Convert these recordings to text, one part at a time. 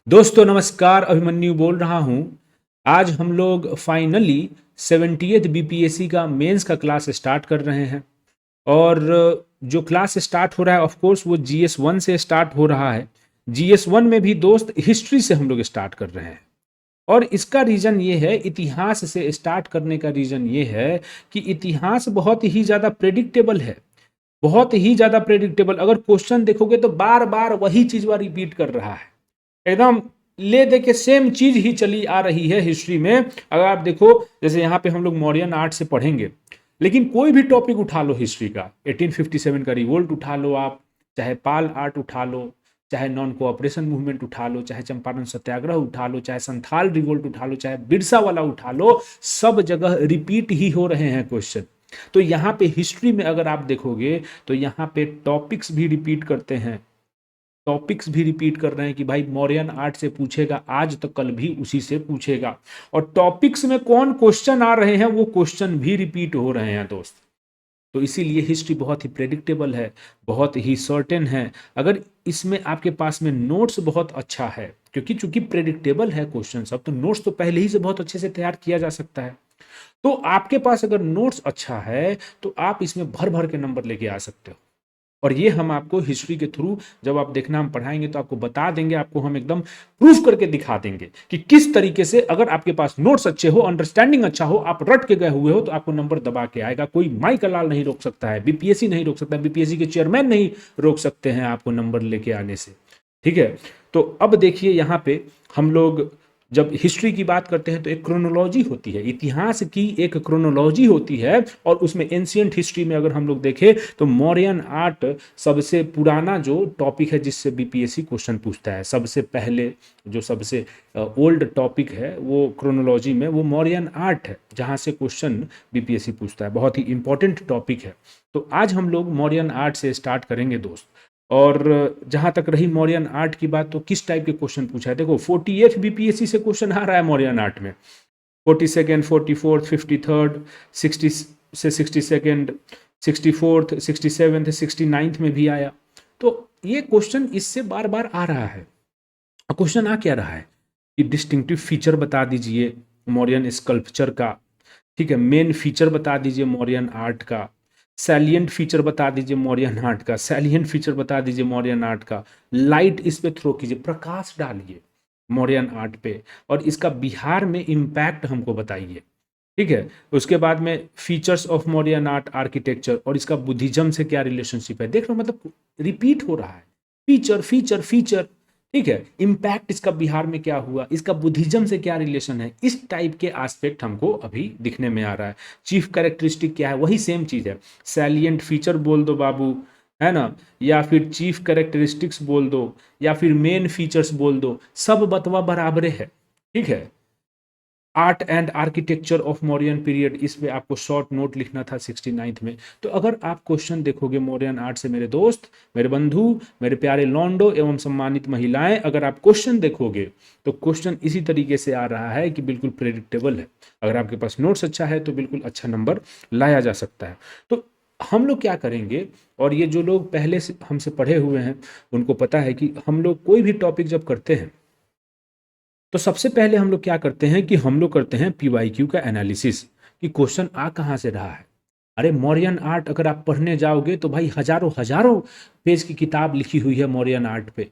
दोस्तों नमस्कार, अभिमन्यु बोल रहा हूँ। आज हम लोग फाइनली 70th बीपीएससी का मेंस का क्लास स्टार्ट कर रहे हैं। और जो क्लास स्टार्ट हो रहा है ऑफ कोर्स वो GS1 से स्टार्ट हो रहा है। GS1 में भी दोस्त हिस्ट्री से हम लोग स्टार्ट कर रहे हैं। और इसका रीज़न ये है, इतिहास से स्टार्ट करने का रीज़न ये है कि इतिहास बहुत ही ज़्यादा प्रेडिक्टेबल है। बहुत ही ज़्यादा प्रेडिक्टेबल। अगर क्वेश्चन देखोगे तो बार बार वही चीज़ वह रिपीट कर रहा है, एकदम ले दे के सेम चीज ही चली आ रही है हिस्ट्री में। अगर आप देखो, जैसे यहाँ पे हम लोग मौर्यन आर्ट से पढ़ेंगे, लेकिन कोई भी टॉपिक उठा लो हिस्ट्री का, 1857 का रिवोल्ट उठा लो आप, चाहे पाल आर्ट उठा लो, चाहे नॉन कोऑपरेशन मूवमेंट उठा लो, चाहे चंपारण सत्याग्रह उठा लो, चाहे संथाल रिवोल्ट उठा लो, चाहे बिरसा वाला उठा लो, सब जगह रिपीट ही हो रहे हैं क्वेश्चन। तो यहाँ पे हिस्ट्री में अगर आप देखोगे तो यहाँ पे टॉपिक्स भी रिपीट करते हैं। टॉपिक्स भी रिपीट कर रहे हैं कि भाई मौर्यन आर्ट से पूछेगा आज तो कल भी उसी से पूछेगा। और टॉपिक्स में कौन क्वेश्चन आ रहे हैं वो क्वेश्चन भी रिपीट हो रहे हैं दोस्त। तो इसीलिए हिस्ट्री बहुत ही प्रेडिक्टेबल है, बहुत ही सर्टेन है। अगर इसमें आपके पास में नोट्स बहुत अच्छा है, क्योंकि चूंकि प्रेडिक्टेबल है क्वेश्चन सब, तो नोट्स तो पहले ही से बहुत अच्छे से तैयार किया जा सकता है। तो आपके पास अगर नोट्स अच्छा है तो आप इसमें भर भर के नंबर लेके आ सकते हो। और ये हम आपको हिस्ट्री के थ्रू जब आप देखना हम पढ़ाएंगे तो आपको बता देंगे, आपको हम एकदम प्रूफ करके दिखा देंगे कि किस तरीके से अगर आपके पास नोट्स अच्छे हो, अंडरस्टैंडिंग अच्छा हो, आप रट के गए हुए हो, तो आपको नंबर दबा के आएगा। कोई माई का लाल नहीं रोक सकता है, बीपीएससी नहीं रोक सकता, बीपीएससी के चेयरमैन नहीं रोक सकते हैं आपको नंबर लेके आने से। ठीक है, तो अब देखिए यहाँ पे हम लोग जब हिस्ट्री की बात करते हैं तो एक क्रोनोलॉजी होती है, इतिहास की एक क्रोनोलॉजी होती है। और उसमें एंशियंट हिस्ट्री में अगर हम लोग देखें तो मौर्यन आर्ट सबसे पुराना जो टॉपिक है जिससे बीपीएससी क्वेश्चन पूछता है। सबसे पहले जो सबसे ओल्ड टॉपिक है वो क्रोनोलॉजी में वो मौर्यन आर्ट है, जहाँ से क्वेश्चन बीपीएससी पूछता है। बहुत ही इंपॉर्टेंट टॉपिक है। तो आज हम लोग मौर्यन आर्ट से स्टार्ट करेंगे दोस्त। और जहां तक रही मौर्यन आर्ट की बात, तो किस टाइप के क्वेश्चन पूछा है, देखो 48 बीपीएससी से क्वेश्चन आ रहा है मौर्यन आर्ट में। 42nd, 44th, 53rd, 60 से 62nd, 64th, 67th, 69th में भी आया। तो ये क्वेश्चन इससे बार बार आ रहा है। क्वेश्चन आ क्या रहा है कि डिस्टिंक्टिव फीचर बता दीजिए मौर्यन स्कल्पचर का। ठीक है, मेन फीचर बता दीजिए मौर्यन आर्ट का, सैलिएंट फीचर बता दीजिए मौर्यन आर्ट का, सैलिएंट फीचर बता दीजिए मौर्यन आर्ट का, लाइट इस पे थ्रो कीजिए, प्रकाश डालिए मौर्यन आर्ट पे, और इसका बिहार में इम्पैक्ट हमको बताइए। ठीक है, उसके बाद में features of Mauryan art architecture और इसका बुद्धिज्म से क्या रिलेशनशिप है। देख लो, मतलब रिपीट हो रहा है, फीचर फीचर फीचर। ठीक है, इम्पैक्ट इसका बिहार में क्या हुआ, इसका बुद्धिज्म से क्या रिलेशन है, इस टाइप के एस्पेक्ट हमको अभी दिखने में आ रहा है। चीफ कैरेक्टरिस्टिक क्या है, वही सेम चीज है। सैलिएंट फीचर बोल दो बाबू, है ना, या फिर चीफ कैरेक्टरिस्टिक्स बोल दो, या फिर मेन फीचर्स बोल दो, सब बतवा बराबरे है। ठीक है, art and architecture of Mauryan period, इस पे आपको शॉर्ट नोट लिखना था 69th में। तो अगर आप क्वेश्चन देखोगे मौर्यन आर्ट से, मेरे दोस्त, मेरे बंधु, मेरे प्यारे लॉन्डो एवं सम्मानित महिलाएं, अगर आप क्वेश्चन देखोगे तो क्वेश्चन इसी तरीके से आ रहा है कि बिल्कुल प्रेडिक्टेबल है। अगर आपके पास नोट्स अच्छा है तो बिल्कुल अच्छा नंबर लाया जा सकता है। तो हम लोग क्या करेंगे, और ये जो लोग पहले से हमसे पढ़े हुए हैं उनको पता है कि हम लोग कोई भी टॉपिक जब करते हैं तो सबसे पहले हम लोग क्या करते हैं कि हम लोग करते हैं पीवाईक्यू का एनालिसिस कि क्वेश्चन आ कहाँ से रहा है। अरे मौर्यन आर्ट अगर आप पढ़ने जाओगे तो भाई हजारों हजारों पेज की किताब लिखी हुई है मौर्यन आर्ट पे।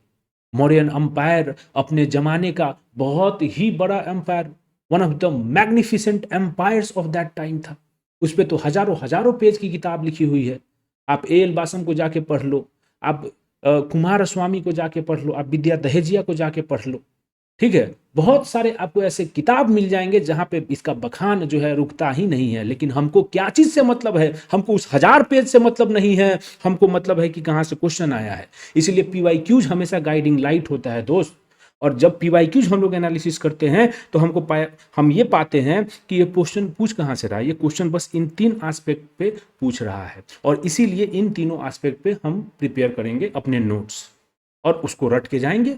मौर्यन एम्पायर अपने जमाने का बहुत ही बड़ा empire, one of the magnificent empires of that time था। उस पर तो हजारों हजारों पेज की किताब लिखी हुई है। आप एल बासम को जाके पढ़ लो, आप कुमार स्वामी को जाके पढ़ लो, आप विद्या दहेजिया को जाके पढ़ लो। ठीक है, बहुत सारे आपको ऐसे किताब मिल जाएंगे जहां पे इसका बखान जो है रुकता ही नहीं है। लेकिन हमको क्या चीज से मतलब है, हमको उस 1000 पेज से मतलब नहीं है, हमको मतलब है कि कहां से क्वेश्चन आया है। इसलिए पीवाईक्यूज हमेशा गाइडिंग लाइट होता है दोस्त। और जब पीवाईक्यूज हम लोग एनालिसिस करते हैं तो हम ये पाते हैं कि ये क्वेश्चन पूछ कहां से रहा है। ये क्वेश्चन बस इन 3 एस्पेक्ट पे पूछ रहा है, और इसीलिए इन तीनों एस्पेक्ट पे हम प्रिपेयर करेंगे अपने नोट्स, और उसको रट के जाएंगे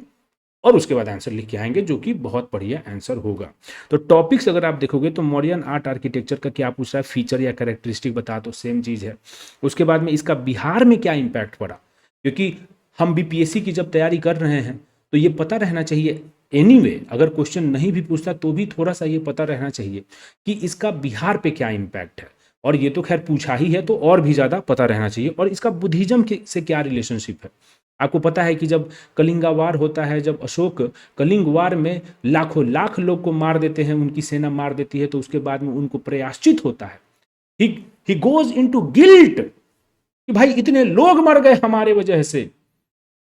और उसके बाद आंसर लिख के आएंगे, जो कि बहुत बढ़िया आंसर होगा। तो टॉपिक्स अगर आप देखोगे तो मौर्यन आर्ट आर्किटेक्चर का क्या पूछ रहा है, फीचर या कैरेक्टरिस्टिक बता दो, सेम चीज है। उसके बाद में इसका बिहार में क्या इंपैक्ट पड़ा, क्योंकि हम बीपीएससी की जब तैयारी कर रहे हैं तो ये पता रहना चाहिए एनीवे, अगर क्वेश्चन नहीं भी पूछता तो भी थोड़ा सा ये पता रहना चाहिए कि इसका बिहार पे क्या इम्पैक्ट है। और ये तो खैर पूछा ही है तो और भी ज़्यादा पता रहना चाहिए। और इसका बुद्धिज्म से क्या रिलेशनशिप है। आपको पता है कि जब कलिंगा वार होता है, जब अशोक कलिंग वार में लाखों लाख लोग को मार देते हैं, उनकी सेना मार देती है, तो उसके बाद में उनको प्रायश्चित होता है। ही गोज इनटू गिल्ट कि भाई इतने लोग मर गए हमारे वजह से।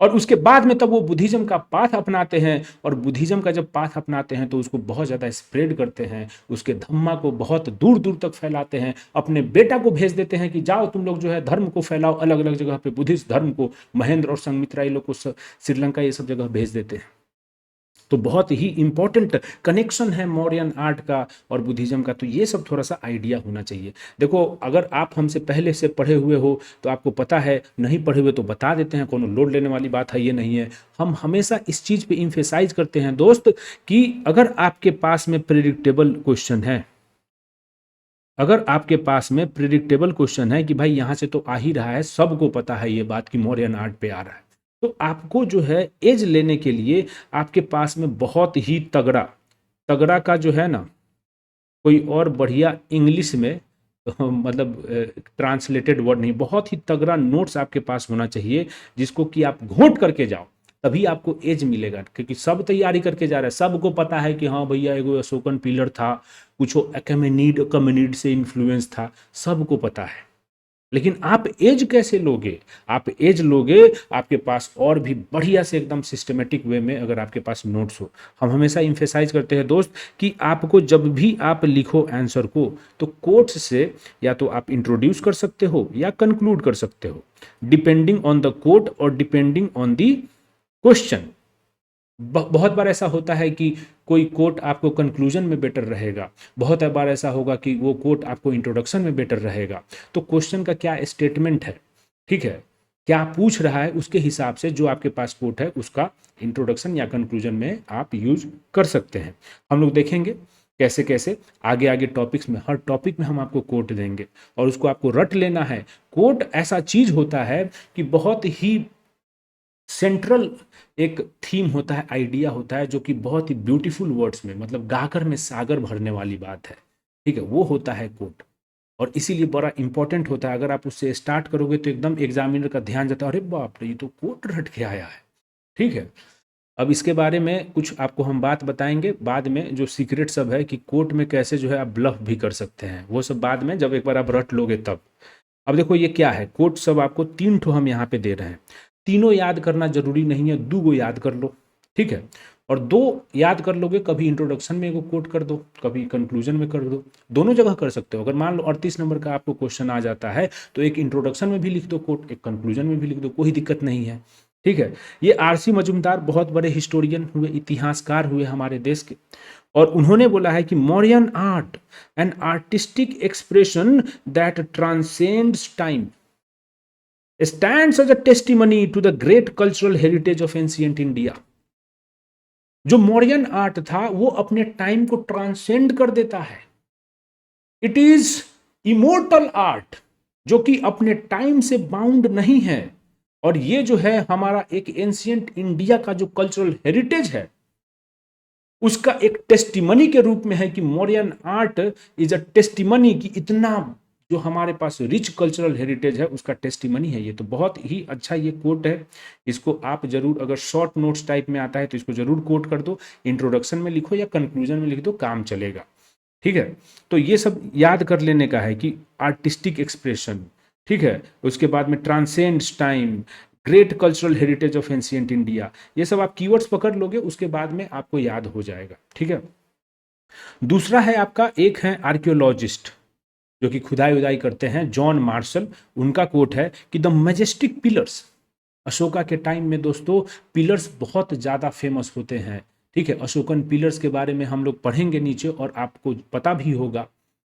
और उसके बाद में तब वो बुद्धिज्म का पाथ अपनाते हैं, और बुद्धिज्म का जब पाथ अपनाते हैं तो उसको बहुत ज़्यादा स्प्रेड करते हैं, उसके धम्मा को बहुत दूर दूर तक फैलाते हैं। अपने बेटा को भेज देते हैं कि जाओ तुम लोग जो है धर्म को फैलाओ अलग अलग जगह पे, बुद्धिस्ट धर्म को। महेंद्र और संघमित्रा ये लोग को श्रीलंका ये सब जगह भेज देते हैं। तो बहुत ही इंपॉर्टेंट कनेक्शन है मौर्यन आर्ट का और बुद्धिज्म का। तो ये सब थोड़ा सा आइडिया होना चाहिए। देखो, अगर आप हमसे पहले से पढ़े हुए हो तो आपको पता है, नहीं पढ़े हुए तो बता देते हैं, कोनो लोड लेने वाली बात है ये नहीं है। हम हमेशा इस चीज़ पे इम्फेसाइज करते हैं दोस्त कि अगर आपके पास में प्रेडिक्टेबल क्वेश्चन है, अगर आपके पास में प्रेडिक्टेबल क्वेश्चन है कि भाई यहाँ से तो आ ही रहा है, सबको पता है ये बात कि मौर्यन आर्ट पे आ रहा है, तो आपको जो है एज लेने के लिए आपके पास में बहुत ही तगड़ा तगड़ा का जो है ना, कोई और बढ़िया इंग्लिश में मतलब ट्रांसलेटेड वर्ड नहीं, बहुत ही तगड़ा नोट्स आपके पास होना चाहिए जिसको कि आप घोट करके जाओ, तभी आपको एज मिलेगा। क्योंकि सब तैयारी करके जा रहा है, सबको पता है कि हाँ भैया एगो अशोकन पिलर था, कुछ कमेनिड से इन्फ्लुएंस था, सबको पता है। लेकिन आप एज कैसे लोगे? आप एज लोगे आपके पास और भी बढ़िया से एकदम सिस्टमेटिक वे में अगर आपके पास नोट्स हो। हम हमेशा इम्फेसाइज करते हैं दोस्त कि आपको जब भी आप लिखो आंसर को, तो कोट्स से या तो आप इंट्रोड्यूस कर सकते हो या कंक्लूड कर सकते हो, डिपेंडिंग ऑन द कोट और डिपेंडिंग ऑन द क्वेश्चन। बहुत बार ऐसा होता है कि कोई कोट आपको कंक्लूजन में बेटर रहेगा, बहुत बार ऐसा होगा कि वो कोट आपको इंट्रोडक्शन में बेटर रहेगा। तो क्वेश्चन का क्या स्टेटमेंट है, ठीक है, क्या पूछ रहा है, उसके हिसाब से जो आपके पास कोट है उसका इंट्रोडक्शन या कंक्लूजन में आप यूज कर सकते हैं। हम लोग देखेंगे कैसे कैसे आगे आगे टॉपिक्स में, हर टॉपिक में हम आपको कोट देंगे और उसको आपको रट लेना है। कोट ऐसा चीज होता है कि बहुत ही सेंट्रल एक थीम होता है, आइडिया होता है, जो कि बहुत ही ब्यूटीफुल वर्ड्स में, मतलब गागर में सागर भरने वाली बात है, ठीक है, वो होता है कोट। और इसीलिए बड़ा इंपॉर्टेंट होता है। अगर आप उससे स्टार्ट करोगे तो एकदम एग्जामिनर का ध्यान जाता है, अरे बाप रे ये तो कोट रट के आया है, ठीक है। अब इसके बारे में कुछ आपको हम बात बताएंगे बाद में, जो सीक्रेट सब है कि कोट में कैसे जो है आप ब्लफ भी कर सकते हैं, वो सब बाद में, जब एक बार आप रट लोगे तब। अब देखो ये क्या है, कोट सब आपको 3 ठो हम यहाँ पे दे रहे हैं। तीनों याद करना जरूरी नहीं है, 2 गो याद कर लो, ठीक है। और 2 याद कर लोगे, कभी इंट्रोडक्शन में एगो कोट कर दो, कभी कंक्लूजन में कर दो, दोनों जगह कर सकते हो। अगर मान लो 38 नंबर का आपको क्वेश्चन आ जाता है तो एक इंट्रोडक्शन में भी लिख दो कोट, एक कंक्लूजन में भी लिख दो, कोई दिक्कत नहीं है, ठीक है। ये आरसी मजुमदार बहुत बड़े हिस्टोरियन हुए, इतिहासकार हुए हमारे देश के, और उन्होंने बोला है कि Mauryan art an artistic expression that transcends time stands as a testimony to the great cultural heritage of ancient India। जो मौर्यन आर्ट था वो अपने टाइम को ट्रांसेंड कर देता है। इट इज इमोर्टल आर्ट, जो कि अपने टाइम से बाउंड नहीं है। और ये जो है हमारा एक एंशियंट इंडिया का जो कल्चरल हेरिटेज है, उसका एक टेस्टिमनी के रूप में है कि Mauryan art is a testimony, कि इतना जो हमारे पास रिच कल्चरल हेरिटेज है उसका टेस्टिमनी है ये। तो बहुत ही अच्छा ये कोट है, इसको आप जरूर, अगर शॉर्ट नोट्स टाइप में आता है तो इसको जरूर कोट कर दो, इंट्रोडक्शन में लिखो या कंक्लूजन में लिख दो, काम चलेगा, ठीक है। तो ये सब याद कर लेने का है कि आर्टिस्टिक एक्सप्रेशन, ठीक है, उसके बाद में transcends time, great cultural heritage of ancient India, ये सब आप कीवर्ड्स पकड़ लोगे, उसके बाद में आपको याद हो जाएगा, ठीक है। दूसरा है आपका, एक है आर्कियोलॉजिस्ट जो कि खुदाई उदाई करते हैं, जॉन मार्शल, उनका कोट है कि द मैजेस्टिक पिलर्स। अशोका के टाइम में दोस्तों पिलर्स बहुत ज़्यादा फेमस होते हैं, ठीक है। अशोकन पिलर्स के बारे में हम लोग पढ़ेंगे नीचे, और आपको पता भी होगा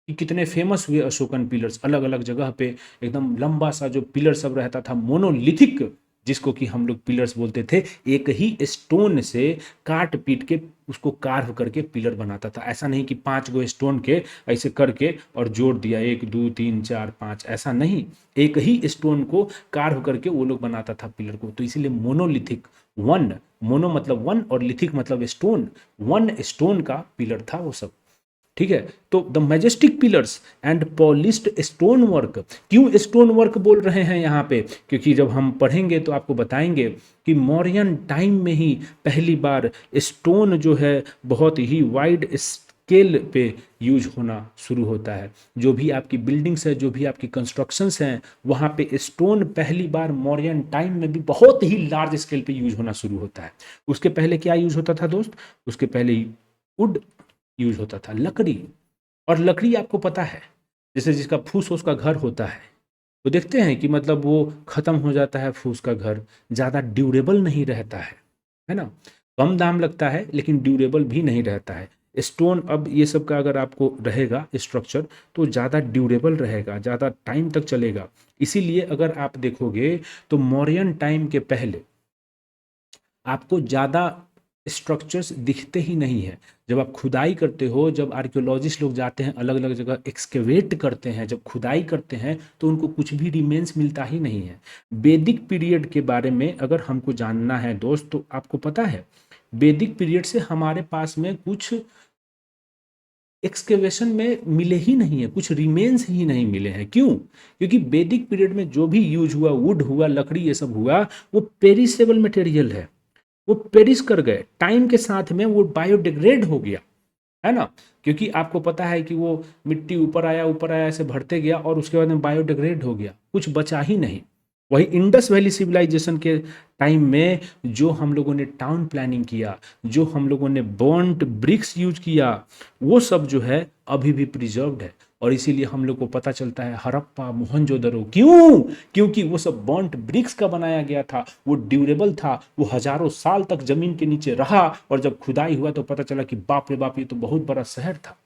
कि कितने फेमस हुए अशोकन पिलर्स, अलग अलग जगह पे एकदम लंबा सा जो पिलर सब रहता था, मोनोलिथिक, जिसको कि हम लोग पिलर्स बोलते थे, एक ही स्टोन से काट पीट के उसको कार्व करके पिलर बनाता था। ऐसा नहीं कि 5 गो स्टोन के ऐसे करके और जोड़ दिया, 1 2 3 4 5, ऐसा नहीं, एक ही स्टोन को कार्व करके वो लोग बनाता था पिलर को। तो इसीलिए मोनोलिथिक, वन मोनो मतलब वन और लिथिक मतलब स्टोन, वन स्टोन का पिलर था वो सब। ठीक है, तो the majestic pillars and polished stone work. क्यों स्टोन वर्क बोल रहे हैं यहाँ पे? क्योंकि जब हम पढ़ेंगे तो आपको बताएंगे कि मौर्यन टाइम में ही पहली बार स्टोन जो है बहुत ही वाइड स्केल पे यूज होना शुरू होता है। जो भी आपकी बिल्डिंग्स है, जो भी आपकी कंस्ट्रक्शंस हैं, वहाँ पे स्टोन पहली बार मौर्यन टाइम में भी बहुत ही लार्ज स्केल पे यूज होना शुरू होता है। उसके पहले क्या यूज होता था दोस्त? उसके पहले वुड यूज होता था, लकड़ी। और लकड़ी आपको पता है, जैसे जिसका फूस उसका घर होता है, तो देखते हैं कि मतलब वो खत्म हो जाता है फूस का घर, ज़्यादा ड्यूरेबल नहीं रहता है ना। कम दाम लगता है लेकिन ड्यूरेबल भी नहीं रहता है। स्टोन अब ये सब का अगर आपको रहेगा स्ट्रक्चर तो ज़्यादा ड्यूरेबल रहेगा, ज़्यादा टाइम तक चलेगा। इसीलिए अगर आप देखोगे तो मौर्यन टाइम के पहले आपको ज़्यादा स्ट्रक्चर्स दिखते ही नहीं है। जब आप खुदाई करते हो, जब आर्कियोलॉजिस्ट लोग जाते हैं अलग अलग जगह एक्सकेवेट करते हैं, जब खुदाई करते हैं, तो उनको कुछ भी रिमेन्स मिलता ही नहीं है। वैदिक पीरियड के बारे में अगर हमको जानना है दोस्त, तो आपको पता है वैदिक पीरियड से हमारे पास में कुछ एक्सकेवेशन में मिले ही नहीं है, कुछ रिमेन्स ही नहीं मिले हैं। क्यों? क्योंकि वैदिक पीरियड में जो भी यूज हुआ, वुड हुआ, लकड़ी, ये सब हुआ, वो पेरिसेबल मटेरियल है, वो पेरिस कर गए टाइम के साथ में, वो बायोडिग्रेड हो गया, है ना। क्योंकि आपको पता है कि वो मिट्टी ऊपर आया ऐसे बढ़ते गया और उसके बाद में बायोडिग्रेड हो गया, कुछ बचा ही नहीं। वही इंडस वैली सिविलाइजेशन के टाइम में जो हम लोगों ने टाउन प्लानिंग किया, जो हम लोगों ने बॉन्ट ब्रिक्स यूज किया, वो सब जो है अभी भी प्रिजर्व्ड है। और इसीलिए हम लोग को पता चलता है हड़प्पा, मोहनजोदड़ो। क्यों? क्योंकि वो सब बॉन्ट ब्रिक्स का बनाया गया था, वो ड्यूरेबल था, वो हजारों साल तक जमीन के नीचे रहा, और जब खुदाई हुआ तो पता चला कि बाप रे बाप, ये तो बहुत बड़ा शहर था।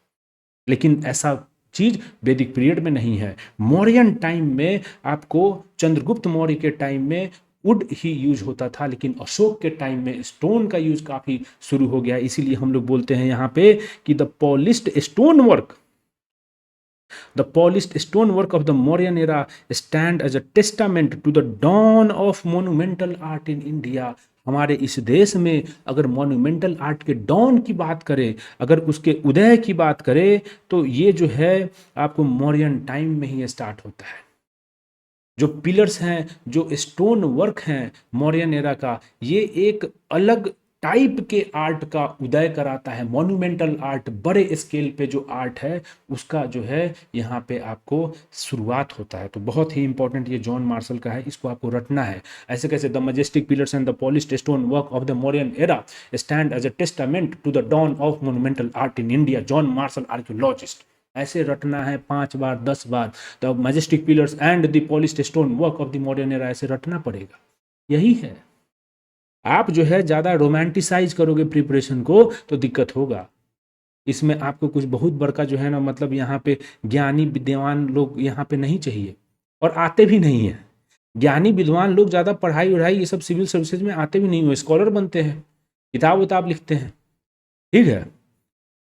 लेकिन ऐसा चीज वैदिक पीरियड में नहीं है। मौर्यन टाइम में आपको, चंद्रगुप्त मौर्य के टाइम में वुड ही यूज होता था, लेकिन अशोक के टाइम में स्टोन का यूज काफी शुरू हो गया। इसीलिए हम लोग बोलते हैं यहाँ पे कि the polished stone work, the polished stonework of the Mauryan era stand as a testament to the dawn of monumental art in India। हमारे इस देश में अगर मॉन्यूमेंटल आर्ट के डॉन की बात करें, अगर उसके उदय की बात करें, तो ये जो है आपको मौर्यन टाइम में ही स्टार्ट होता है। जो पिलर्स हैं, जो स्टोन वर्क हैं मौर्यन एरा का, ये एक अलग टाइप के आर्ट का उदय कराता है। मॉन्यूमेंटल आर्ट, बड़े स्केल पे जो आर्ट है, उसका जो है यहाँ पे आपको शुरुआत होता है। तो बहुत ही इंपॉर्टेंट ये जॉन मार्शल का है, इसको आपको रटना है। ऐसे कैसे? The majestic pillars and the polished stone work of the Mauryan era stand as a testament to the dawn of monumental art in India, John Marshall archaeologist. ऐसे रटना है 5 बार 10 बार। The majestic pillars and the polished stone work of the modern era, ऐसे रटना पड़ेगा। यही है। आप जो है ज़्यादा रोमांटिसाइज करोगे प्रिपरेशन को तो दिक्कत होगा। इसमें आपको कुछ बहुत बड़का जो है ना, मतलब यहाँ पे ज्ञानी विद्वान लोग यहाँ पे नहीं चाहिए, और आते भी नहीं है। ज्ञानी विद्वान लोग ज़्यादा पढ़ाई वढ़ाई ये सब सिविल सर्विसेज में आते भी नहीं हुए, स्कॉलर बनते हैं, किताब उताब लिखते हैं, ठीक है।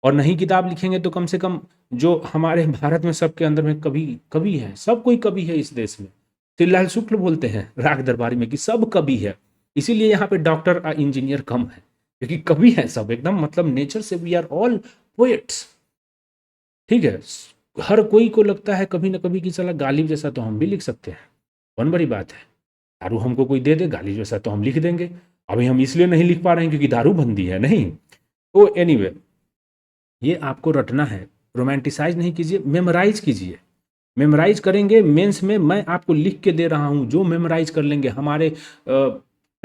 और नहीं किताब लिखेंगे तो कम से कम जो हमारे भारत में सबके अंदर में कवि कवि है, सब कोई कवि है इस देश में। श्रीलाल शुक्ल बोलते हैं राग दरबारी में कि सब कवि है। इसीलिए यहाँ पे डॉक्टर और इंजीनियर कम है, क्योंकि कवि है सब एकदम, मतलब नेचर से वी आर ऑल पोएट्स, ठीक है। हर कोई को लगता है कभी ना कभी कि साला गालिब जैसा तो हम भी लिख सकते हैं, कौन बड़ी बात है। दारू हमको कोई दे दे गालिब जैसा तो हम लिख देंगे। अभी हम इसलिए नहीं लिख पा रहे हैं क्योंकि दारू बंदी है, नहीं। तो एनीवे, ये आपको रटना है, रोमांटिसाइज नहीं कीजिए, मेमोराइज कीजिए। मेमोराइज करेंगे, मेंस में मैं आपको लिख के दे रहा हूँ, जो मेमोराइज कर लेंगे। हमारे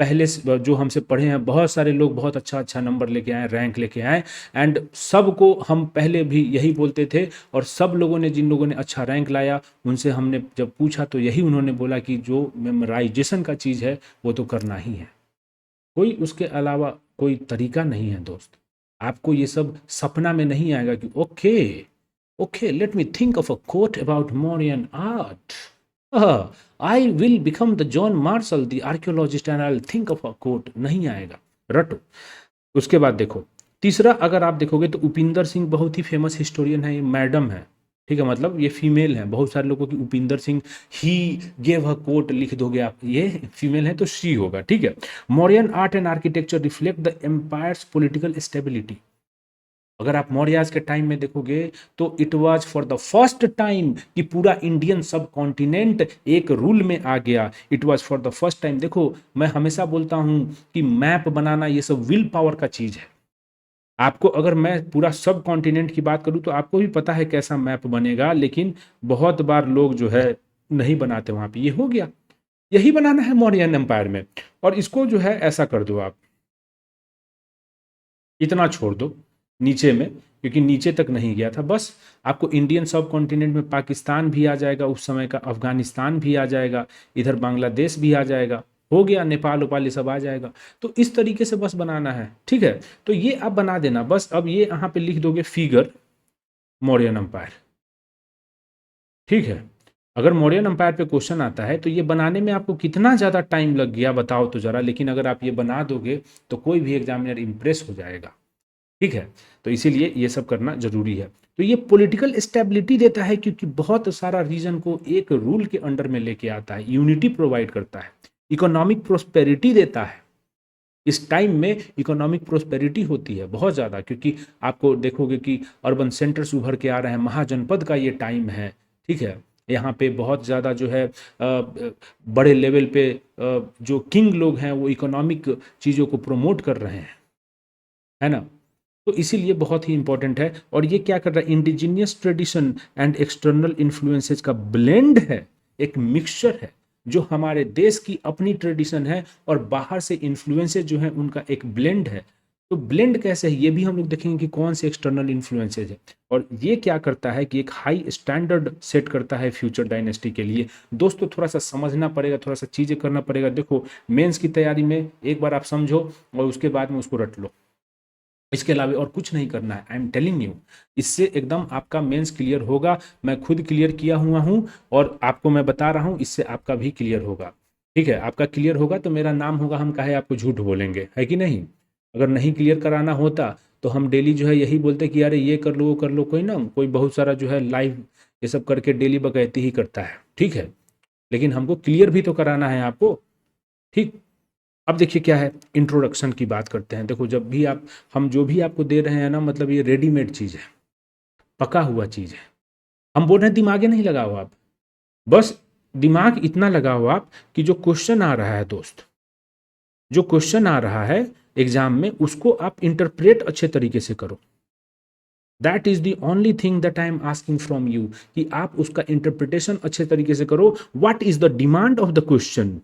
पहले जो हमसे पढ़े हैं बहुत सारे लोग बहुत अच्छा अच्छा नंबर लेके आए, रैंक लेके आए, एंड सबको हम पहले भी यही बोलते थे। और सब लोगों ने, जिन लोगों ने अच्छा रैंक लाया, उनसे हमने जब पूछा तो यही उन्होंने बोला कि जो मेमोराइजेशन का चीज़ है वो तो करना ही है, कोई उसके अलावा कोई तरीका नहीं है दोस्त। आपको ये सब सपना में नहीं आएगा कि okay okay let me think of a quote about Mauryan art, I will become the John Marshall the archaeologist and I will think of a quote. नहीं आएगा, रटो। उसके बाद देखो तीसरा, अगर आप देखोगे तो उपिंदर सिंह बहुत ही फेमस हिस्टोरियन है, ये मैडम है, ठीक है, मतलब ये फीमेल हैं। बहुत सारे लोगों की उपिंदर सिंह ही गेव अ कोट लिख दोगे आप, ये फीमेल है तो शी होगा। ठीक है, Mauryan art and architecture reflect the empire's political stability. अगर आप मौर्याज के टाइम में देखोगे तो it was for the first time कि पूरा इंडियन सब कॉन्टिनेंट एक रूल में आ गया। It was for the first time. देखो, मैं हमेशा बोलता हूं कि मैप बनाना ये सब विल पावर का चीज है। आपको अगर मैं पूरा सब कॉन्टिनेंट की बात करूं तो आपको भी पता है कैसा मैप बनेगा, लेकिन बहुत बार लोग जो है नहीं बनाते वहां पे। ये हो गया, यही बनाना है मौर्यन एम्पायर में। और इसको जो है ऐसा कर दो, आप इतना छोड़ दो नीचे में, क्योंकि नीचे तक नहीं गया था। बस आपको इंडियन सब कॉन्टिनेंट में पाकिस्तान भी आ जाएगा उस समय का, अफगानिस्तान भी आ जाएगा, इधर बांग्लादेश भी आ जाएगा, हो गया, नेपाल उपाल ये सब आ जाएगा। तो इस तरीके से बस बनाना है। ठीक है, तो ये आप बना देना बस। अब ये यहाँ पे लिख दोगे फिगर मौर्यन अंपायर। ठीक है, अगर मौर्यन अंपायर पे क्वेश्चन आता है तो ये बनाने में आपको कितना ज़्यादा टाइम लग गया बताओ तो ज़रा, लेकिन अगर आप ये बना दोगे तो कोई भी एग्जामिनर इंप्रेस हो जाएगा। ठीक है, तो इसीलिए ये सब करना जरूरी है। तो ये पॉलिटिकल स्टेबिलिटी देता है, क्योंकि बहुत सारा रीजन को एक रूल के अंडर में लेके आता है, यूनिटी प्रोवाइड करता है, इकोनॉमिक प्रोस्पेरिटी देता है। इस टाइम में इकोनॉमिक प्रोस्पेरिटी होती है बहुत ज़्यादा, क्योंकि आपको देखोगे कि अर्बन सेंटर्स उभर के आ रहे हैं, महाजनपद का ये टाइम है। ठीक है, यहाँ पे बहुत ज़्यादा जो है बड़े लेवल पे जो किंग लोग हैं वो इकोनॉमिक चीज़ों को प्रमोट कर रहे हैं, है ना। तो इसीलिए बहुत ही इंपॉर्टेंट है। और ये क्या कर रहा है, indigenous tradition and external influences का ब्लेंड है, एक मिक्सचर है, जो हमारे देश की अपनी ट्रेडिशन है और बाहर से इन्फ्लुएंसेस जो है उनका एक ब्लेंड है। तो ब्लेंड कैसे है ये भी हम लोग देखेंगे कि कौन से एक्सटर्नल इन्फ्लुएंसेस है। और ये क्या करता है कि एक हाई स्टैंडर्ड सेट करता है फ्यूचर डायनेस्टी के लिए। दोस्तों थोड़ा सा समझना पड़ेगा, थोड़ा सा चीज़ें करना पड़ेगा। देखो, मेंस की तैयारी में एक बार आप समझो और उसके बाद में उसको रट लो, इसके अलावा और कुछ नहीं करना है। आई एम टेलिंग यू, इससे एकदम आपका मेंस क्लियर होगा। मैं खुद क्लियर किया हुआ हूं और आपको मैं बता रहा हूं, इससे आपका भी क्लियर होगा। ठीक है, आपका क्लियर होगा तो मेरा नाम होगा, हम काहे आपको झूठ बोलेंगे, है कि नहीं। अगर नहीं क्लियर कराना होता तो हम डेली जो है यही बोलते कि अरे ये कर लो वो कर लो। कोई ना कोई बहुत सारा जो है लाइव ये सब करके डेली बकैती ही करता है। ठीक है, लेकिन हमको क्लियर भी तो कराना है आपको। ठीक, अब देखिए क्या है, इंट्रोडक्शन की बात करते हैं। देखो, जब भी आप, हम जो भी आपको दे रहे हैं ना, मतलब ये रेडीमेड चीज़ है, पका हुआ चीज़ है। हम बोल रहे हैं दिमागे नहीं लगाओ आप, बस दिमाग इतना लगाओ आप कि जो क्वेश्चन आ रहा है दोस्त, जो क्वेश्चन आ रहा है एग्जाम में, उसको आप इंटरप्रेट अच्छे तरीके से करो। That is the only thing that I am asking from you, कि आप उसका इंटरप्रिटेशन अच्छे तरीके से करो। What is the demand of the question,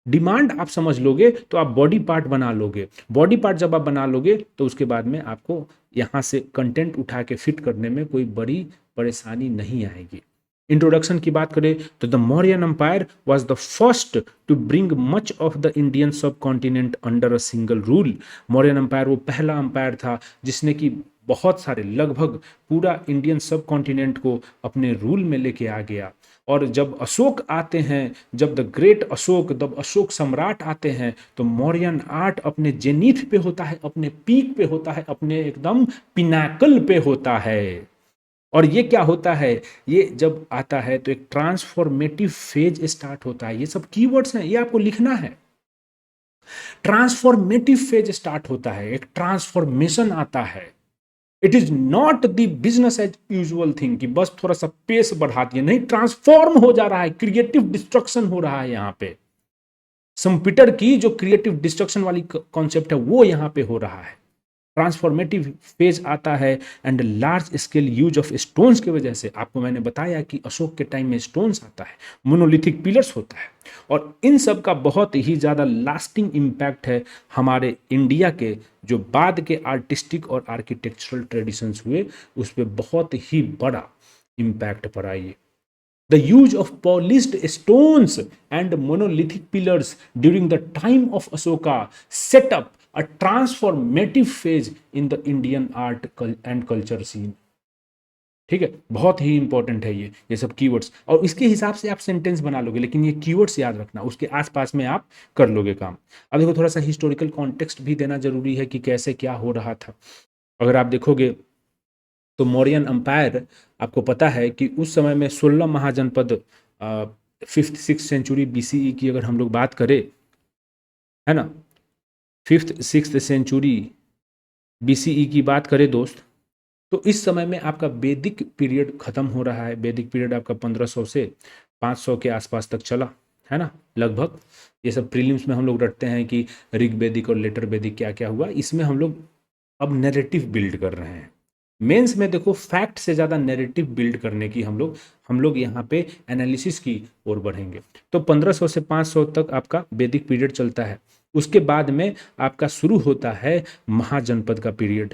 demand आप समझ लोगे तो आप बॉडी पार्ट बना लोगे। बॉडी पार्ट जब आप बना लोगे तो उसके बाद में आपको यहाँ से कंटेंट उठा के फिट करने में कोई बड़ी परेशानी नहीं आएगी। इंट्रोडक्शन की बात करें तो the Mauryan empire was the first to bring much of the Indian subcontinent under a single rule. Mauryan empire वो पहला एम्पायर था जिसने कि बहुत सारे, लगभग पूरा इंडियन सब कॉन्टिनेंट को अपने रूल में लेके आ गया। और जब अशोक आते हैं, जब द ग्रेट अशोक, जब अशोक सम्राट आते हैं, तो मौर्यन आर्ट अपने जेनिथ पे होता है, अपने पीक पे होता है, अपने एकदम पिनाकल पे होता है। और ये क्या होता है, ये जब आता है तो एक ट्रांसफॉर्मेटिव फेज स्टार्ट होता है। ये सब कीवर्ड्स हैं, ये आपको लिखना है। ट्रांसफॉर्मेटिव फेज स्टार्ट होता है, एक ट्रांसफॉर्मेशन आता है। It is not the business as usual thing कि बस थोड़ा सा पेस बढ़ा दिया, नहीं, ट्रांसफॉर्म हो जा रहा है, क्रिएटिव डिस्ट्रक्शन हो रहा है। यहां पे संपीटर की जो क्रिएटिव डिस्ट्रक्शन वाली कॉन्सेप्ट है वो यहां पे हो रहा है। ट्रांसफॉर्मेटिव फेज आता है and large scale use of stones की वजह से। आपको मैंने बताया कि अशोक के टाइम में स्टोन्स आता है, मोनोलिथिक पिलर्स होता है, और इन सब का बहुत ही ज़्यादा लास्टिंग इम्पैक्ट है हमारे इंडिया के जो बाद के आर्टिस्टिक और आर्किटेक्चरल ट्रेडिशंस हुए, उस पर बहुत ही बड़ा इम्पैक्ट पड़ा। ये the use of polished stones and monolithic pillars during the time of Ashoka set up a transformative phase in the Indian art and culture scene. ठीक है, बहुत ही इंपॉर्टेंट है ये सब कीवर्ड्स, और इसके हिसाब से आप सेंटेंस बना लोगे, लेकिन ये कीवर्ड्स याद रखना, उसके आसपास में आप कर लोगे काम। अब देखो, थोड़ा सा हिस्टोरिकल कॉन्टेक्स्ट भी देना जरूरी है कि कैसे क्या हो रहा था। अगर आप देखोगे तो मौर्यन अंपायर आपको पता है कि उस समय में 16 महाजनपद, 5th-6th सेंचुरी BCE की अगर हम लोग बात करें, है ना, 5th-6th सेंचुरी BCE की बात करें दोस्त, तो इस समय में आपका वैदिक पीरियड खत्म हो रहा है। वैदिक पीरियड आपका 1500 से 500 के आसपास तक चला, है ना, लगभग। ये सब प्रीलिम्स में हम लोग रटते हैं कि ऋग वैदिक और लेटर वैदिक क्या क्या हुआ। इसमें हम लोग अब नैरेटिव बिल्ड कर रहे हैं। मेंस में देखो फैक्ट से ज़्यादा नैरेटिव बिल्ड करने की हम लोग यहाँ पे एनालिसिस की ओर बढ़ेंगे। तो 1500 से 500 तक आपका वैदिक पीरियड चलता है। उसके बाद में आपका शुरू होता है महाजनपद का पीरियड,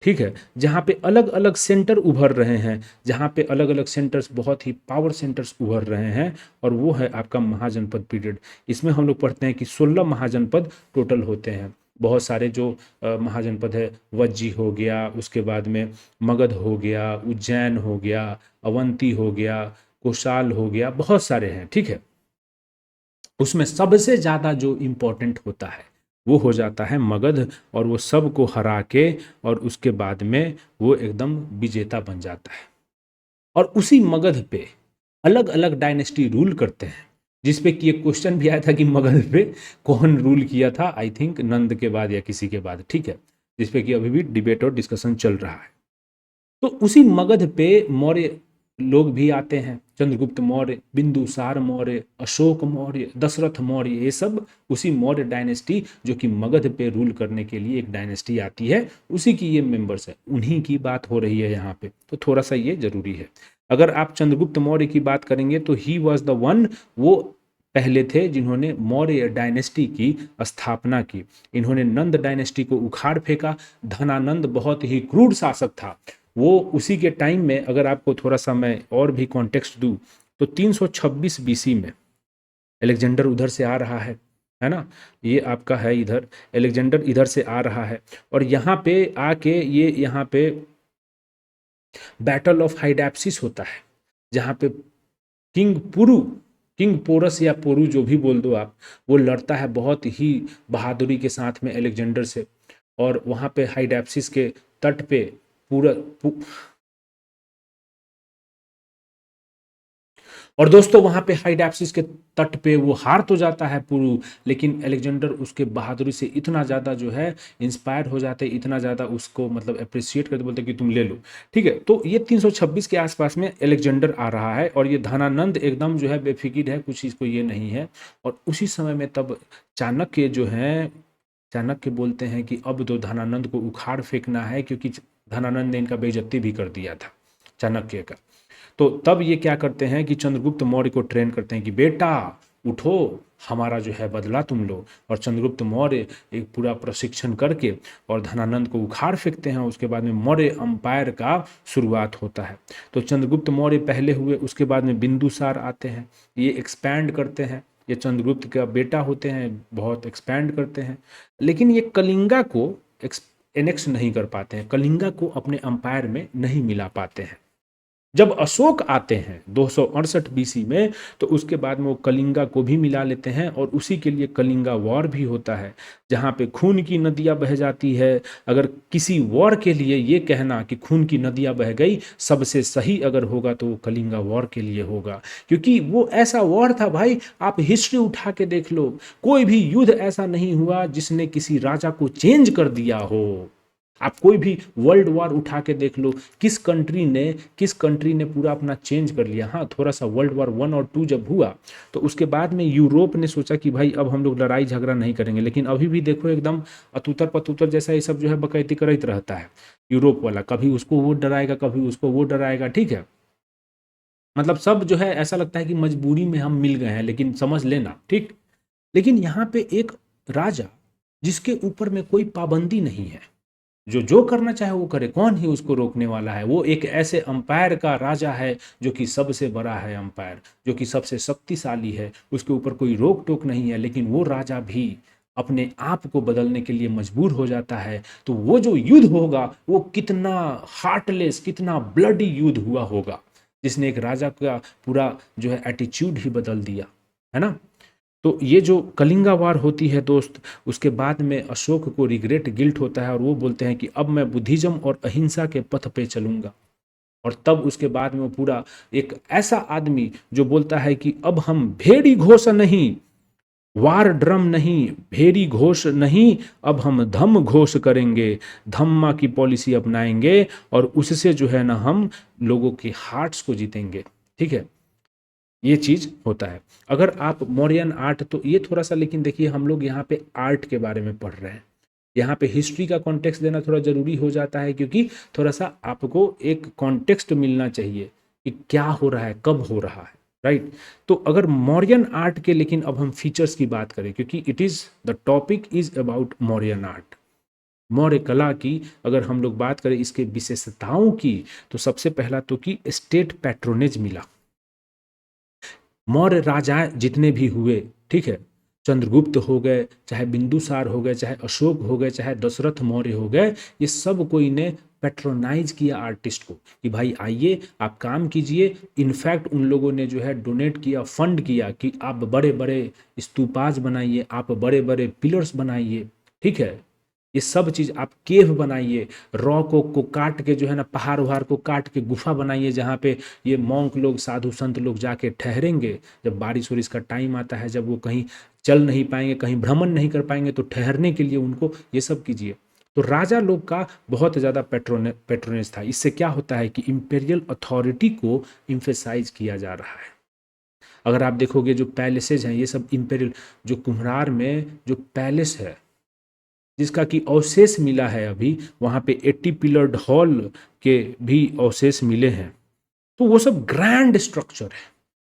ठीक है, जहाँ पे अलग अलग सेंटर उभर रहे हैं, जहाँ पे अलग अलग सेंटर्स, बहुत ही पावर सेंटर्स उभर रहे हैं, और वो है आपका महाजनपद पीरियड। इसमें हम लोग पढ़ते हैं कि 16 महाजनपद टोटल होते हैं। बहुत सारे जो महाजनपद है, वज्जी हो गया, उसके बाद में मगध हो गया, उज्जैन हो गया, अवंती हो गया, कोशाल हो गया, बहुत सारे हैं, ठीक है। उसमें सबसे ज़्यादा जो इम्पोर्टेंट होता है वो हो जाता है मगध, और वो सब को हरा के और उसके बाद में वो एकदम विजेता बन जाता है। और उसी मगध पे अलग अलग डायनेस्टी रूल करते हैं, जिसपे कि एक क्वेश्चन भी आया था कि मगध पे कौन रूल किया था, आई थिंक नंद के बाद या किसी के बाद, ठीक है, जिसपे कि अभी भी डिबेट और डिस्कशन चल रहा है। तो उसी मगध पे मौर्य लोग भी आते हैं, चंद्रगुप्त मौर्य, बिंदुसार मौर्य, अशोक मौर्य, दशरथ मौर्य, ये सब उसी मौर्य डायनेस्टी जो कि मगध पे रूल करने के लिए एक डायनेस्टी आती है, उसी की ये मेंबर्स है, उन्हीं की बात हो रही है यहाँ पे। तो थोड़ा सा ये जरूरी है। अगर आप चंद्रगुप्त मौर्य की बात करेंगे तो ही वॉज द वन, वो पहले थे जिन्होंने मौर्य डायनेस्टी की स्थापना की। इन्होंने नंद डायनेस्टी को उखाड़ फेंका। धनानंद बहुत ही क्रूर शासक था। वो उसी के टाइम में, अगर आपको थोड़ा सा मैं और भी कॉन्टेक्स्ट दूं, तो 326 BC में अलेक्जेंडर उधर से आ रहा है ना, ये आपका है इधर, अलेक्जेंडर इधर से आ रहा है, और यहाँ पे आके ये यहाँ पे बैटल ऑफ हाइडैप्सिस होता है, जहाँ पे किंग पोरस या पोरू जो भी बोल दो आप, वो लड़ता है बहुत ही बहादुरी के साथ में अलेक्जेंडर से, और वहाँ पे हाइडैप्सिस के तट पे और दोस्तों वहां पे हाइडैप्सिस के तट पे वो हार तो जाता है पुरु, लेकिन अलेक्जेंडर उसके बहादुरी से इतना ज़्यादा जो है इंस्पायर हो जाते, इतना ज़्यादा उसको मतलब अप्रिशिएट करते, बोलते कि तुम ले लो, ठीक है। तो ये 326 के आसपास में अलेक्जेंडर आ रहा है, और ये धनानंद एकदम जो है बेफिक्र है, कुछ चीज़ को ये नहीं है। और उसी समय में तब चाणक्य जो है, चाणक्य बोलते हैं कि अब तो धनानंद को उखाड़ फेंकना है, क्योंकि धनानंद ने इनका बेइज्जती भी कर दिया था चाणक्य का। तो तब ये क्या करते हैं कि चंद्रगुप्त मौर्य को ट्रेन करते हैं कि बेटा उठो, हमारा जो है बदला तुम लो। और चंद्रगुप्त मौर्य एक पूरा प्रशिक्षण करके और धनानंद को उखाड़ फेंकते हैं। उसके बाद में मौर्य अंपायर का शुरुआत होता है। तो चंद्रगुप्त मौर्य पहले हुए, उसके बाद में बिंदुसार आते हैं, ये एक्सपैंड करते हैं, ये चंद्रगुप्त का बेटा होते हैं, बहुत एक्सपैंड करते हैं, लेकिन ये कलिंगा को एनेक्स नहीं कर पाते हैं, कलिंगा को अपने अंपायर में नहीं मिला पाते हैं। जब अशोक आते हैं 268 BC में, तो उसके बाद में वो कलिंगा को भी मिला लेते हैं, और उसी के लिए कलिंगा वॉर भी होता है, जहाँ पे खून की नदियाँ बह जाती है। अगर किसी वॉर के लिए ये कहना कि खून की नदियाँ बह गई सबसे सही अगर होगा, तो वो कलिंगा वॉर के लिए होगा, क्योंकि वो ऐसा वॉर था भाई, आप हिस्ट्री उठा के देख लो, कोई भी युद्ध ऐसा नहीं हुआ जिसने किसी राजा को चेंज कर दिया हो। आप कोई भी वर्ल्ड वॉर उठा के देख लो, किस कंट्री ने पूरा अपना चेंज कर लिया। हाँ, थोड़ा सा वर्ल्ड वॉर 1 और 2 जब हुआ, तो उसके बाद में यूरोप ने सोचा कि भाई अब हम लोग लड़ाई झगड़ा नहीं करेंगे, लेकिन अभी भी देखो एकदम अतुतर पतुतर जैसा ये सब जो है बकैती करते रहता है यूरोप वाला, कभी उसको वो डराएगा, कभी उसको वो डराएगा, ठीक है। मतलब सब जो है ऐसा लगता है कि मजबूरी में हम मिल गए हैं, लेकिन समझ लेना, ठीक। लेकिन यहाँ पे एक राजा जिसके ऊपर में कोई पाबंदी नहीं है, जो जो करना चाहे वो करे, कौन ही उसको रोकने वाला है। वो एक ऐसे अंपायर का राजा है जो कि सबसे बड़ा है अंपायर, जो कि सबसे शक्तिशाली है, उसके ऊपर कोई रोक टोक नहीं है, लेकिन वो राजा भी अपने आप को बदलने के लिए मजबूर हो जाता है। तो वो जो युद्ध होगा वो कितना हार्टलेस, कितना ब्लडी युद्ध हुआ होगा, जिसने एक राजा का पूरा जो है एटीट्यूड ही बदल दिया, है ना। तो ये जो कलिंगा वार होती है दोस्त, उसके बाद में अशोक को रिग्रेट गिल्ट होता है और वो बोलते हैं कि अब मैं बुद्धिज्म और अहिंसा के पथ पे चलूंगा। और तब उसके बाद में वो पूरा एक ऐसा आदमी जो बोलता है कि अब हम भेड़ी घोष नहीं, वार ड्रम नहीं, भेरी घोष नहीं, अब हम धम्म घोष करेंगे, धम्मा की पॉलिसी अपनाएंगे और उससे जो है ना हम लोगों के हार्ट्स को जीतेंगे। ठीक है, ये चीज होता है। अगर आप मौर्यन आर्ट, तो ये थोड़ा सा, लेकिन देखिए हम लोग यहाँ पे आर्ट के बारे में पढ़ रहे हैं, यहाँ पे हिस्ट्री का कॉन्टेक्स्ट देना थोड़ा जरूरी हो जाता है, क्योंकि थोड़ा सा आपको एक कॉन्टेक्स्ट मिलना चाहिए कि क्या हो रहा है, कब हो रहा है, राइट। तो अगर मौर्यन आर्ट के, लेकिन अब हम फीचर्स की बात करें, क्योंकि it is the topic is about Mauryan art, Maurya कला की अगर हम लोग बात करें इसके विशेषताओं की, तो सबसे पहला तो कि स्टेट पैट्रोनेज मिला। मौर्य राजा जितने भी हुए, ठीक है, चंद्रगुप्त हो गए, चाहे बिंदुसार हो गए, चाहे अशोक हो गए, चाहे दशरथ मौर्य हो गए, ये सब कोई ने पैट्रोनाइज किया आर्टिस्ट को कि भाई आइए आप काम कीजिए। इनफैक्ट उन लोगों ने जो है डोनेट किया, फंड किया कि आप बड़े बड़े स्तूपाज बनाइए, आप बड़े बड़े पिलर्स बनाइए, ठीक है, ये सब चीज़ आप केव बनाइए, रॉक को काट के जो है ना, पहाड़ वहाड़ को काट के गुफा बनाइए, जहाँ पे ये मॉन्क लोग, साधु संत लोग जाके ठहरेंगे। जब बारिश वारिश का टाइम आता है, जब वो कहीं चल नहीं पाएंगे, कहीं भ्रमण नहीं कर पाएंगे, तो ठहरने के लिए उनको ये सब कीजिए। तो राजा लोग का बहुत ज़्यादा पैट्रोनेज था। इससे क्या होता है कि इम्पेरियल अथॉरिटी को इम्फेसाइज किया जा रहा है। अगर आप देखोगे जो पैलेसेज हैं, ये सब इम्पेरियल, जो कुम्हरार में जो पैलेस है जिसका कि अवशेष मिला है अभी, वहाँ पे 80 पिलर्ड हॉल के भी अवशेष मिले हैं, तो वो सब ग्रैंड स्ट्रक्चर है,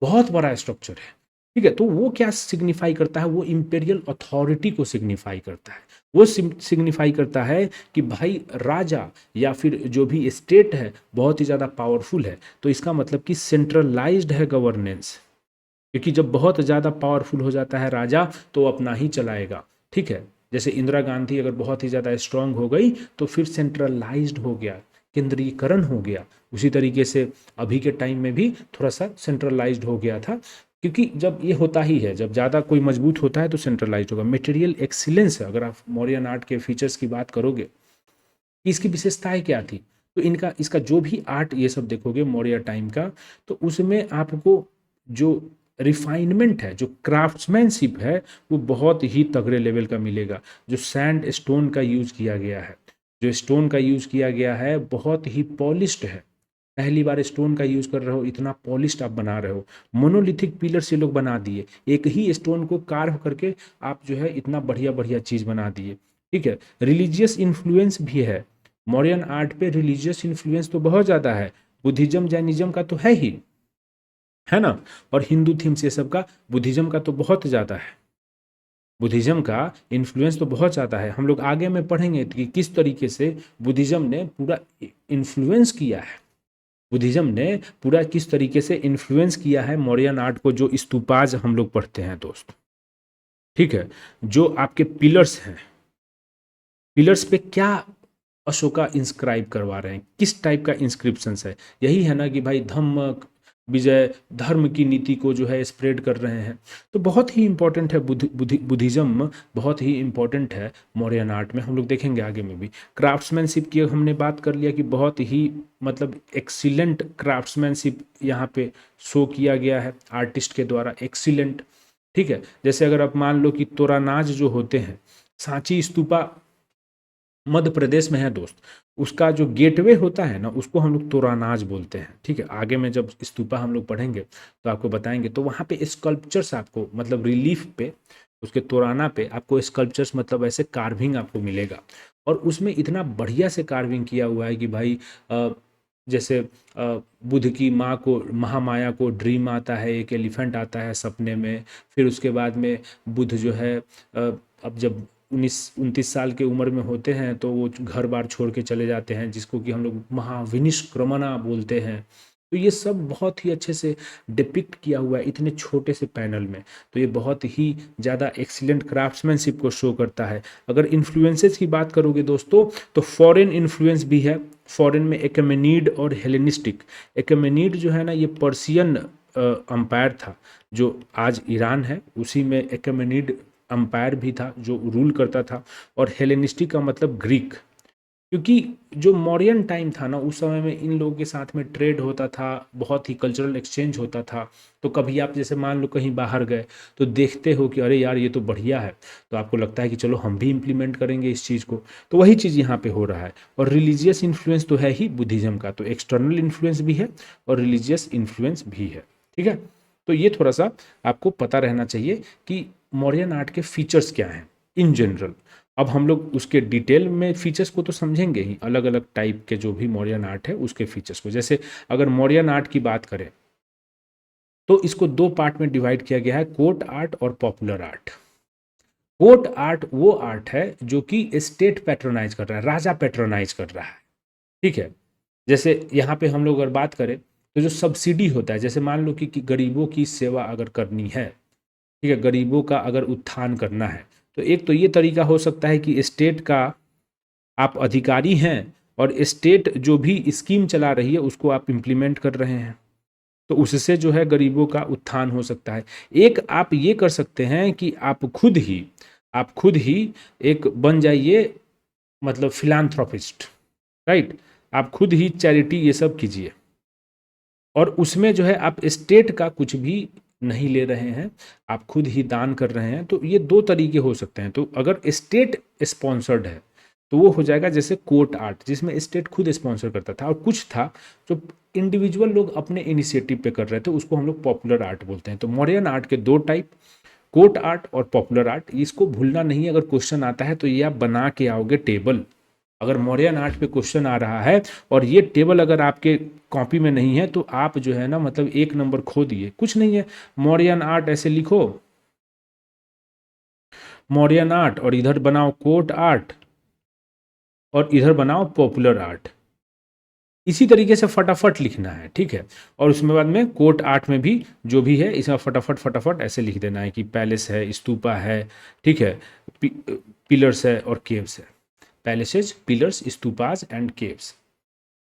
बहुत बड़ा स्ट्रक्चर है, ठीक है। तो वो क्या सिग्निफाई करता है, वो इम्पेरियल अथॉरिटी को सिग्निफाई करता है। वो सिग्निफाई करता है कि भाई राजा या फिर जो भी स्टेट है बहुत ही ज़्यादा पावरफुल है, तो इसका मतलब कि सेंट्रलाइज्ड है गवर्नेंस, क्योंकि जब बहुत ज़्यादा पावरफुल हो जाता है राजा तो अपना ही चलाएगा, ठीक है। जैसे इंदिरा गांधी अगर बहुत ही ज़्यादा स्ट्रांग हो गई तो फिर सेंट्रलाइज्ड हो गया, केंद्रीकरण हो गया। उसी तरीके से अभी के टाइम में भी थोड़ा सा सेंट्रलाइज्ड हो गया था, क्योंकि जब ये होता ही है, जब ज़्यादा कोई मजबूत होता है तो सेंट्रलाइज्ड होगा। मटेरियल एक्सीलेंस है, अगर आप मौर्यन आर्ट के फीचर्स की बात करोगे कि इसकी विशेषताएं क्या थी, तो इनका इसका जो भी आर्ट ये सब देखोगे मौर्य टाइम का, तो उसमें आपको जो रिफाइनमेंट है, जो क्राफ्ट्समैनशिप है, वो बहुत ही तगड़े लेवल का मिलेगा। जो सैंड स्टोन का यूज किया गया है, जो स्टोन का यूज किया गया है बहुत ही पॉलिश्ड है। पहली बार स्टोन का यूज कर रहे हो, इतना पॉलिश्ड आप बना रहे हो। मोनोलिथिक पिलर से लोग बना दिए, एक ही स्टोन को कार्व करके आप जो है इतना बढ़िया बढ़िया चीज बना दिए, ठीक है। रिलीजियस इन्फ्लुएंस भी है मौर्यन आर्ट पे, रिलीजियस इन्फ्लुएंस तो बहुत ज़्यादा है। बुद्धिज्म जैनिज्म का तो है ना, और हिंदू थीम्स ये सब का, बुद्धिज्म का तो बहुत ज़्यादा है। बुद्धिज्म का इन्फ्लुएंस तो बहुत ज़्यादा है। हम लोग आगे में पढ़ेंगे कि किस तरीके से बुद्धिज्म ने पूरा इन्फ्लुएंस किया है, बुद्धिज्म ने पूरा किस तरीके से इन्फ्लुएंस किया है मौर्यन आर्ट को। जो स्तूपाज हम लोग पढ़ते हैं दोस्त, ठीक है, जो आपके पिलर्स हैं, पिलर्स पे क्या अशोका इंस्क्राइब करवा रहे हैं, किस टाइप का इंस्क्रिप्शन है। यही है ना कि भाई धम्म विजय, धर्म की नीति को जो है स्प्रेड कर रहे हैं। तो बहुत ही इंपॉर्टेंट है बुद्धिज्म, बहुत ही इंपॉर्टेंट है मौर्यन आर्ट में। हम लोग देखेंगे आगे में भी। क्राफ्ट्समैनशिप की हमने बात कर लिया कि बहुत ही मतलब एक्सीलेंट क्राफ्ट्समैनशिप यहाँ पे शो किया गया है आर्टिस्ट के द्वारा, एक्सीलेंट, ठीक है। जैसे अगर आप मान लो कि तोरानाज जो होते हैं, सांची स्तूपा मध्य प्रदेश में है दोस्त, उसका जो गेटवे होता है ना, उसको हम लोग तोरानाज बोलते हैं, ठीक है। आगे में जब स्तूपा हम लोग पढ़ेंगे तो आपको बताएंगे। तो वहाँ पे स्कल्पचर्स आपको, मतलब रिलीफ पे, उसके तोराना पे आपको स्कल्पचर्स, मतलब ऐसे कार्विंग आपको मिलेगा। और उसमें इतना बढ़िया से कार्विंग किया हुआ है कि भाई जैसे बुद्ध की माँ को, महामाया को ड्रीम आता है, एक एलिफेंट आता है सपने में। फिर उसके बाद में बुद्ध जो है अब जब 19-29 साल के उम्र में होते हैं तो वो घर बार छोड़ के चले जाते हैं, जिसको कि हम लोग महाविनिष्क्रमणा बोलते हैं। तो ये सब बहुत ही अच्छे से डिपिक्ट किया हुआ है इतने छोटे से पैनल में। तो ये बहुत ही ज़्यादा एक्सीलेंट क्राफ्ट्समैनशिप को शो करता है। अगर इन्फ्लुएंसेस की बात करोगे दोस्तों, तो फॉरेन इन्फ्लुएंस भी है। फॉरेन में एक्मेनिड और हेलेनिस्टिक। एक्मेनिड जो है ना, ये पर्शियन अंपायर था जो आज ईरान है, उसी में एक्मेनिड अंपायर भी था जो रूल करता था। और हेलेनिस्टिक का मतलब ग्रीक, क्योंकि जो मौर्यन टाइम था ना, उस समय में इन लोगों के साथ में ट्रेड होता था, बहुत ही कल्चरल एक्सचेंज होता था। तो कभी आप जैसे मान लो कहीं बाहर गए तो देखते हो कि अरे यार ये तो बढ़िया है, तो आपको लगता है कि चलो हम भी इम्प्लीमेंट करेंगे इस चीज़ को। तो वही चीज़ यहाँ पे हो रहा है। और रिलीजियस इन्फ्लुएंस तो है ही बुद्धिज़्म का, तो एक्सटर्नल इन्फ्लुएंस भी है और रिलीजियस इन्फ्लुएंस भी है। ठीक है, तो ये थोड़ा सा आपको पता रहना चाहिए कि मौर्यन आर्ट के फीचर्स क्या हैं इन जनरल। अब हम लोग उसके डिटेल में फीचर्स को तो समझेंगे ही, अलग अलग टाइप के जो भी मौर्यन आर्ट है उसके फीचर्स को। जैसे अगर मौर्यन आर्ट की बात करें तो इसको दो पार्ट में डिवाइड किया गया है, कोर्ट आर्ट और पॉपुलर आर्ट। कोर्ट आर्ट वो आर्ट है जो कि स्टेट पैट्रोनाइज कर रहा है, राजा पैट्रोनाइज कर रहा है। ठीक है, जैसे यहाँ पे हम लोग अगर बात करें तो जो सब्सिडी होता है, जैसे मान लो कि गरीबों की सेवा अगर करनी है, ठीक है, गरीबों का अगर उत्थान करना है, तो एक तो ये तरीका हो सकता है कि स्टेट का आप अधिकारी हैं और स्टेट जो भी स्कीम चला रही है उसको आप इम्प्लीमेंट कर रहे हैं, तो उससे जो है गरीबों का उत्थान हो सकता है। एक आप ये कर सकते हैं कि आप खुद ही एक बन जाइए, मतलब फिलान्थ्रोपिस्ट, राइट। आप खुद ही चैरिटी ये सब कीजिए और उसमें जो है आप स्टेट का कुछ भी नहीं ले रहे हैं, आप खुद ही दान कर रहे हैं। तो ये दो तरीके हो सकते हैं। तो अगर स्टेट स्पॉन्सर्ड है तो वो हो जाएगा जैसे कोर्ट आर्ट, जिसमें स्टेट खुद स्पॉन्सर करता था, और कुछ था जो इंडिविजुअल लोग अपने इनिशिएटिव पे कर रहे थे, उसको हम लोग पॉपुलर आर्ट बोलते हैं। तो मॉडर्न आर्ट के दो टाइप, कोर्ट आर्ट और पॉपुलर आर्ट, इसको भूलना नहीं। अगर क्वेश्चन आता है तो ये आप बना के आओगे टेबल। अगर मौर्यन आर्ट पे क्वेश्चन आ रहा है और ये टेबल अगर आपके कॉपी में नहीं है तो आप जो है ना, मतलब एक नंबर खो दिए। कुछ नहीं है, मौर्यन आर्ट ऐसे लिखो, मौर्यन आर्ट, और इधर बनाओ कोर्ट आर्ट और इधर बनाओ पॉपुलर आर्ट। इसी तरीके से फटाफट लिखना है, ठीक है। और उसमें बाद में कोर्ट आर्ट में भी जो भी है इसमें फटाफट फटाफट ऐसे लिख देना है कि पैलेस है, स्तूपा है, ठीक है, पिलर्स है और केव्स है। Places, pillars, stupas and caves.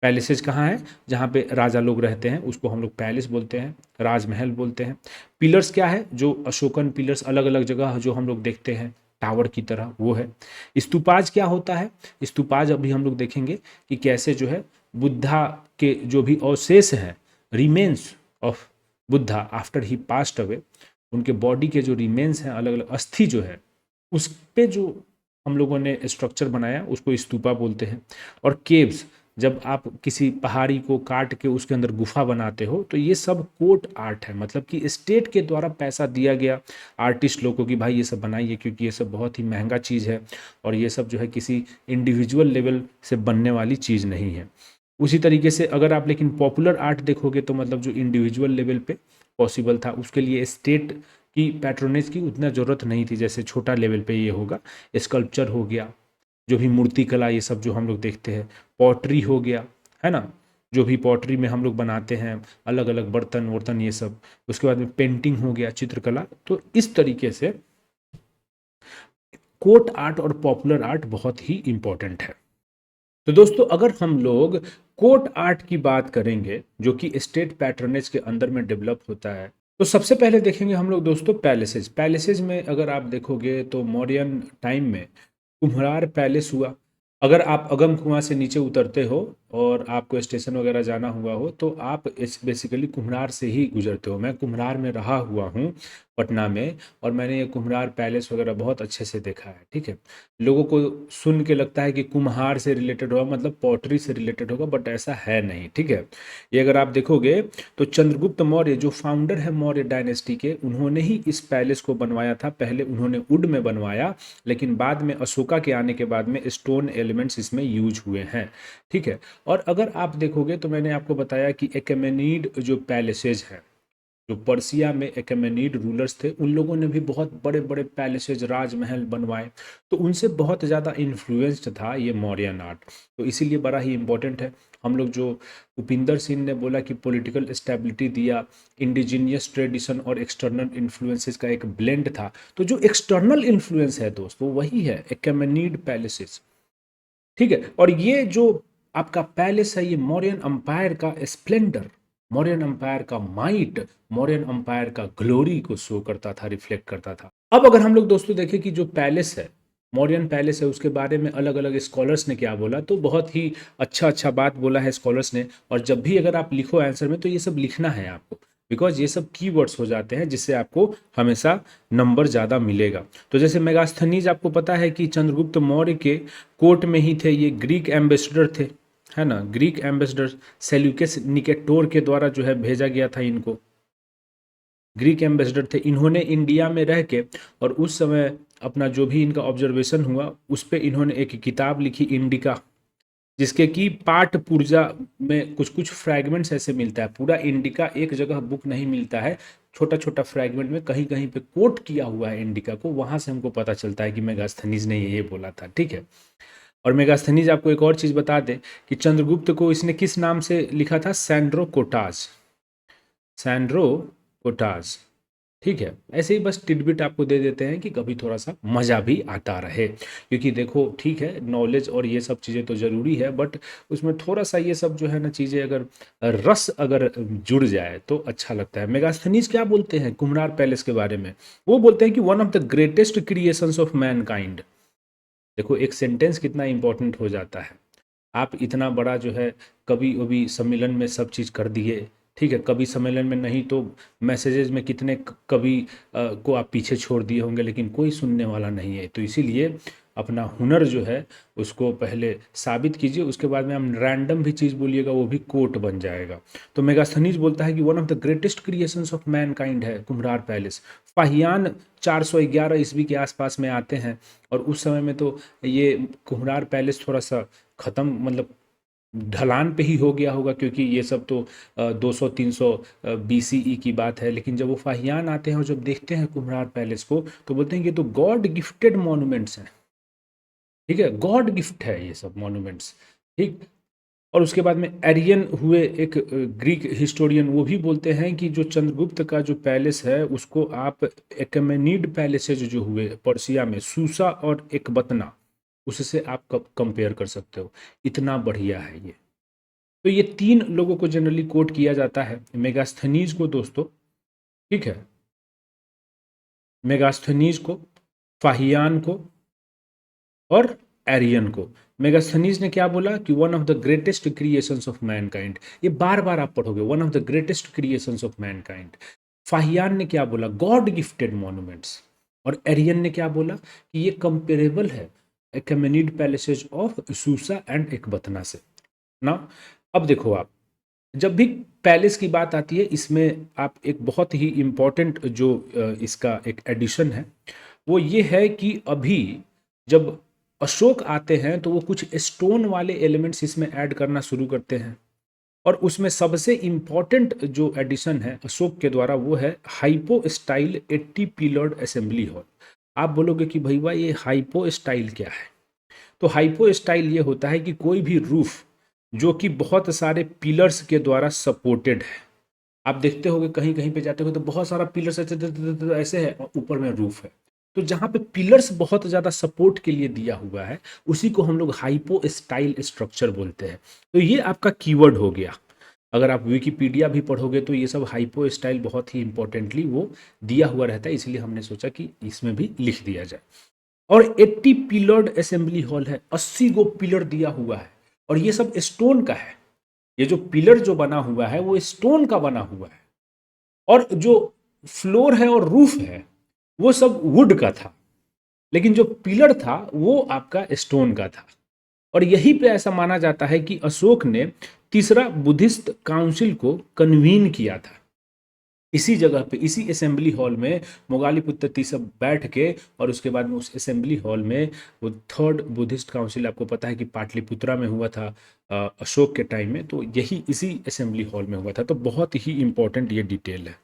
Places कहाँ है? जहाँ पे राजा लोग रहते हैं उसको हम लोग पैलेस बोलते हैं, राजमहल बोलते हैं। पिलर्स क्या है? जो अशोकन पिलर्स अलग अलग जगह जो हम लोग देखते हैं टावर की तरह, वो है। स्तूपाज क्या होता है? स्तूपाज अभी हम लोग देखेंगे कि कैसे जो है बुद्धा के जो भी अवशेष हैं, remains of Buddha after he passed away, उनके बॉडी के जो रिमेन्स हैं, अलग अलग अस्थि जो है, उस पे जो हम लोगों ने स्ट्रक्चर बनाया उसको स्तूपा बोलते हैं। और केव्स, जब आप किसी पहाड़ी को काट के उसके अंदर गुफा बनाते हो, तो ये सब कोर्ट आर्ट है, मतलब कि स्टेट के द्वारा पैसा दिया गया आर्टिस्ट लोगों को कि भाई ये सब बनाइए, क्योंकि ये सब बहुत ही महंगा चीज़ है और ये सब जो है किसी इंडिविजुअल लेवल से बनने वाली चीज़ नहीं है। उसी तरीके से अगर आप लेकिन पॉपुलर आर्ट देखोगे तो मतलब जो इंडिविजुअल लेवल पे पॉसिबल था, उसके लिए स्टेट की पैट्रोनेज की उतना ज़रूरत नहीं थी, जैसे छोटा लेवल पे ये होगा। स्कल्पचर हो गया, जो भी मूर्ति कला ये सब जो हम लोग देखते हैं, पॉटरी हो गया, है ना, जो भी पॉटरी में हम लोग बनाते हैं अलग अलग बर्तन वर्तन ये सब। उसके बाद में पेंटिंग हो गया, चित्रकला। तो इस तरीके से कोर्ट आर्ट और पॉपुलर आर्ट बहुत ही इंपॉर्टेंट है। तो दोस्तों अगर हम लोग कोर्ट आर्ट की बात करेंगे जो कि स्टेट पैट्रनेज के अंदर में डेवलप होता है, तो सबसे पहले देखेंगे हम लोग दोस्तों पैलेसेज। पैलेसेज में अगर आप देखोगे तो मौर्यन टाइम में कुम्हरार पैलेस हुआ। अगर आप अगम कुआं से नीचे उतरते हो और आपको स्टेशन वगैरह जाना हुआ हो तो आप इस बेसिकली कुम्हरार से ही गुजरते हो। मैं कुम्हरार में रहा हुआ हूँ पटना में, और मैंने ये कुम्हरार पैलेस वगैरह बहुत अच्छे से देखा है, ठीक है। लोगों को सुन के लगता है कि कुम्हार से रिलेटेड होगा, मतलब पॉटरी से रिलेटेड होगा, बट ऐसा है नहीं, ठीक है। ये अगर आप देखोगे तो चंद्रगुप्त मौर्य जो फाउंडर है मौर्य डायनेस्टी के, उन्होंने ही इस पैलेस को बनवाया था। पहले उन्होंने वुड में बनवाया, लेकिन बाद में अशोका के आने के बाद में स्टोन एलिमेंट्स इसमें यूज हुए हैं, ठीक है। और अगर आप देखोगे तो मैंने आपको बताया कि एक्मेनिड जो पैलेसेज हैं, जो पर्सिया में एक्मेनिड रूलर्स थे, उन लोगों ने भी बहुत बड़े बड़े पैलेसेज, राजमहल बनवाए। तो उनसे बहुत ज़्यादा इन्फ्लुएंस्ड था ये मौर्यन आर्ट। तो इसीलिए बड़ा ही इंपॉर्टेंट है। हम लोग जो उपिंदर सिंह ने बोला कि पॉलिटिकल स्टेबिलिटी दिया, इंडिजीनियस ट्रेडिशन और एक्सटर्नल इन्फ्लुएंसेस का एक ब्लेंड था। तो जो एक्सटर्नल इन्फ्लुएंस है दोस्तों वही है एक्मेनिड पैलेसेस, ठीक है। और ये जो आपका पैलेस है, ये मौर्यन अंपायर का स्प्लेंडर, मौर्यन अंपायर का माइट, मौर्यन अंपायर का ग्लोरी को शो करता था, रिफ्लेक्ट करता था। अब अगर हम लोग दोस्तों देखें कि जो पैलेस है, मौर्यन पैलेस है, उसके बारे में अलग अलग स्कॉलर्स ने क्या बोला, तो बहुत ही अच्छा अच्छा बात बोला है स्कॉलर्स ने। और जब भी अगर आप लिखो आंसर में तो ये सब लिखना है आपको, बिकॉज ये सब कीवर्ड्स हो जाते हैं जिससे आपको हमेशा नंबर ज़्यादा मिलेगा। तो जैसे मेगास्थनीज आपको पता है कि चंद्रगुप्त मौर्य के कोर्ट में ही थे, ये ग्रीक एम्बेसडर थे, है ना, ग्रीक एम्बेसडर सेल्यूकस निकेटोर के द्वारा जो है भेजा गया था इनको, ग्रीक एम्बेसडर थे। इन्होंने इंडिया में रह के और उस समय अपना जो भी इनका ऑब्जर्वेशन हुआ उस पर इन्होंने एक किताब लिखी इंडिका, जिसके कि पाठ पुर्जा में कुछ कुछ फ्रैगमेंट्स ऐसे मिलता है, पूरा इंडिका एक जगह बुक नहीं मिलता है, छोटा छोटा फ्रैगमेंट में कहीं कहीं पे कोट किया हुआ है इंडिका को, वहां से हमको पता चलता है कि मेगास्थनीज ने ये बोला था, ठीक है। और मेगास्थनीज आपको एक और चीज बता दे कि चंद्रगुप्त को इसने किस नाम से लिखा था, सैंड्रो कोटाज, सैंड्रो कोटाज, ठीक है। ऐसे ही बस टिडबिट आपको दे देते हैं कि कभी थोड़ा सा मज़ा भी आता रहे, क्योंकि देखो ठीक है नॉलेज और ये सब चीज़ें तो ज़रूरी है, बट उसमें थोड़ा सा ये सब जो है ना चीज़ें अगर रस अगर जुड़ जाए तो अच्छा लगता है। मेगास्थनीज क्या बोलते हैं कुम्हरार पैलेस के बारे में, वो बोलते हैं कि one of the greatest creations of Mankind. देखो एक सेंटेंस कितना इंपॉर्टेंट हो जाता है, आप इतना बड़ा जो है कभी कभी सम्मेलन में सब चीज़ कर दिए, ठीक है, कभी सम्मेलन में नहीं तो मैसेजेस में कितने कवि को आप पीछे छोड़ दिए होंगे, लेकिन कोई सुनने वाला नहीं है। तो इसीलिए अपना हुनर जो है उसको पहले साबित कीजिए, उसके बाद में हम रैंडम भी चीज़ बोलिएगा वो भी कोट बन जाएगा। तो मेगास्थनीज बोलता है कि one of the greatest creations of Mankind है कुम्हरार पैलेस। फाहियान 411 ईस्वी के आसपास में आते हैं, और उस समय में तो ये कुम्हरार पैलेस थोड़ा सा ख़त्म, मतलब ढलान पे ही हो गया होगा, क्योंकि ये सब तो 200-300 BCE की बात है। लेकिन जब वो फाहियान आते हैं और जब देखते हैं कुम्हरार पैलेस को तो बोलते हैं कि ये तो गॉड गिफ्टेड मॉन्यूमेंट्स हैं, ठीक है, गॉड गिफ्ट है ये सब मॉन्यूमेंट्स, ठीक। और उसके बाद में एरियन हुए एक ग्रीक हिस्टोरियन, वो भी बोलते हैं कि जो चंद्रगुप्त का जो पैलेस है उसको आप एकमेनिड पैलेसेज जो हुए पर्सिया में, सूसा और एकबतना, उससे आप कंपेयर कर सकते हो, इतना बढ़िया है ये। तो ये तीन लोगों को जनरली कोट किया जाता है, मेगास्थनीज को दोस्तों, ठीक है, मेगास्थनीज को, फाहियान को और एरियन को। मेगास्थनीज ने क्या बोला कि one of the greatest creations of Mankind, ये बार बार आप पढ़ोगे, one of the greatest creations of Mankind. Fahien ने क्या बोला, गॉड गिफ्टेड मॉन्यूमेंट्स। और एरियन ने क्या बोला कि ये कंपेरेबल है एकमेनिड पैलेसेज ऑफ सूसा एंड एकबतना से ना। अब देखो आप, जब भी पैलेस की बात आती है इसमें आप एक बहुत ही इम्पोर्टेंट जो इसका एक एडिशन है वो ये है कि अभी जब अशोक आते हैं तो वो कुछ स्टोन वाले एलिमेंट्स इसमें ऐड करना शुरू करते हैं, और उसमें सबसे इम्पॉर्टेंट जो एडिशन है अशोक के द्वारा वो है hypo style 80 pillared assembly hall. आप बोलोगे कि भैया ये हाइपो स्टाइल क्या है, तो हाइपो स्टाइल ये होता है कि कोई भी रूफ जो कि बहुत सारे पिलर्स के द्वारा सपोर्टेड है, आप देखते होगे कहीं कहीं पे जाते हो तो बहुत सारा पिलर्स ऐसे है और ऊपर में रूफ है, तो जहाँ पे पिलर्स बहुत ज़्यादा सपोर्ट के लिए दिया हुआ है उसी को हम लोग हाइपो स्टाइल स्ट्रक्चर बोलते हैं। तो ये आपका कीवर्ड हो गया, अगर आप विकिपीडिया भी पढ़ोगे तो ये सब हाइपो स्टाइल बहुत ही इंपॉर्टेंटली वो दिया हुआ रहता है, इसलिए हमने सोचा कि इसमें भी लिख दिया जाए। और 80 पिलर्ड असेंबली हॉल है, 80 गो पिलर दिया हुआ है, और ये सब स्टोन का है, ये जो पिलर जो बना हुआ है वो स्टोन का बना हुआ है, और जो फ्लोर है और रूफ है वो सब वुड का था, लेकिन जो पिलर था वो आपका स्टोन का था। और यहीं पे ऐसा माना जाता है कि अशोक ने तीसरा बुद्धिस्ट काउंसिल को कन्वीन किया था, इसी जगह पे इसी असेंबली हॉल में मोगालीपुत्र सब बैठ के, और उसके बाद में उस असेंबली हॉल में वो थर्ड बुद्धिस्ट काउंसिल, आपको पता है कि पाटलिपुत्रा में हुआ था अशोक के टाइम में, तो यही इसी असेंबली हॉल में हुआ था। तो बहुत ही इंपॉर्टेंट ये डिटेल है।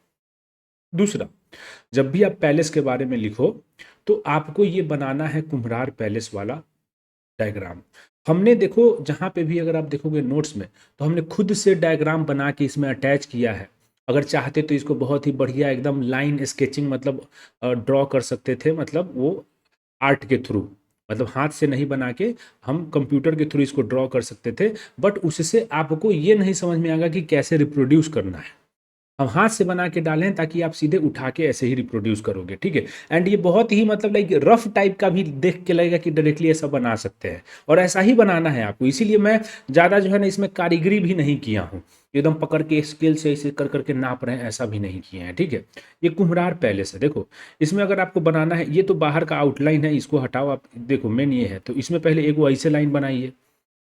दूसरा, जब भी आप पैलेस के बारे में लिखो तो आपको ये बनाना है कुम्हरार पैलेस वाला डायग्राम। हमने देखो जहाँ पे भी अगर आप देखोगे नोट्स में तो हमने खुद से डायग्राम बना के इसमें अटैच किया है, अगर चाहते तो इसको बहुत ही बढ़िया एकदम लाइन स्केचिंग मतलब ड्रॉ कर सकते थे, मतलब वो आर्ट के थ्रू, मतलब हाथ से नहीं बना के हम कंप्यूटर के थ्रू इसको ड्रॉ कर सकते थे, बट उससे आपको ये नहीं समझ में आएगा कि कैसे रिप्रोड्यूस करना है। हम हाथ से बना के डालें ताकि आप सीधे उठा के ऐसे ही रिप्रोड्यूस करोगे, ठीक है। एंड ये बहुत ही मतलब लाइक रफ टाइप का भी देख के लगेगा कि डायरेक्टली ऐसा बना सकते हैं, और ऐसा ही बनाना है आपको। इसीलिए मैं ज़्यादा जो है ना इसमें कारीगरी भी नहीं किया हूँ, एकदम पकड़ के स्केल से ऐसे कर करके नाप रहे हैं, ऐसा भी नहीं किए हैं, ठीक है। ये कुम्हरार पैलेस है। देखो इसमें अगर आपको बनाना है, ये तो बाहर का आउटलाइन है, इसको हटाओ आप, देखो मेन ये है। तो इसमें पहले एक वो ऐसे लाइन बनाइए,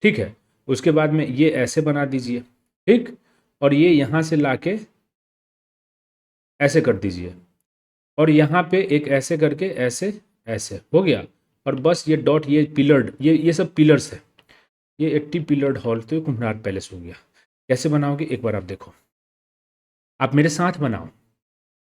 ठीक है। उसके बाद में ये ऐसे बना दीजिए, ठीक। और ये यहाँ से लाके ऐसे कर दीजिए, और यहाँ पे एक ऐसे करके ऐसे ऐसे हो गया। और बस ये डॉट, ये पिलर्ड, ये सब पिलर्स है। ये 80 पिलर्ड हॉल तो कुम्हरार पैलेस हो गया। कैसे बनाओगे एक बार आप देखो, आप मेरे साथ बनाओ।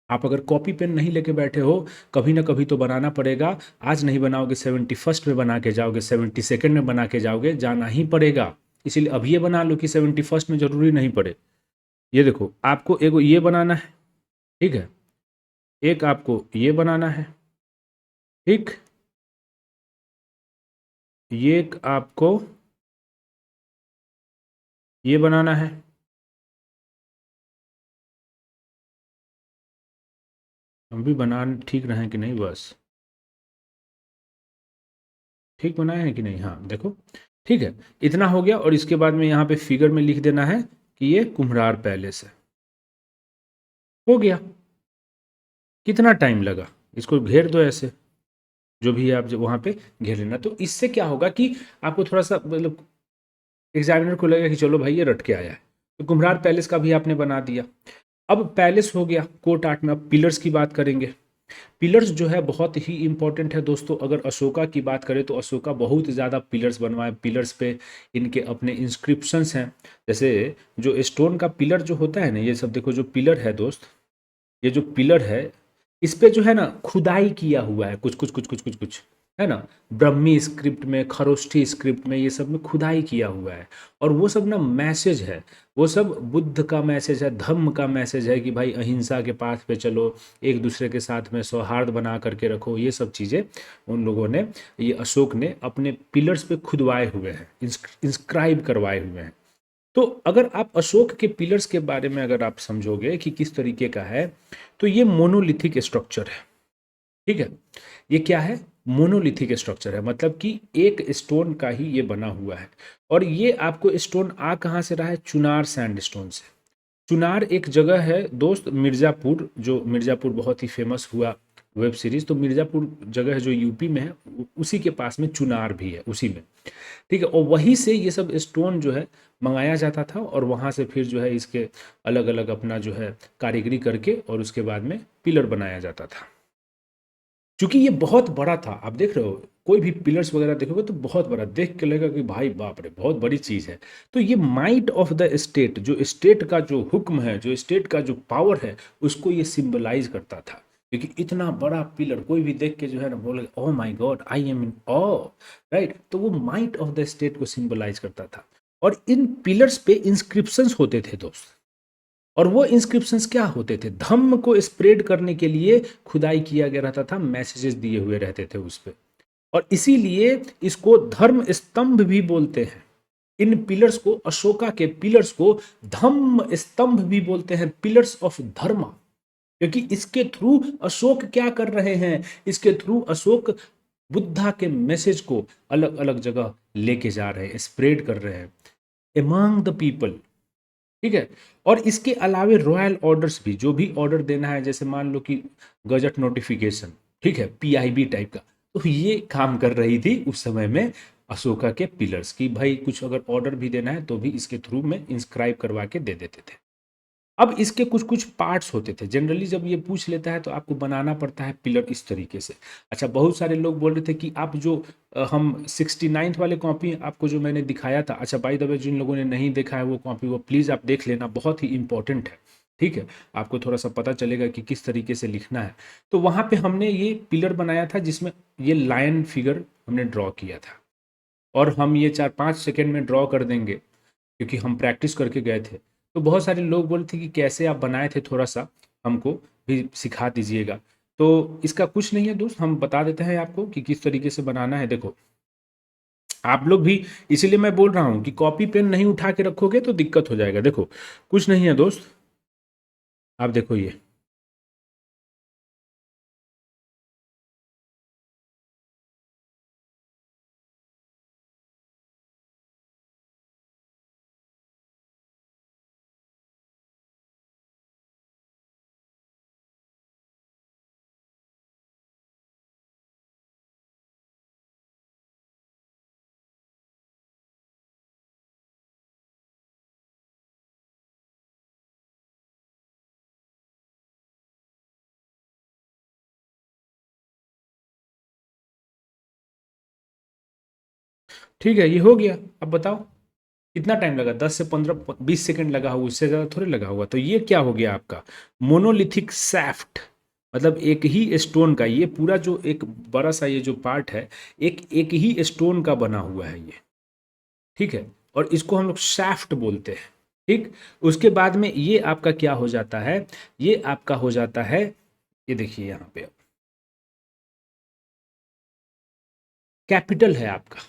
आप अगर कॉपी पेन नहीं लेके बैठे हो, कभी ना कभी तो बनाना पड़ेगा। आज नहीं बनाओगे 71st में बना के जाओगे, 72nd में बना के जाओगे, जाना ही पड़ेगा। इसीलिए अभी ये बना लो कि 71st में जरूरी नहीं पड़े। ये देखो आपको एक ये बनाना है, ठीक है। एक आपको ये बनाना है, ठीक। ये एक आपको ये बनाना है। हम भी बना ठीक रहे हैं कि नहीं, बस ठीक बनाए हैं कि नहीं, हाँ देखो ठीक है। इतना हो गया, और इसके बाद में यहाँ पे फिगर में लिख देना है कि ये कुम्हरार पैलेस है। हो गया। कितना टाइम लगा, इसको घेर दो ऐसे, जो भी है आप जब वहाँ पे घेर लेना। तो इससे क्या होगा कि आपको थोड़ा सा मतलब एग्जामिनर को लगेगा कि चलो भाई ये रट के आया है। तो कुम्हरार पैलेस का भी आपने बना दिया। अब पैलेस हो गया कोर्ट आर्ट में। अब पिलर्स की बात करेंगे। पिलर्स जो है बहुत ही इंपॉर्टेंट है दोस्तों। अगर अशोका की बात करें तो अशोका बहुत ज़्यादा पिलर्स बनवाए। पिलर्स पे इनके अपने इंस्क्रिप्शंस हैं। जैसे जो स्टोन का पिलर जो होता है ना, ये सब देखो जो पिलर है दोस्त, ये जो पिलर है इस पे जो है ना खुदाई किया हुआ है, कुछ कुछ कुछ कुछ कुछ कुछ है ना। ब्रह्मी स्क्रिप्ट में, खरोष्ठी स्क्रिप्ट में, ये सब में खुदाई किया हुआ है। और वो सब ना मैसेज है, वो सब बुद्ध का मैसेज है, धर्म का मैसेज है कि भाई अहिंसा के पाथ पे चलो, एक दूसरे के साथ में सौहार्द बना करके रखो। ये सब चीज़ें उन लोगों ने, ये अशोक ने अपने पिलर्स पे खुदवाए हुए हैं, इंस्क्राइब करवाए हुए हैं। तो अगर आप अशोक के पिलर्स के बारे में अगर आप समझोगे कि किस तरीके का है, तो ये मोनोलिथिक स्ट्रक्चर है, ठीक है। ये क्या है, मोनोलिथिक स्ट्रक्चर है, मतलब कि एक स्टोन का ही ये बना हुआ है। और ये आपको स्टोन आ कहाँ से रहा है, चुनार सैंडस्टोन से। चुनार एक जगह है दोस्त, मिर्ज़ापुर, जो मिर्ज़ापुर बहुत ही फेमस हुआ वेब सीरीज, तो मिर्ज़ापुर जगह जो यूपी में है, उसी के पास में चुनार भी है, उसी में, ठीक है। और वहीं से ये सब स्टोन जो है मंगाया जाता था, और वहाँ से फिर जो है इसके अलग अलग अपना जो है कारीगरी करके और उसके बाद में पिलर बनाया जाता था। क्योंकि ये बहुत बड़ा था, आप देख रहे हो कोई भी पिलर्स वगैरह देखोगे तो बहुत बड़ा, देख के लगेगा कि भाई बाप रे बहुत बड़ी चीज़ है। तो ये माइट ऑफ द स्टेट, जो स्टेट का जो हुक्म है, जो स्टेट का जो पावर है, उसको ये सिंबलाइज करता था। क्योंकि इतना बड़ा पिलर कोई भी देख के जो है ना बोले oh my god I am in awe, right. तो वो माइट ऑफ द स्टेट को सिंबलाइज करता था। और इन पिलर्स पे इंस्क्रिप्शंस होते थे दोस्त। और वो इंस्क्रिप्शंस क्या होते थे, धम्म को स्प्रेड करने के लिए खुदाई किया गया रहता था, मैसेजेस दिए हुए रहते थे उस पे। और इसीलिए इसको धर्म स्तंभ भी बोलते हैं। इन पिलर्स को, अशोका के पिलर्स को धम्म स्तंभ भी बोलते हैं, पिलर्स ऑफ धर्म। क्योंकि इसके थ्रू अशोक क्या कर रहे हैं, इसके थ्रू अशोक बुद्धा के मैसेज को अलग अलग जगह लेके जा रहे हैं, स्प्रेड कर रहे हैं एमंग द पीपल, ठीक है। और इसके अलावे रॉयल ऑर्डर्स भी, जो भी ऑर्डर देना है, जैसे मान लो कि गजट नोटिफिकेशन, ठीक है, पीआईबी टाइप का, तो ये काम कर रही थी उस समय में अशोका के पिलर्स की। भाई कुछ अगर ऑर्डर भी देना है तो भी इसके थ्रू में इंस्क्राइब करवा के दे देते थे। अब इसके कुछ कुछ पार्ट्स होते थे। जनरली जब ये पूछ लेता है तो आपको बनाना पड़ता है पिलर इस तरीके से। अच्छा, बहुत सारे लोग बोल रहे थे कि आप जो हम 69th वाले कॉपी आपको जो मैंने दिखाया था, अच्छा बाय द वे जिन लोगों ने नहीं देखा है वो कॉपी, वो प्लीज़ आप देख लेना, बहुत ही इंपॉर्टेंट है, ठीक है। आपको थोड़ा सा पता चलेगा कि किस तरीके से लिखना है। तो वहाँ पे हमने ये पिलर बनाया था जिसमें ये लायन फिगर हमने ड्रॉ किया था, और हम ये 4-5 सेकेंड में ड्रॉ कर देंगे क्योंकि हम प्रैक्टिस करके गए थे। तो बहुत सारे लोग बोले थे कि कैसे आप बनाए थे, थोड़ा सा हमको भी सिखा दीजिएगा। तो इसका कुछ नहीं है दोस्त, हम बता देते हैं आपको कि किस तरीके से बनाना है। देखो आप लोग भी, इसीलिए मैं बोल रहा हूं कि कॉपी पेन नहीं उठा के रखोगे तो दिक्कत हो जाएगा। देखो कुछ नहीं है दोस्त, आप देखो ये, ठीक है ये हो गया। अब बताओ कितना टाइम लगा, 10 से 15 20 सेकंड लगा होगा, उससे ज़्यादा थोड़े लगा होगा। तो ये क्या हो गया आपका मोनोलिथिक सैफ्ट, मतलब एक ही स्टोन का, ये पूरा जो एक बड़ा सा ये जो पार्ट है एक एक ही स्टोन का बना हुआ है ये, ठीक है। और इसको हम लोग सैफ्ट बोलते हैं, ठीक। उसके बाद में ये आपका क्या हो जाता है, ये आपका हो जाता है, ये देखिए यहाँ पे कैपिटल है आपका,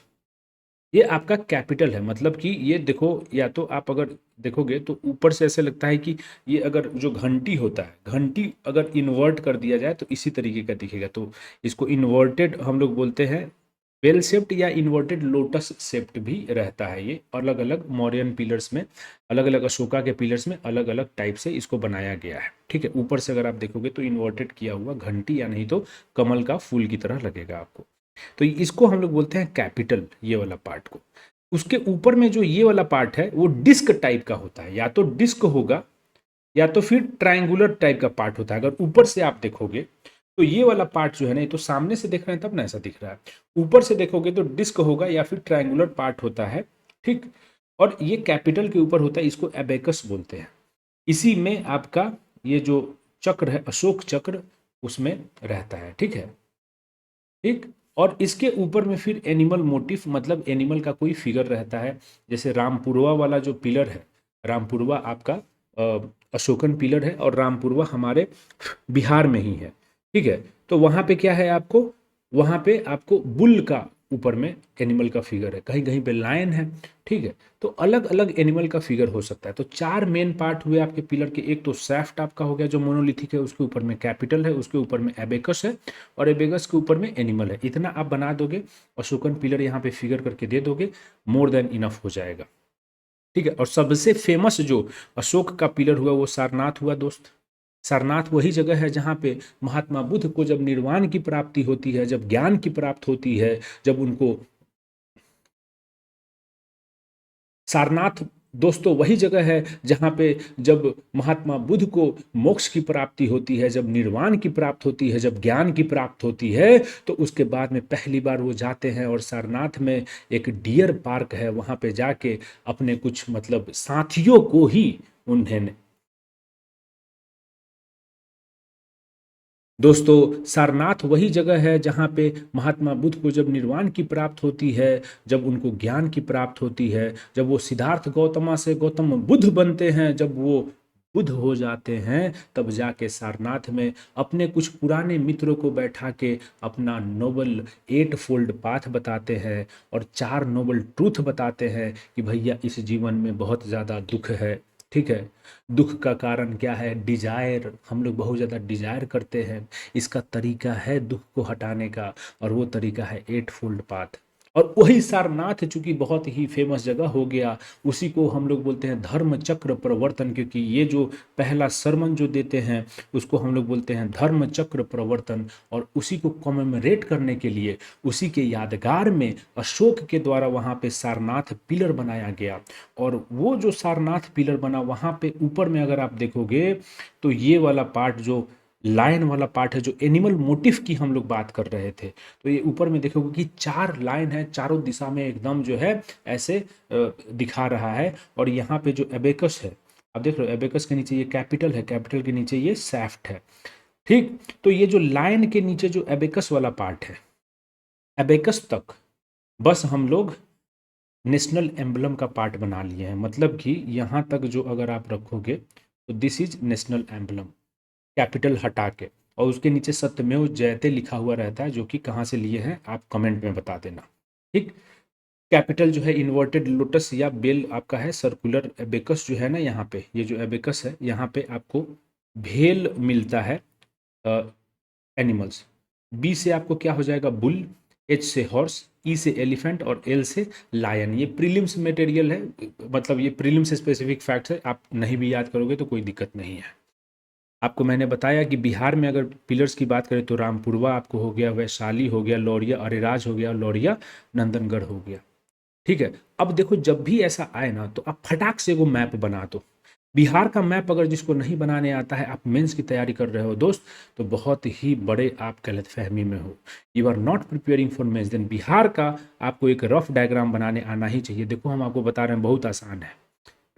ये आपका कैपिटल है। मतलब कि ये देखो, या तो आप अगर देखोगे तो ऊपर से ऐसे लगता है कि ये अगर जो घंटी होता है, घंटी अगर इन्वर्ट कर दिया जाए तो इसी तरीके का दिखेगा। तो इसको इन्वर्टेड हम लोग बोलते हैं, बेल शेप्ड या इन्वर्टेड लोटस शेप्ड भी रहता है। ये अलग अलग मौर्यन पिलर्स में, अलग अलग अशोका के पिलर्स में अलग अलग टाइप से इसको बनाया गया है, ठीक है। ऊपर से अगर आप देखोगे तो इन्वर्टेड किया हुआ घंटी या नहीं तो कमल का फूल की तरह लगेगा आपको। तो इसको हम लोग बोलते हैं कैपिटल, ये वाला पार्ट को। उसके ऊपर में जो ये वाला पार्ट है वो डिस्क टाइप का होता है, या तो डिस्क होगा या तो फिर ट्रायंगुलर टाइप का पार्ट होता है। अगर ऊपर से आप देखोगे तो ये वाला पार्ट जो है ना, ये तो सामने से देख रहे हैं तब ना ऐसा दिख रहा है, ऊपर से देखोगे तो डिस्क होगा या फिर ट्रायंगुलर पार्ट होता है, ठीक। और ये कैपिटल के ऊपर होता है, इसको एबेकस बोलते हैं। इसी में आपका ये जो चक्र है, अशोक चक्र, उसमें रहता है, ठीक है, ठीक। और इसके ऊपर में फिर एनिमल मोटिफ, मतलब एनिमल का कोई फिगर रहता है। जैसे रामपुरवा वाला जो पिलर है, रामपुरवा आपका अशोकन पिलर है, और रामपुरवा हमारे बिहार में ही है, ठीक है। तो वहाँ पे क्या है आपको, वहाँ पे आपको बुल का ऊपर में एनिमल का फिगर है, कहीं कहीं पे लायन है, ठीक है। तो अलग अलग एनिमल का फिगर हो सकता है। तो चार मेन पार्ट हुए आपके पिलर के। एक तो सैफ्ट आपका हो गया जो मोनोलिथिक है, उसके ऊपर में कैपिटल है, उसके ऊपर में एबेकस है, और एबेकस के ऊपर में एनिमल है। इतना आप बना दोगे, अशोकन पिलर यहाँ पे फिगर करके दे दोगे, मोर देन इनफ हो जाएगा, ठीक है। और सबसे फेमस जो अशोक का पिलर हुआ वो सारनाथ हुआ दोस्त। सारनाथ वही जगह है जहाँ पे महात्मा बुद्ध को जब निर्वाण की प्राप्ति होती है, जब ज्ञान की प्राप्त होती है, जब उनको सारनाथ दोस्तों वही जगह है जहाँ पे जब महात्मा बुद्ध को मोक्ष की प्राप्ति होती है, जब निर्वाण की प्राप्त होती है, जब ज्ञान की प्राप्त होती है, तो उसके बाद में पहली बार वो जाते हैं। और सारनाथ में एक डियर पार्क है, वहाँ पे जाके अपने कुछ मतलब साथियों को ही उन्हें, दोस्तों सारनाथ वही जगह है जहाँ पे महात्मा बुद्ध को जब निर्वाण की प्राप्त होती है, जब उनको ज्ञान की प्राप्त होती है, जब वो सिद्धार्थ गौतमा से गौतम बुद्ध बनते हैं, जब वो बुद्ध हो जाते हैं, तब जाके सारनाथ में अपने कुछ पुराने मित्रों को बैठा के अपना नोबल एट फोल्ड पाथ बताते हैं, और चार नोबल ट्रूथ बताते हैं कि भैया इस जीवन में बहुत ज़्यादा दुख है, ठीक है। दुख का कारण क्या है, डिजायर, हम लोग बहुत ज़्यादा डिजायर करते हैं। इसका तरीका है दुख को हटाने का, और वो तरीका है एट फोल्ड पाथ। और वही सारनाथ चूंकि बहुत ही फेमस जगह हो गया, उसी को हम लोग बोलते हैं धर्म चक्र प्रवर्तन, क्योंकि ये जो पहला सरमन जो देते हैं उसको हम लोग बोलते हैं धर्म चक्र प्रवर्तन। और उसी को कॉमेमोरेट करने के लिए, उसी के यादगार में अशोक के द्वारा वहाँ पे सारनाथ पिलर बनाया गया। और वो जो सारनाथ पिलर बना, वहाँ पे ऊपर में अगर आप देखोगे तो ये वाला पार्ट जो लायन वाला पार्ट है, जो एनिमल मोटिफ की हम लोग बात कर रहे थे, तो ये ऊपर में देखोगे कि चार लाइन है, चारों दिशा में एकदम जो है ऐसे दिखा रहा है। और यहाँ पे जो एबेकस है, आप देख रहे हो एबेकस के नीचे ये कैपिटल है, कैपिटल के नीचे ये सैफ्ट है, ठीक। तो ये जो लाइन के नीचे जो एबेकस वाला पार्ट है, एबेकस तक बस हम लोग नेशनल एम्बलम का पार्ट बना लिए हैं। मतलब कि यहाँ तक जो अगर आप रखोगे तो this is national emblem, capital हटा के। और उसके नीचे सत्यमेव जयते लिखा हुआ रहता है, जो कि कहाँ से लिए हैं आप कमेंट में बता देना। ठीक। कैपिटल जो है इन्वर्टेड लोटस या बेल आपका है, सर्कुलर एबेकस जो है ना, यहाँ पे ये जो एबेकस है यहाँ पे आपको भेल मिलता है एनिमल्स। बी से आपको क्या हो जाएगा, बुल। एच से हॉर्स, ई से एलिफेंट और एल से लायन। ये प्रीलिम्स मटेरियल है, मतलब ये प्रीलिम्स स्पेसिफिक फैक्ट्स है, आप नहीं भी याद करोगे तो कोई दिक्कत नहीं है। आपको मैंने बताया कि बिहार में अगर पिलर्स की बात करें तो रामपुरवा आपको हो गया, वैशाली हो गया, लौरिया अरेराज हो गया, लौरिया नंदनगढ़ हो गया। ठीक है। अब देखो जब भी ऐसा आए ना तो आप फटाक से वो मैप बना दो। बिहार का मैप अगर जिसको नहीं बनाने आता है, आप मेंस की तैयारी कर रहे हो दोस्त, तो बहुत ही बड़े आप गलतफहमी में हो। You are not preparing for mains. Then Bihar का आपको एक रफ डायग्राम बनाने आना ही चाहिए। देखो हम आपको बता रहे हैं, बहुत आसान है।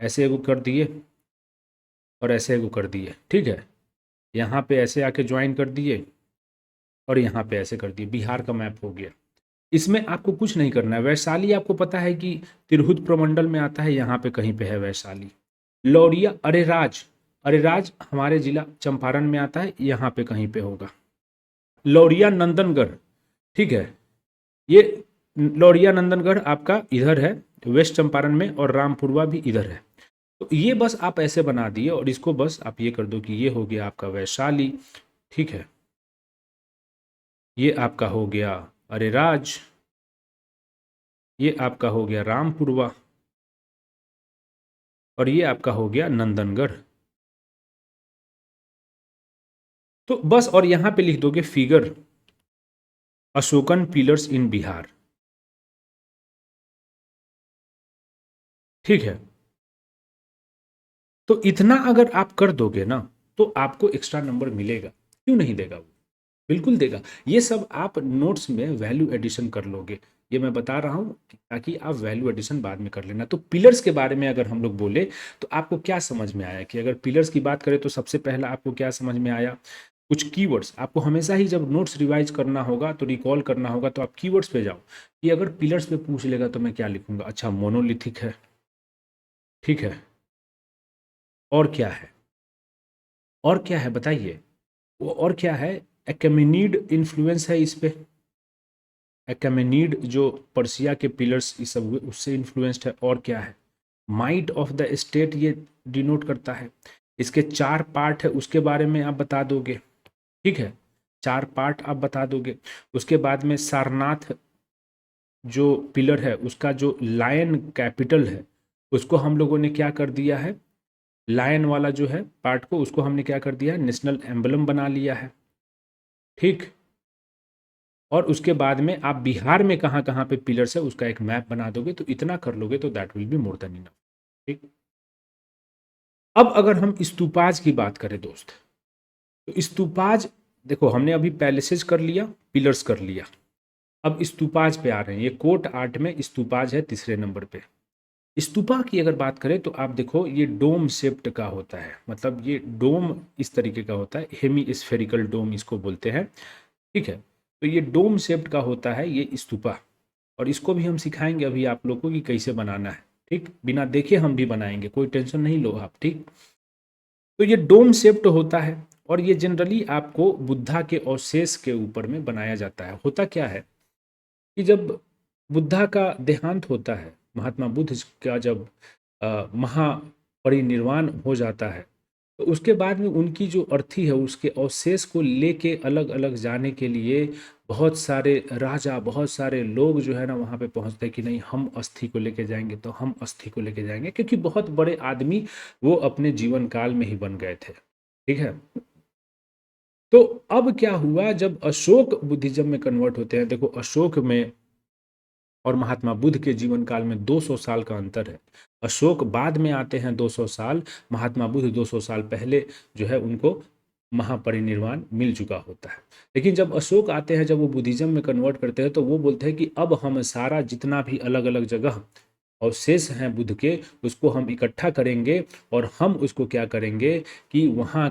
ऐसे एगो कर दिए और ऐसे एगो कर दिए, ठीक है। यहाँ पे ऐसे आके ज्वाइन कर दिए और यहाँ पे ऐसे कर दिए, बिहार का मैप हो गया। इसमें आपको कुछ नहीं करना है। वैशाली आपको पता है कि तिरहुत प्रमंडल में आता है, यहाँ पे कहीं पे है वैशाली। लौरिया अरेराज, अरेराज हमारे जिला चंपारण में आता है, यहाँ पे कहीं पे होगा। लौरिया नंदनगढ़, ठीक है, ये लौरिया नंदनगढ़ आपका इधर है वेस्ट चंपारण में, और रामपुरवा भी इधर है। तो ये बस आप ऐसे बना दिए और इसको बस आप ये कर दो कि ये हो गया आपका वैशाली, ठीक है, ये आपका हो गया अरेराज, ये आपका हो गया रामपुरवा और ये आपका हो गया नंदनगढ़। तो बस, और यहां पे लिख दोगे फिगर अशोकन पिलर्स इन बिहार, ठीक है। तो इतना अगर आप कर दोगे ना तो आपको एक्स्ट्रा नंबर मिलेगा। क्यों नहीं देगा वो, बिल्कुल देगा। ये सब आप नोट्स में वैल्यू एडिशन कर लोगे, ये मैं बता रहा हूं ताकि आप वैल्यू एडिशन बाद में कर लेना। तो पिलर्स के बारे में अगर हम लोग बोले तो आपको क्या समझ में आया, कि अगर पिलर्स की बात करें तो सबसे पहला आपको क्या समझ में आया, कुछ कीवर्ड्स। आपको हमेशा ही जब नोट्स रिवाइज करना होगा तो रिकॉल करना होगा तो आप कीवर्ड्स पे जाओ, कि अगर पिलर्स पे पूछ लेगा तो मैं क्या लिखूंगा। अच्छा, मोनोलिथिक है, ठीक है, और क्या है, और क्या है बताइए, वो और क्या है, एकेमेनिड इन्फ्लुएंस है इस पे। एकेमेनिड जो पर्सिया के पिलर्स ये सब हुए उससे इन्फ्लुएंस्ड है। और क्या है, माइट ऑफ द स्टेट ये डिनोट करता है। इसके 4 पार्ट है उसके बारे में आप बता दोगे, ठीक है, 4 पार्ट आप बता दोगे। उसके बाद में सारनाथ जो पिलर है उसका जो लायन कैपिटल है उसको हम लोगों ने क्या कर दिया है, लायन वाला जो है पार्ट को उसको हमने क्या कर दिया है, नेशनल एम्बलम बना लिया है, ठीक। और उसके बाद में आप बिहार में कहाँ कहाँ पे पिलर्स है उसका एक मैप बना दोगे। तो इतना कर लोगे तो that will be more than enough, ठीक। अब अगर हम स्तूपाज की बात करें दोस्त, तो स्तूपाज देखो हमने अभी पैलेसेज कर लिया, पिलर्स कर लिया, अब स्तूपाज पे आ रहे हैं। ये कोट आर्ट में स्तूपाज है तीसरे नंबर पे। स्तूपा की अगर बात करें तो आप देखो ये डोम शेप्ड का होता है, मतलब ये डोम इस तरीके का होता है, हेमी स्फेरिकल डोम इसको बोलते हैं, ठीक है। तो ये डोम शेप्ड का होता है ये स्तूपा, और इसको भी हम सिखाएंगे अभी आप लोगों को कि कैसे बनाना है, ठीक। बिना देखे हम भी बनाएंगे, कोई टेंशन नहीं लो आप, ठीक। तो ये डोम शेप्ड होता है और ये जनरली आपको बुद्धा के अवशेष के ऊपर में बनाया जाता है। होता क्या है कि जब बुद्धा का देहांत होता है, महात्मा बुद्ध का जब महापरिनिर्वाण हो जाता है, तो उसके बाद में उनकी जो अर्थी है उसके अवशेष को लेके अलग अलग जाने के लिए बहुत सारे राजा, बहुत सारे लोग जो है ना वहाँ पे पहुँचते हैं कि नहीं हम अस्थि को लेके जाएंगे, तो हम अस्थि को लेके जाएंगे, क्योंकि बहुत बड़े आदमी वो अपने जीवन काल में ही बन गए थे, ठीक है। तो अब क्या हुआ, जब अशोक बुद्धिज्म में कन्वर्ट होते हैं, देखो अशोक में और महात्मा बुद्ध के जीवन काल में 200 साल का अंतर है। अशोक बाद में आते हैं 200 साल, महात्मा बुद्ध 200 साल पहले जो है उनको महापरिनिर्वाण मिल चुका होता है। लेकिन जब अशोक आते हैं, जब वो बुद्धिज्म में कन्वर्ट करते हैं, तो वो बोलते हैं कि अब हम सारा जितना भी अलग अलग जगह अवशेष हैं बुद्ध के उसको हम इकट्ठा करेंगे और हम उसको क्या करेंगे कि वहाँ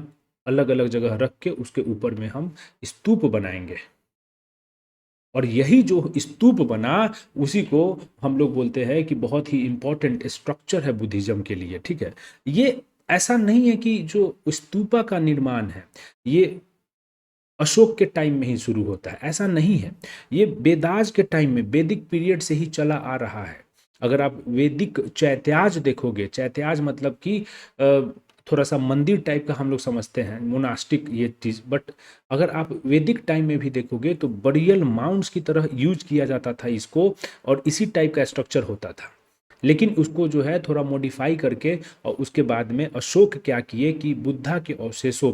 अलग अलग जगह रख के उसके ऊपर में हम स्तूप बनाएंगे। और यही जो स्तूप बना उसी को हम लोग बोलते हैं कि बहुत ही इंपॉर्टेंट स्ट्रक्चर है बुद्धिज्म के लिए, ठीक है। ये ऐसा नहीं है कि जो स्तूपा का निर्माण है ये अशोक के टाइम में ही शुरू होता है, ऐसा नहीं है। ये वेदाज के टाइम में, वैदिक पीरियड से ही चला आ रहा है। अगर आप वैदिक चैत्याज देखोगे, चैत्याज मतलब कि थोड़ा सा मंदिर टाइप का हम लोग समझते हैं, मोनास्टिक ये चीज़, बट अगर आप वैदिक टाइम में भी देखोगे तो बरियल माउंट्स की तरह यूज किया जाता था इसको, और इसी टाइप का स्ट्रक्चर होता था। लेकिन उसको जो है थोड़ा मॉडिफाई करके, और उसके बाद में अशोक क्या किए कि बुद्धा के अवशेषों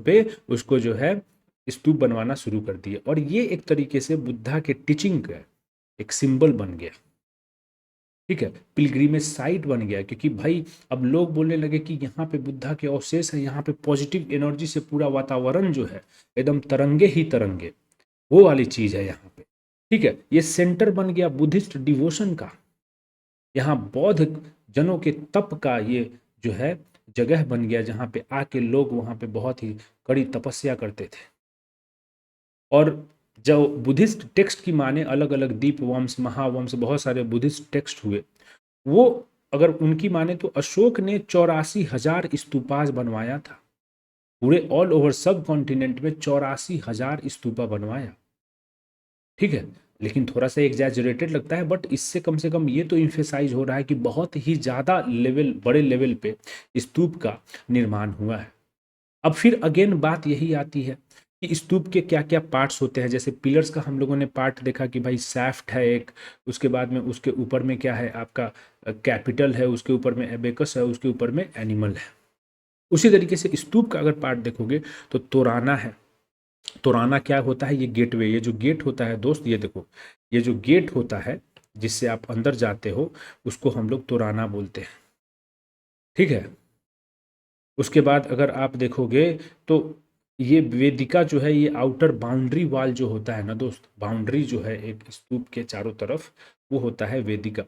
पे उसको जो है स्तूप बनवाना शुरू कर दिए, और ये एक तरीके से बुद्धा के टीचिंग का एक सिंबल बन गया। ठीक है, पिलग्रिमेज साइट बन गया, क्योंकि भाई अब लोग बोलने लगे कि यहाँ पे बुद्धा के अवशेष है, यहाँ पे पॉजिटिव एनर्जी से पूरा वातावरण जो है एकदम तरंगे ही तरंगे, वो वाली चीज है यहाँ पे। ठीक है, ये सेंटर बन गया बुद्धिस्ट डिवोशन का, यहाँ बौद्ध जनों के तप का ये जो है जगह बन गया, जहाँ पे आके लोग वहाँ पे बहुत ही कड़ी तपस्या करते थे। और जो बुद्धिस्ट टेक्स्ट की माने, अलग अलग दीप वंश, महावंश, बहुत सारे बुद्धिस्ट टेक्स्ट हुए, वो अगर उनकी माने तो अशोक ने 84,000 स्तूपाज बनवाया था। पूरे ऑल ओवर सब कॉन्टिनेंट में 84,000 स्तूपा बनवाया। ठीक है, लेकिन थोड़ा सा एग्जैजरेटेड लगता है, बट इससे कम से कम ये तो इम्फेसाइज हो रहा है कि बहुत ही ज़्यादा लेवल, बड़े लेवल पे स्तूप का निर्माण हुआ है। अब फिर अगेन बात यही आती है कि स्तूप के क्या क्या पार्ट्स होते हैं। जैसे पिलर्स का हम लोगों ने पार्ट देखा कि भाई सैफ्ट है एक, उसके बाद में उसके ऊपर में क्या है आपका कैपिटल है, उसके ऊपर में एबेकस है, उसके ऊपर में एनिमल है। उसी तरीके से स्तूप का अगर पार्ट देखोगे तो तोराना है। तोराना क्या होता है? ये गेटवे, ये जो गेट होता है दोस्त, ये देखो, ये जो गेट होता है जिससे आप अंदर जाते हो, उसको हम लोग तोराना बोलते हैं। ठीक है, उसके बाद अगर आप देखोगे तो ये वेदिका जो है, ये आउटर बाउंड्री वाल जो होता है ना दोस्त, बाउंड्री जो है एक स्तूप के चारों तरफ, वो होता है वेदिका।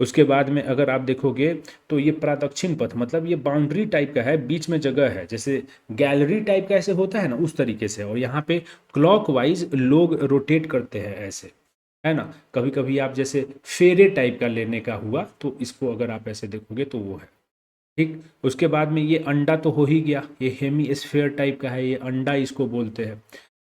उसके बाद में अगर आप देखोगे तो ये प्रदक्षिण पथ, मतलब ये बाउंड्री टाइप का है, बीच में जगह है, जैसे गैलरी टाइप का ऐसे होता है ना, उस तरीके से। और यहाँ पे क्लॉकवाइज लोग रोटेट करते हैं ऐसे, है ना। कभी कभी आप जैसे फेरे टाइप का लेने का हुआ तो इसको अगर आप ऐसे देखोगे तो वो है। ठीक, उसके बाद में ये अंडा तो हो ही गया, ये हेमी स्फेयर टाइप का है, ये अंडा इसको बोलते हैं।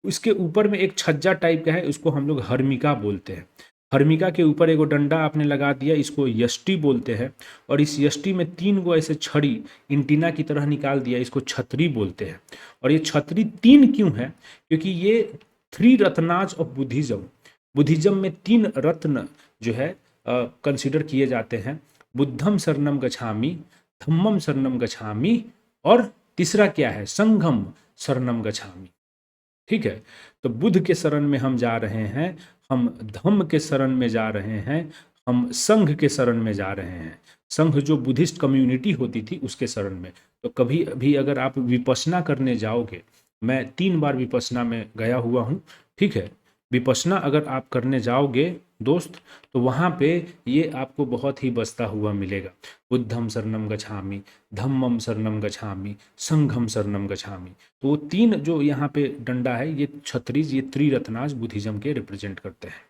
इसके ऊपर में एक छज्जा टाइप का है, उसको हम लोग हर्मिका बोलते हैं। हर्मिका के ऊपर एगो डंडा आपने लगा दिया, इसको यष्टि बोलते हैं। और इस यष्टि में 3 गो ऐसे छड़ी इंटीना की तरह निकाल दिया, इसको छतरी बोलते हैं। और ये छतरी 3 क्यों है? क्योंकि ये 3 रत्नाज ऑफ बुद्धिज्म, बुद्धिज्म में 3 रत्न जो है कंसिडर किए जाते हैं। बुद्धम शरणम गच्छामि, धम्मम शरणम गच्छामि, और तीसरा क्या है? संघम शरणम गच्छामि। ठीक है, तो बुद्ध के शरण में हम जा रहे हैं, हम धम्म के शरण में जा रहे हैं, हम संघ के शरण में जा रहे हैं। संघ जो बुद्धिस्ट कम्युनिटी होती थी उसके शरण में। तो कभी भी अगर आप विपश्यना करने जाओगे, मैं 3 बार विपश्यना में गया हुआ हूँ। ठीक है, विपश्यना अगर आप करने जाओगे दोस्त, तो वहाँ पे ये आपको बहुत ही बसता हुआ मिलेगा। बुद्धम शरणम गच्छामि, धम्मम शरणम गच्छामि, संघम शरणम गच्छामि। तो वो 3 जो यहाँ पे डंडा है, ये छत्रीज, ये त्रिरत्नाज बुद्धिज्म के रिप्रेजेंट करते हैं।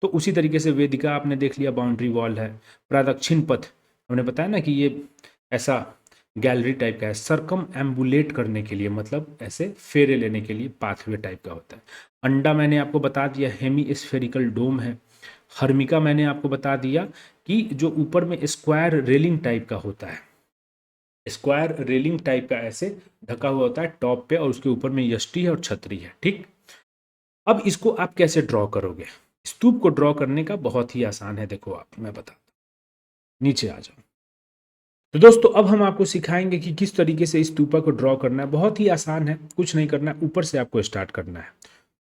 तो उसी तरीके से वेदिका आपने देख लिया, बाउंड्री वॉल है। प्रदक्षिण पथ हमने बताया ना कि ये ऐसा गैलरी टाइप का है, सरकम एम्बुलेट करने के लिए, मतलब ऐसे फेरे लेने के लिए पाथवे टाइप का होता है। अंडा मैंने आपको बता दिया हेमी स्फेरिकल डोम है। हर्मिका मैंने आपको बता दिया कि जो ऊपर में स्क्वायर रेलिंग टाइप का होता है, स्क्वायर रेलिंग टाइप का ऐसे ढका हुआ होता है टॉप पे, और उसके ऊपर में यष्टि है और छतरी है। ठीक, अब इसको आप कैसे ड्रॉ करोगे? स्तूप को ड्रॉ करने का बहुत ही आसान है, देखो आप, मैं बताता हूँ, नीचे आ जाओ। तो दोस्तों अब हम आपको सिखाएंगे कि किस तरीके से स्तूपा को ड्रॉ करना है। बहुत ही आसान है, कुछ नहीं करना है, ऊपर से आपको स्टार्ट करना है।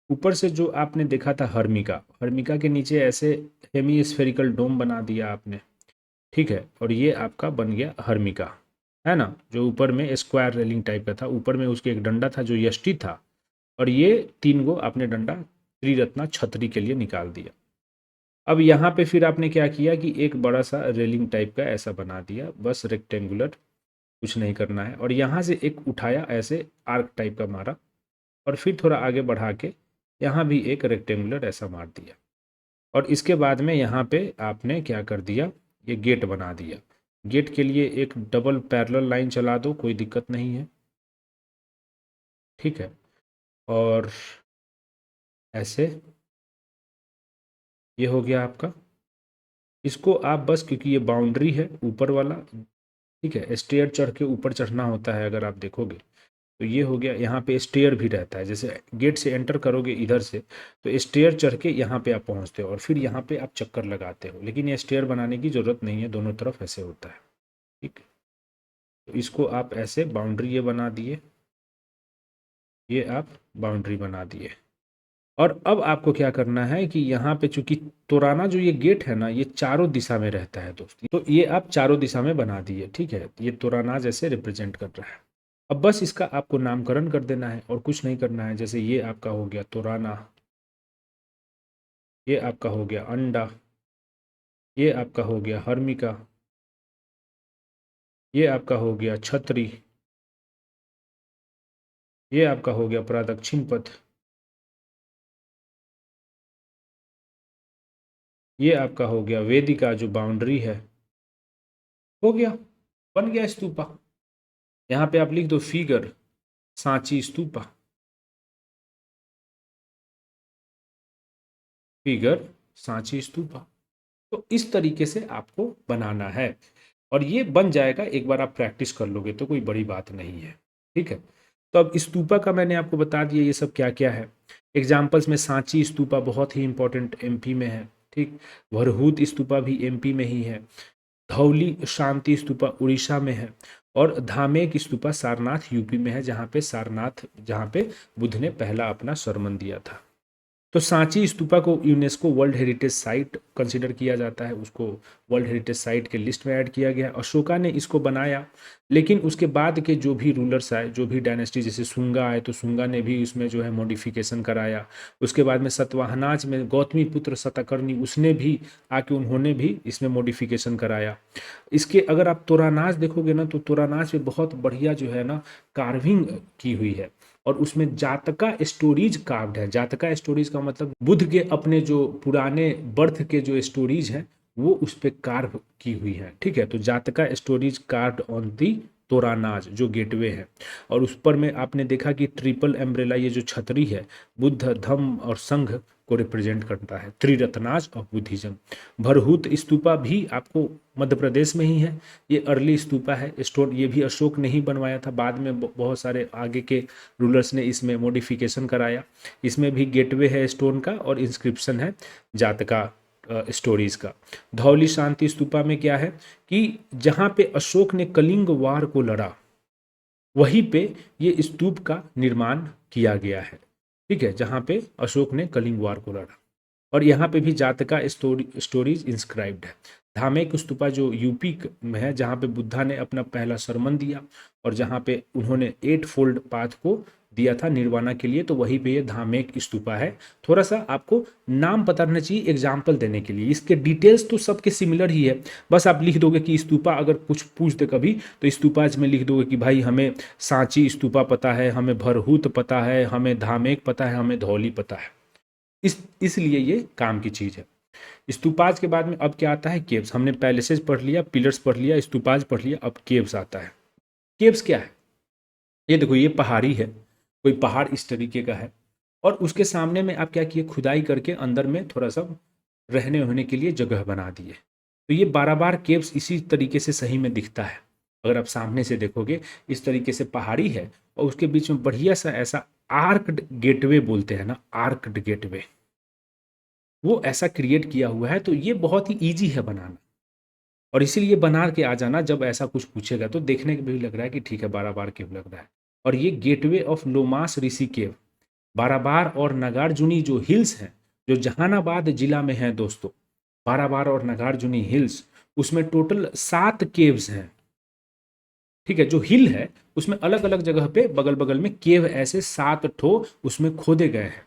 ऊपर से जो आपने देखा था हर्मिका, हर्मिका के नीचे ऐसे हेमी स्फेरिकल डोम बना दिया आपने। ठीक है, और ये आपका बन गया हर्मिका, है ना, जो ऊपर में स्क्वायर रेलिंग टाइप का था, ऊपर में उसके एक डंडा था जो यष्टि था, और ये 3 गो आपने डंडा त्रिरत्ना छतरी के लिए निकाल दिया। अब यहाँ पे फिर आपने क्या किया कि एक बड़ा सा रेलिंग टाइप का ऐसा बना दिया, बस रेक्टेंगुलर, कुछ नहीं करना है। और यहाँ से एक उठाया ऐसे आर्क टाइप का मारा, और फिर थोड़ा आगे बढ़ा के यहाँ भी एक रेक्टेंगुलर ऐसा मार दिया। और इसके बाद में यहाँ पे आपने क्या कर दिया, ये गेट बना दिया। गेट के लिए एक डबल पैरेलल लाइन चला दो, कोई दिक्कत नहीं है। ठीक है। और ऐसे ये हो गया आपका। इसको आप बस, क्योंकि ये बाउंड्री है ऊपर वाला, ठीक है, स्टेयर चढ़ के ऊपर चढ़ना होता है अगर आप देखोगे तो ये हो गया। यहाँ पे स्टेयर भी रहता है, जैसे गेट से एंटर करोगे इधर से तो स्टेयर चढ़ के यहाँ पे आप पहुँचते हो और फिर यहाँ पे आप चक्कर लगाते हो, लेकिन ये स्टेयर बनाने की ज़रूरत नहीं है, दोनों तरफ ऐसे होता है। ठीक, तो इसको आप ऐसे बाउंड्री ये बना दिए, ये आप बाउंड्री बना दिए। और अब आपको क्या करना है कि यहाँ पे चूंकि तोराना जो ये गेट है ना, ये चारों दिशा में रहता है दोस्त, तो ये आप चारों दिशा में बना दिए। ठीक है, ये तोराना जैसे रिप्रेजेंट कर रहा है। अब बस इसका आपको नामकरण कर देना है और कुछ नहीं करना है। जैसे ये आपका हो गया तोराना, ये आपका हो गया अंडा, ये आपका हो गया हर्मिका, ये आपका हो गया छतरी, ये आपका हो गया प्रदक्षिण पथ, ये आपका हो गया वेदिका जो बाउंड्री है। हो गया, बन गया स्तूपा। यहाँ पे आप लिख दो फिगर सांची स्तूपा, फिगर सांची स्तूपा। तो इस तरीके से आपको बनाना है और ये बन जाएगा, एक बार आप प्रैक्टिस कर लोगे तो कोई बड़ी बात नहीं है। ठीक है, तो अब स्तूपा का मैंने आपको बता दिया ये सब क्या क्या है। एग्जाम्पल्स में सांची स्तूपा बहुत ही इंपॉर्टेंट एमपी में है। ठीक, वरहूत स्तूपा भी एमपी में ही है, धौली शांति स्तूपा उड़ीसा में है, और धामेक स्तूपा सारनाथ यूपी में है, जहाँ पे सारनाथ, जहाँ पे बुद्ध ने पहला अपना सरमन दिया था। तो सांची स्तूपा को UNESCO world heritage site consider किया जाता है, उसको वर्ल्ड हेरिटेज साइट के लिस्ट में ऐड किया गया। अशोका ने इसको बनाया, लेकिन उसके बाद के जो भी रूलर्स आए, जो भी डायनेस्टी, जैसे सुंगा आए तो सुंगा ने भी इसमें जो है मॉडिफिकेशन कराया। उसके बाद में सतवाहनाज में गौतमी पुत्र सतकर्णी, उसने भी आके उन्होंने भी इसमें मॉडिफिकेशन कराया। इसके अगर आप तोरानाज देखोगे ना, तो तोरानाज में बहुत बढ़िया जो है ना कार्विंग की हुई है, और उसमें जातका स्टोरीज कार्व्ड है। जातका स्टोरीज का मतलब बुद्ध के अपने जो पुराने बर्थ के जो स्टोरीज हैं वो उस पर कार्व की हुई है। ठीक है, तो जातका स्टोरीज कार्व्ड ऑन दी तोरानाज जो गेटवे है। और उस पर में आपने देखा कि ट्रिपल एम्ब्रेला, ये जो छतरी है, बुद्ध धम्म और संघ को रिप्रेजेंट करता है, त्रिरत्नाज ऑफ बुद्धिज्म। भरहूत स्तूपा भी आपको मध्य प्रदेश में ही है, ये अर्ली स्तूपा है। स्टोन ये भी अशोक ने ही बनवाया था, बाद में बहुत सारे आगे के रूलर्स ने इसमें मॉडिफिकेशन कराया। इसमें भी गेटवे है स्टोन का और इंस्क्रिप्शन है जातका स्टोरीज का। धौली शांति स्तूपा में क्या है कि जहाँ पे अशोक ने कलिंग वार को लड़ा, वहीं पे ये स्तूप का निर्माण किया गया है। ठीक है, जहाँ पे अशोक ने कलिंग वार को लड़ा, और यहाँ पे भी जातका स्टोरीज इंस्क्राइब्ड है। धामेक स्तूपा जो यूपी में है, जहाँ पे बुद्धा ने अपना पहला सरमन दिया और जहाँ पे उन्होंने 8 फोल्ड पाथ को दिया था निर्वाणा के लिए, तो वहीं पे ये धामेक स्तूपा है। थोड़ा सा आपको नाम पता रहना चाहिए एग्जाम्पल देने के लिए, इसके डिटेल्स तो सबके सिमिलर ही है। बस आप लिख दोगे कि स्तूपा, अगर कुछ पूछ दे कभी तो स्तूपाज में लिख दोगे कि भाई हमें सांची स्तूपा पता है, हमें भरहूत पता है, हमें धामेक पता है, हमें धौली पता है। इसलिए ये काम की चीज़ है। स्तूपाज के बाद में अब क्या आता है, केव्स। हमने पैलेसेज पढ़ लिया, पिलर्स पढ़ लिया, स्तूपाज पढ़ लिया, अब केव्स आता है। केव्स क्या है, ये देखो, ये पहाड़ी है, कोई पहाड़ इस तरीके का है, और उसके सामने में आप क्या किए, खुदाई करके अंदर में थोड़ा सा रहने होने के लिए जगह बना दिए। तो ये 12 केव्स इसी तरीके से सही में दिखता है। अगर आप सामने से देखोगे इस तरीके से पहाड़ी है और उसके बीच में बढ़िया सा ऐसा आर्क्ड गेटवे बोलते हैं ना, आर्क्ड गेटवे, वो ऐसा क्रिएट किया हुआ है। तो ये बहुत ही ईजी है बनाना, और इसीलिए बना के आ जाना, जब ऐसा कुछ पूछेगा तो देखने के भी लग रहा है कि ठीक है 12 केव लग रहा है। और ये गेटवे ऑफ लोमास ऋषि केव, 12 और नगार्जुनी जो हिल्स हैं, जो जहानाबाद जिला में है दोस्तों, 12 और नगार्जुनी हिल्स, उसमें टोटल 7 केव्स हैं। ठीक है, जो हिल है उसमें अलग अलग जगह पे बगल बगल में केव ऐसे 7 ठो उसमें खोदे गए हैं।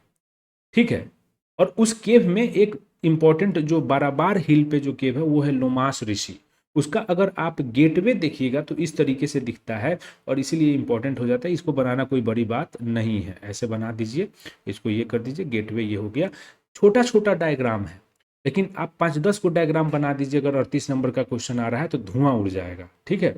ठीक है, और उस केव में एक इंपॉर्टेंट जो 12 हिल पे जो केव है वो है लोमास ऋषि। उसका अगर आप गेटवे देखिएगा तो इस तरीके से दिखता है, और इसीलिए इंपॉर्टेंट हो जाता है। इसको बनाना कोई बड़ी बात नहीं है, ऐसे बना दीजिए, इसको ये कर दीजिए, गेटवे ये हो गया। छोटा छोटा डायग्राम है, लेकिन आप 5-10 को डायग्राम बना दीजिए, अगर 38 नंबर का क्वेश्चन आ रहा है तो धुआं उड़ जाएगा। ठीक है,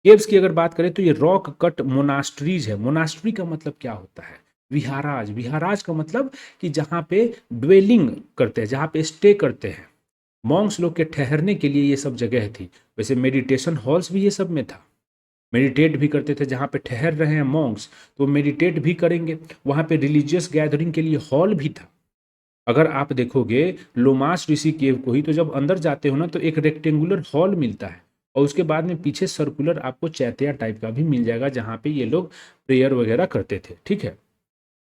केव्स की अगर बात करें तो ये रॉक कट मोनास्ट्रीज है। मोनास्ट्री का मतलब क्या होता है? विहाराज। विहाराज का मतलब कि जहाँ पे ड्वेलिंग करते हैं, जहाँ पे स्टे करते हैं, मॉन्क्स लोग के ठहरने के लिए ये सब जगह थी। वैसे मेडिटेशन हॉल्स भी ये सब में था, मेडिटेट भी करते थे। जहाँ पे ठहर रहे हैं मॉन्क्स तो मेडिटेट भी करेंगे। वहाँ पे रिलीजियस गैदरिंग के लिए हॉल भी था। अगर आप देखोगे लोमास ऋषि केव को ही, तो जब अंदर जाते हो ना तो एक रेक्टेंगुलर हॉल मिलता है और उसके बाद में पीछे सर्कुलर आपको चैत्या टाइप का भी मिल जाएगा जहाँ पे ये लोग प्रेयर वगैरह करते थे। ठीक है,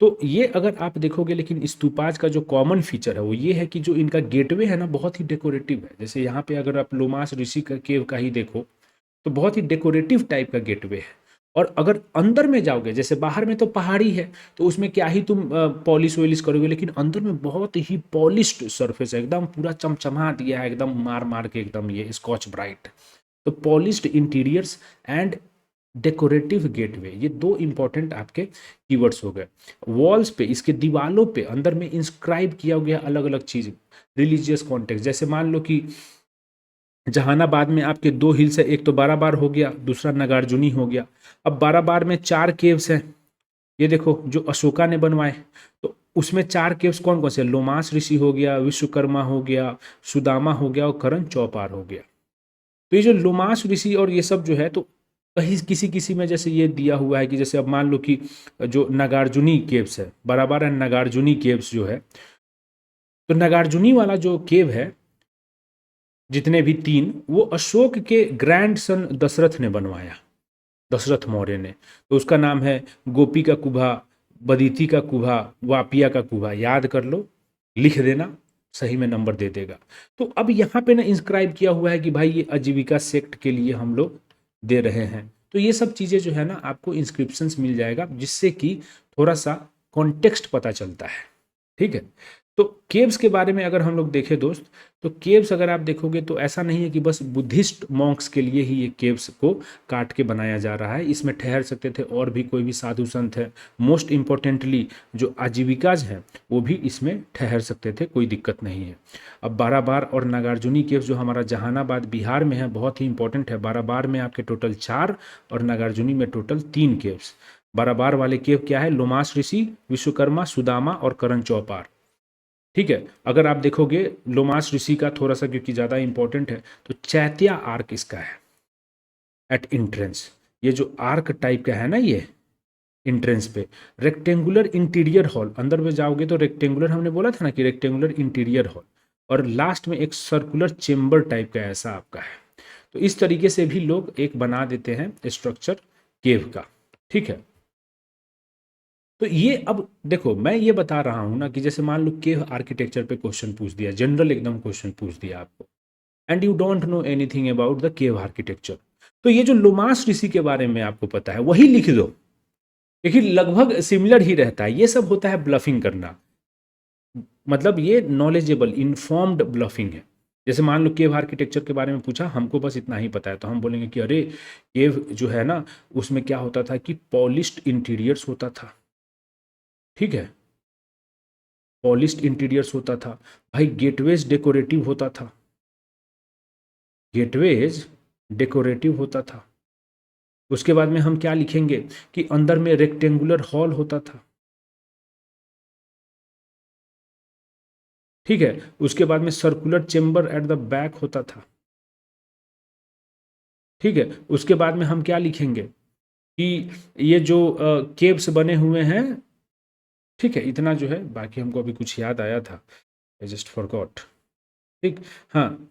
तो ये अगर आप देखोगे, लेकिन स्तूपाज का जो कॉमन फीचर है वो ये है कि जो इनका गेटवे है ना बहुत ही डेकोरेटिव है। जैसे यहाँ पे अगर आप लोमास ऋषि का केव का ही देखो तो बहुत ही डेकोरेटिव टाइप का गेटवे है। और अगर अंदर में जाओगे, जैसे बाहर में तो पहाड़ी है तो उसमें क्या ही तुम पॉलिश वॉलिश करोगे, लेकिन अंदर में बहुत ही पॉलिश्ड सरफेस है, एकदम पूरा चमचमा दिया है, एकदम मार मार के एकदम ये स्कॉच ब्राइट। तो polished interiors and decorative gateway, ये दो इंपॉर्टेंट आपके कीवर्ड्स हो गए। वॉल्स पे, इसके दीवालों पे अंदर में इंस्क्राइब किया गया अलग अलग चीज, रिलीजियस कॉन्टेक्स्ट। जैसे मान लो कि जहानाबाद में आपके दो हिल्स है, एक तो बाराबार हो गया, दूसरा नगार्जुनी हो गया। अब बाराबार में 4 केव्स हैं, ये देखो जो अशोका ने बनवाए। तो उसमें 4 केव्स कौन कौन से? लोमास ऋषि हो गया, विश्वकर्मा हो गया, सुदामा हो गया और करण चौपार हो गया। तो ये जो लोमास ऋषि और ये सब जो है, तो कहीं किसी किसी में जैसे ये दिया हुआ है कि जैसे अब मान लो कि जो नागार्जुनी केव्स है, बाराबार एंड नागार्जुनी केव्स जो है, तो नागार्जुनी वाला जो केव है, जितने भी 3, वो अशोक के ग्रैंड सन दशरथ ने बनवाया, दशरथ मौर्य ने। तो उसका नाम है गोपी का कुभा, बदीती का कुभा, वापिया का कुभा। याद कर लो, लिख देना, सही में नंबर दे देगा। तो अब यहाँ पे ना इंस्क्राइब किया हुआ है कि भाई ये आजीविका सेक्ट के लिए हम लोग दे रहे हैं। तो ये सब चीज़ें जो है ना आपको इंस्क्रिप्शंस मिल जाएगा, जिससे कि थोड़ा सा कॉन्टेक्स्ट पता चलता है। ठीक है, तो केव्स के बारे में अगर हम लोग देखें दोस्त, तो केव्स अगर आप देखोगे तो ऐसा नहीं है कि बस बुद्धिस्ट मॉन्क्स के लिए ही ये केव्स को काट के बनाया जा रहा है। इसमें ठहर सकते थे और भी कोई भी साधु संत है। मोस्ट इम्पोर्टेंटली जो आजीविकाज हैं वो भी इसमें ठहर सकते थे, कोई दिक्कत नहीं है। अब बाराबार और नागार्जुनी केव्स जो हमारा जहानाबाद बिहार में है, बहुत ही इंपॉर्टेंट है। बाराबार में आपके टोटल 4 और नागार्जुनी में टोटल 3 केव्स। बाराबार वाले केव क्या है? लोमास ऋषि, विश्वकर्मा, सुदामा और करण चौपार। ठीक है, अगर आप देखोगे लोमास ऋषि का थोड़ा सा क्योंकि ज़्यादा इंपॉर्टेंट है, तो चैत्या आर्क इसका है एट इंट्रेंस। ये जो आर्क टाइप का है ना, ये इंट्रेंस पे रेक्टेंगुलर इंटीरियर हॉल, अंदर में जाओगे तो रेक्टेंगुलर, हमने बोला था ना कि रेक्टेंगुलर इंटीरियर हॉल, और लास्ट में एक सर्कुलर चेम्बर टाइप का ऐसा आपका है। तो इस तरीके से भी लोग एक बना देते हैं स्ट्रक्चर केव का। ठीक है, तो ये अब देखो मैं ये बता रहा हूं ना कि जैसे मान लो केव आर्किटेक्चर पे क्वेश्चन पूछ दिया, जनरल एकदम क्वेश्चन पूछ दिया आपको, and you don't know anything about the cave architecture, तो ये जो लोमास ऋषि के बारे में आपको पता है वही लिख दो। देखिए लगभग सिमिलर ही रहता है, ये सब होता है ब्लफिंग करना, मतलब ये नॉलेजेबल इन्फॉर्म्ड ब्लफिंग है। जैसे मान लो केव आर्किटेक्चर के बारे में पूछा, हमको बस इतना ही पता है, तो हम बोलेंगे कि अरे केव जो है ना उसमें क्या होता था कि पॉलिश्ड इंटीरियर्स होता था। ठीक है, पॉलिश्ड इंटीरियर्स होता था भाई, गेटवेज डेकोरेटिव होता था, गेटवेज डेकोरेटिव होता था। उसके बाद में हम क्या लिखेंगे कि अंदर में रेक्टेंगुलर हॉल होता था। ठीक है, उसके बाद में circular chamber at the back होता था। ठीक है, उसके बाद में हम क्या लिखेंगे कि ये जो केव्स बने हुए हैं, ठीक है, इतना जो है, बाकी हमको अभी कुछ याद आया था, आई जस्ट फॉरगॉट। ठीक, हाँ,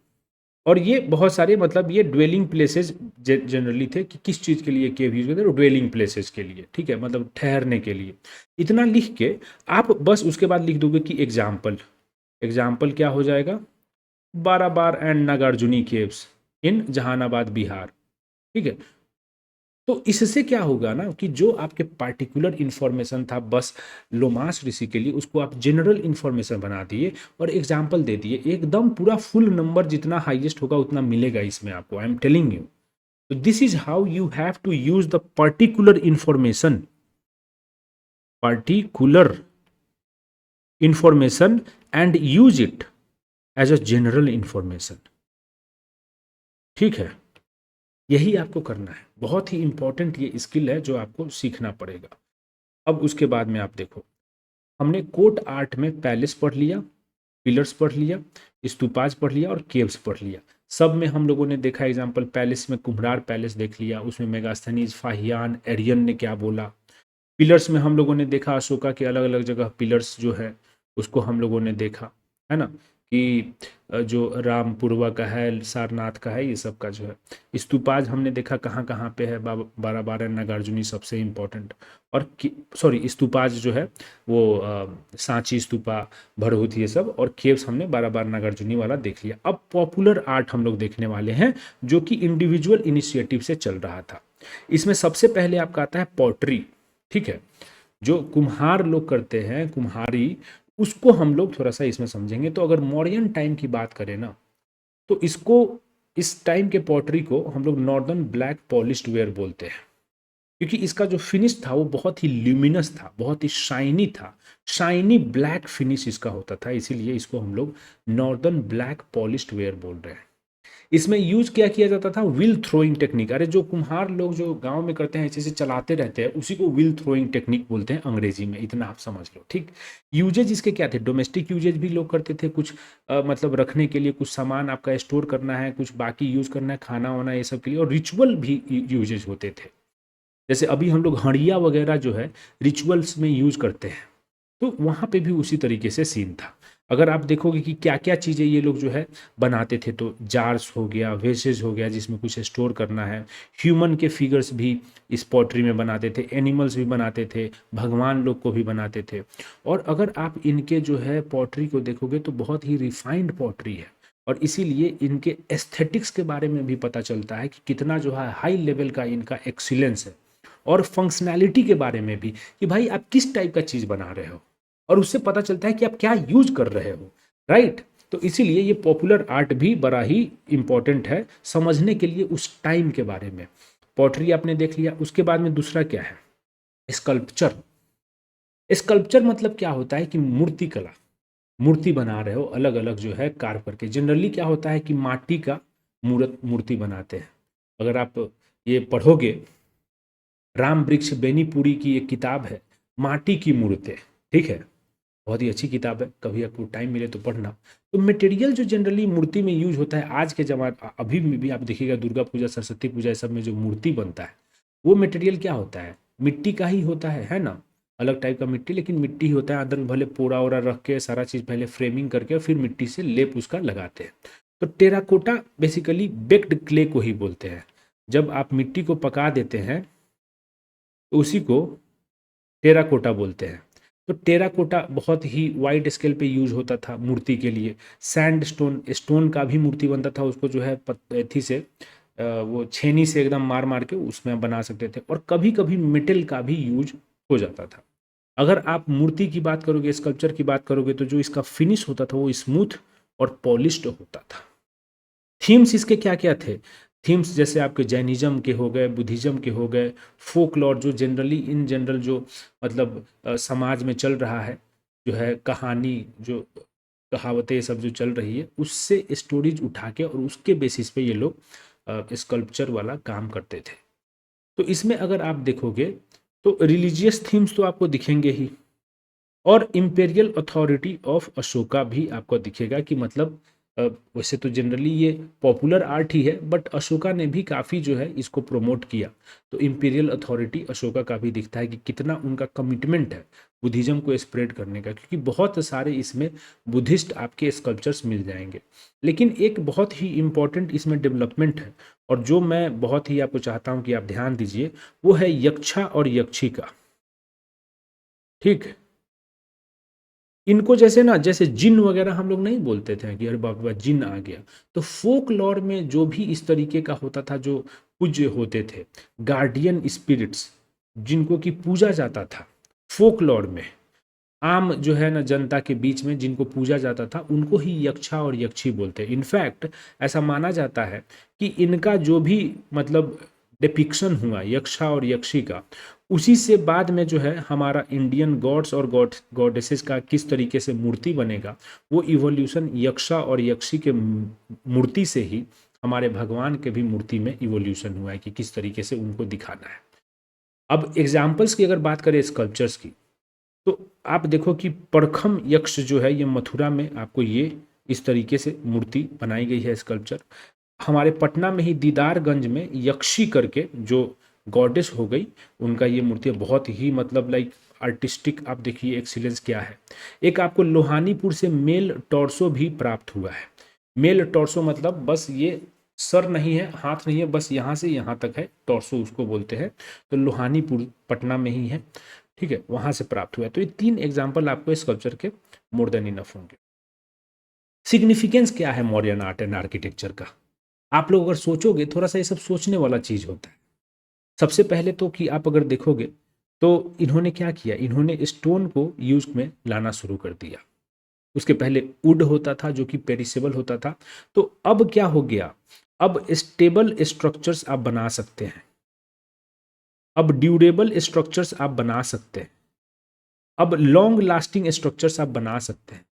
और ये बहुत सारे मतलब ये ड्वेलिंग प्लेसेस जनरली थे कि किस चीज़ के लिए केव यूज करते थे, ड्वेलिंग प्लेसेस के लिए। ठीक है, मतलब ठहरने के लिए। इतना लिख के आप बस उसके बाद लिख दोगे कि एग्जाम्पल, एग्जाम्पल क्या हो जाएगा? Barabar and Nagarjuni caves in Jehanabad Bihar. ठीक है, तो इससे क्या होगा ना कि जो आपके पार्टिकुलर इन्फॉर्मेशन था बस लोमास ऋषि के लिए, उसको आप जनरल इन्फॉर्मेशन बना दिए और एग्जाम्पल दे दिए, एकदम पूरा फुल नंबर जितना हाईएस्ट होगा उतना मिलेगा इसमें आपको, आई एम टेलिंग यू। तो this is how you have to use the particular information, particular information and use it as a general information। ठीक है, यही आपको करना है, बहुत ही इंपॉर्टेंट ये स्किल है जो आपको सीखना पड़ेगा। अब उसके बाद में आप देखो, हमने कोट आर्ट में पैलेस पढ़ लिया, पिलर्स पढ़ लिया, स्तूपाज पढ़ लिया और केव्स पढ़ लिया। सब में हम लोगों ने देखा एग्जाम्पल, पैलेस में कुम्हरार पैलेस देख लिया, उसमें मेगास्थनीज, फाहियान, एरियन ने क्या बोला। पिलर्स में हम लोगों ने देखा अशोका के अलग अलग जगह पिलर्स जो है उसको हम लोगों ने देखा, है ना, कि जो रामपुरवा का है, सारनाथ का है, ये सब का जो है। स्तूपाज हमने देखा कहाँ कहाँ पे है, बारह बारह नागार्जुनी सबसे इम्पोर्टेंट। और सॉरी, स्तूपाज जो है वो सांची स्तूपा, भरहुत, ये सब। और केव्स हमने बारह बार नागार्जुनी वाला देख लिया। अब पॉपुलर आर्ट हम लोग देखने वाले हैं जो कि इंडिविजुअल इनिशिएटिव से चल रहा था। इसमें सबसे पहले आपका आता है पॉटरी, ठीक है, जो कुम्हार लोग करते हैं, कुम्हारी, उसको हम लोग थोड़ा सा इसमें समझेंगे। तो अगर मॉडर्न टाइम की बात करें ना, तो इसको, इस टाइम के पॉटरी को हम लोग नॉर्दर्न ब्लैक पॉलिश्ड वेयर बोलते हैं, क्योंकि इसका जो फिनिश था वो बहुत ही ल्यूमिनस था, बहुत ही शाइनी था, शाइनी ब्लैक फिनिश इसका होता था, इसीलिए इसको हम लोग नॉर्दर्न ब्लैक पॉलिश्ड वेयर बोल रहे हैं। इसमें यूज क्या किया जाता था, व्हील थ्रोइंग टेक्निक। अरे जो कुम्हार लोग जो गांव में करते हैं, ऐसे ऐसे चलाते रहते हैं, उसी को व्हील थ्रोइंग टेक्निक बोलते हैं अंग्रेजी में, इतना आप समझ लो, ठीक। यूजेज इसके क्या थे, डोमेस्टिक यूजेज भी लोग करते थे, कुछ मतलब रखने के लिए, कुछ सामान आपका स्टोर करना है, कुछ बाकी यूज करना है, खाना वाना ये सब के लिए। और रिचुअल भी यूजेज होते थे, जैसे अभी हम लोग हड़िया वगैरह जो है रिचुअल्स में यूज करते हैं, तो वहाँ पे भी उसी तरीके से सीन था। अगर आप देखोगे कि क्या क्या चीज़ें ये लोग जो है बनाते थे, तो जार्स हो गया, वेसेज हो गया जिसमें कुछ स्टोर करना है, ह्यूमन के फिगर्स भी इस पॉटरी में बनाते थे, एनिमल्स भी बनाते थे, भगवान लोग को भी बनाते थे। और अगर आप इनके जो है पॉटरी को देखोगे तो बहुत ही रिफाइंड पॉटरी है, और इसीलिए इनके एस्थेटिक्स के बारे में भी पता चलता है कि कितना जो है हाई लेवल का इनका एक्सीलेंस है। और फंक्शनैलिटी के बारे में भी, कि भाई आप किस टाइप का चीज़ बना रहे हो, और उससे पता चलता है कि आप क्या यूज कर रहे हो, राइट। तो इसीलिए ये पॉपुलर आर्ट भी बड़ा ही इंपॉर्टेंट है समझने के लिए उस टाइम के बारे में। पॉटरी आपने देख लिया, उसके बाद में दूसरा क्या है, स्कल्पचर। स्कल्पचर मतलब क्या होता है कि मूर्ति कला, मूर्ति बना रहे हो अलग अलग जो है कार्व करके। जनरली क्या होता है कि माटी का मूर्ति बनाते हैं। अगर आप ये पढ़ोगे, राम वृक्ष बेनीपुरी की एक किताब है, माटी की मूर्तें, ठीक है, बहुत ही अच्छी किताब है, कभी आपको टाइम मिले तो पढ़ना। तो मटेरियल जो जनरली मूर्ति में यूज होता है आज के जमाने, अभी भी आप देखिएगा दुर्गा पूजा, सरस्वती पूजा, सब में जो मूर्ति बनता है वो मटेरियल क्या होता है, मिट्टी का ही होता है ना, अलग टाइप का मिट्टी, लेकिन मिट्टी ही होता है। अंदर में भले पोड़ा ओड़ा रख के सारा चीज़ पहले फ्रेमिंग करके फिर मिट्टी से लेप उसका लगाते हैं। तो टेराकोटा बेसिकली बेक्ड क्ले को ही बोलते हैं। जब आप मिट्टी को पका देते हैं तो उसी को टेराकोटा बोलते हैं। तो टेराकोटा बहुत ही वाइड स्केल पे यूज होता था मूर्ति के लिए। सैंड स्टोन, स्टोन का भी मूर्ति बनता था, उसको जो है एथी से वो छेनी से एकदम मार मार के उसमें बना सकते थे। और कभी कभी मेटल का भी यूज हो जाता था। अगर आप मूर्ति की बात करोगे, स्कल्पचर की बात करोगे, तो जो इसका फिनिश होता था वो स्मूथ और पॉलिश्ड होता था। थीम्स इसके क्या क्या थे, थीम्स जैसे आपके जैनिज्म के हो गए, बुद्धिज्म के हो गए, फोकलॉर जो जनरली इन जनरल जो मतलब समाज में चल रहा है, जो है कहानी, जो कहावतें सब जो चल रही है, उससे स्टोरीज उठा के और उसके बेसिस पे ये लोग स्कल्पचर वाला काम करते थे। तो इसमें अगर आप देखोगे तो रिलीजियस थीम्स तो आपको दिखेंगे ही, और इम्पेरियल अथॉरिटी ऑफ अशोका भी आपको दिखेगा, कि मतलब वैसे तो जनरली ये पॉपुलर आर्ट ही है, बट अशोका ने भी काफ़ी जो है इसको प्रमोट किया। तो इम्पीरियल अथॉरिटी अशोका का भी दिखता है कि कितना उनका कमिटमेंट है बुद्धिज़्म को स्प्रेड करने का, क्योंकि बहुत सारे इसमें बुद्धिस्ट आपके स्कल्पचर्स मिल जाएंगे। लेकिन एक बहुत ही इम्पॉर्टेंट इसमें डेवलपमेंट है, और जो मैं बहुत ही आपको चाहता हूँ कि आप ध्यान दीजिए, वो है यक्षा और यक्षिका, ठीक। इनको जैसे ना, जैसे जिन वगैरह हम लोग नहीं बोलते थे कि अरे बाप रे जिन आ गया, तो फोक लॉर में जो भी इस तरीके का होता था, जो पूज्य होते थे, गार्डियन स्पिरिट्स, जिनको कि पूजा जाता था फोक लॉर में, आम जो है ना जनता के बीच में जिनको पूजा जाता था, उनको ही यक्षा और यक्षी बोलते हैं। इनफैक्ट ऐसा माना जाता है कि इनका जो भी मतलब डिपिक्शन हुआ यक्षा और यक्षी का, उसी से बाद में जो है हमारा इंडियन गॉड्स और गॉडेसेस का किस तरीके से मूर्ति बनेगा, वो इवोल्यूशन यक्षा और यक्षी के मूर्ति से ही हमारे भगवान के भी मूर्ति में इवोल्यूशन हुआ है कि किस तरीके से उनको दिखाना है। अब एग्जाम्पल्स की अगर बात करें स्कल्पचर्स की, तो आप देखो कि परखम यक्ष जो है ये मथुरा में आपको ये इस तरीके से मूर्ति बनाई गई है स्कल्पचर। हमारे पटना में ही दीदारगंज में यक्षी करके जो गॉडेस हो गई, उनका ये मूर्ति बहुत ही मतलब लाइक आर्टिस्टिक, आप देखिए एक्सीलेंस क्या है। एक आपको लोहानीपुर से मेल टॉर्सो भी प्राप्त हुआ है। मेल टॉर्सो मतलब बस ये सर नहीं है, हाथ नहीं है, बस यहाँ से यहाँ तक है, टॉर्सो उसको बोलते हैं। तो लोहानीपुर पटना में ही है, ठीक है, वहां से प्राप्त हुआ है। तो ये 3 एग्जाम्पल आपको स्कल्पचर के मोर देन इनफ होंगे। सिग्निफिकेंस क्या है मॉडर्न आर्ट एंड आर्किटेक्चर का? आप लोग अगर सोचोगे, थोड़ा सा ये सब सोचने वाला चीज होता है। सबसे पहले तो कि आप अगर देखोगे तो इन्होंने क्या किया, इन्होंने स्टोन को यूज में लाना शुरू कर दिया। उसके पहले वुड होता था जो कि पेरिसेबल होता था। तो अब क्या हो गया, अब स्टेबल स्ट्रक्चर्स आप बना सकते हैं, अब ड्यूरेबल स्ट्रक्चर्स आप बना सकते हैं, अब लॉन्ग लास्टिंग स्ट्रक्चर्स आप बना सकते हैं।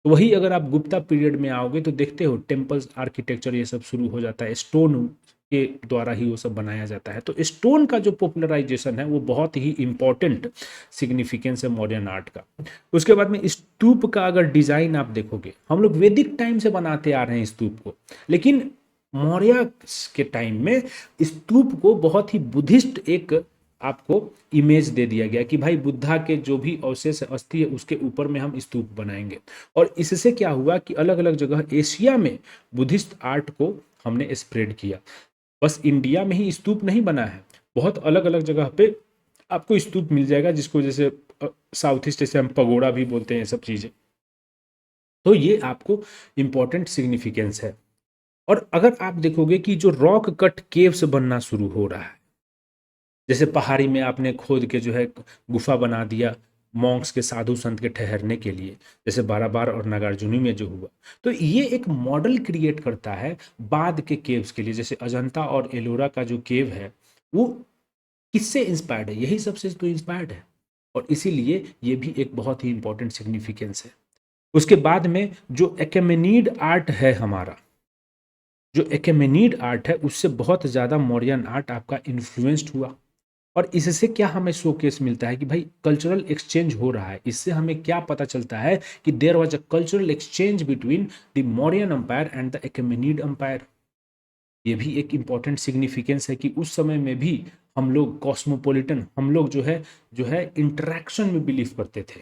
तो वही अगर आप गुप्ता पीरियड में आओगे तो देखते हो टेम्पल्स आर्किटेक्चर ये सब शुरू हो जाता है, स्टोन के द्वारा ही वो सब बनाया जाता है। तो स्टोन का जो पॉपुलराइजेशन है वो बहुत ही इंपॉर्टेंट सिग्निफिकेंस है मॉडर्न आर्ट का। उसके बाद में स्तूप का अगर डिजाइन आप देखोगे, हम लोग वैदिक टाइम से बनाते आ रहे हैं स्तूप को, लेकिन मौर्य के टाइम में स्तूप को बहुत ही बुद्धिस्ट एक आपको इमेज दे दिया गया कि भाई बुद्धा के जो भी अवशेष अस्थि है उसके ऊपर में हम स्तूप बनाएंगे। और इससे क्या हुआ कि अलग अलग जगह एशिया में बुद्धिस्ट आर्ट को हमने स्प्रेड किया। बस इंडिया में ही स्तूप नहीं बना है, बहुत अलग अलग जगह पे आपको स्तूप मिल जाएगा, जिसको जैसे साउथ ईस्ट से हम पगोड़ा भी बोलते हैं, सब चीजें। तो ये आपको इंपॉर्टेंट सिग्निफिकेंस है। और अगर आप देखोगे कि जो रॉक कट केव्स बनना शुरू हो रहा है, जैसे पहाड़ी में आपने खोद के जो है गुफा बना दिया मॉन्क्स के, साधु संत के ठहरने के लिए, जैसे बाराबार और नागार्जुनी में जो हुआ, तो ये एक मॉडल क्रिएट करता है बाद के केव्स के लिए। जैसे अजंता और एलोरा का जो केव है वो किससे इंस्पायर्ड है, यही सबसे तो इंस्पायर्ड है, और इसीलिए ये भी एक बहुत ही इंपॉर्टेंट सिग्निफिकेंस है। उसके बाद में जो एकेमेनिड आर्ट है हमारा, जो एकेमेनिड आर्ट है उससे बहुत ज़्यादा मॉडर्न आर्ट आपका इन्फ्लुएंस्ड हुआ। और इससे क्या हमें शोकेस मिलता है कि भाई कल्चरल एक्सचेंज हो रहा है। इससे हमें क्या पता चलता है कि there was a cultural exchange between the Mauryan empire and the Achaemenid empire. ये भी एक इंपॉर्टेंट सिग्निफिकेंस है कि उस समय में भी हम लोग कॉस्मोपॉलिटन, हम लोग जो है इंटरेक्शन में बिलीव करते थे,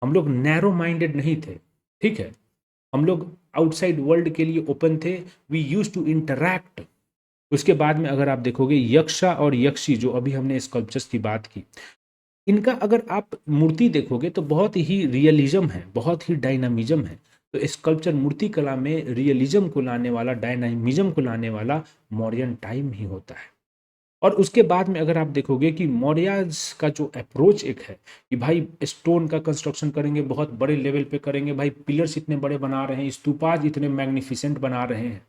हम लोग नैरो माइंडेड नहीं थे, ठीक है, हम लोग आउटसाइड वर्ल्ड के लिए ओपन थे, वी यूज टू इंटरैक्ट। उसके बाद में अगर आप देखोगे यक्षा और यक्षी, जो अभी हमने स्कल्पचर्स की बात की, इनका अगर आप मूर्ति देखोगे तो बहुत ही रियलिज्म है, बहुत ही डायनामिज्म है। तो स्कल्पचर मूर्ति कला में रियलिज्म को लाने वाला, डायनामिज्म को लाने वाला मौर्यन टाइम ही होता है। और उसके बाद में अगर आप देखोगे कि मौर्याज का जो अप्रोच एक है कि भाई स्टोन का कंस्ट्रक्शन करेंगे, बहुत बड़े लेवल पे करेंगे, भाई पिलर्स इतने बड़े बना रहे हैं, स्तूपाज इतने मैग्निफिसेंट बना रहे हैं,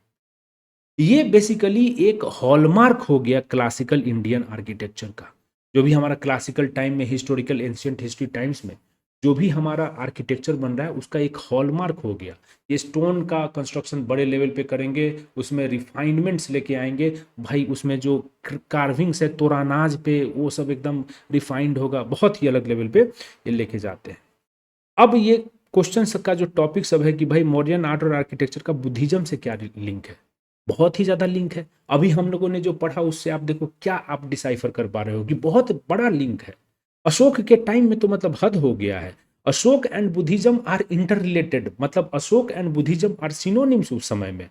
ये बेसिकली एक हॉलमार्क हो गया क्लासिकल इंडियन आर्किटेक्चर का। जो भी हमारा क्लासिकल टाइम में, हिस्टोरिकल एंशिएंट हिस्ट्री टाइम्स में जो भी हमारा आर्किटेक्चर बन रहा है उसका एक हॉलमार्क हो गया। ये स्टोन का कंस्ट्रक्शन बड़े लेवल पे करेंगे, उसमें रिफाइनमेंट्स लेके आएंगे, भाई उसमें जो कार्विंग्स है तोरानाज पे वो सब एकदम रिफाइंड होगा, बहुत ही अलग लेवल पे ये लेके जाते हैं। अब ये क्वेश्चन का जो टॉपिक सब है कि भाई मॉडर्न आर्ट और आर्किटेक्चर का बुद्धिज्म से क्या लिंक है, बहुत ही ज्यादा लिंक है। अभी हम लोगों ने जो पढ़ा उससे आप देखो क्या आप डिसाइफर कर पा रहे हो कि बहुत बड़ा लिंक है। अशोक के टाइम में तो मतलब हद हो गया है। Ashok and Buddhism are interrelated, मतलब Ashok and Buddhism are synonyms उस समय में,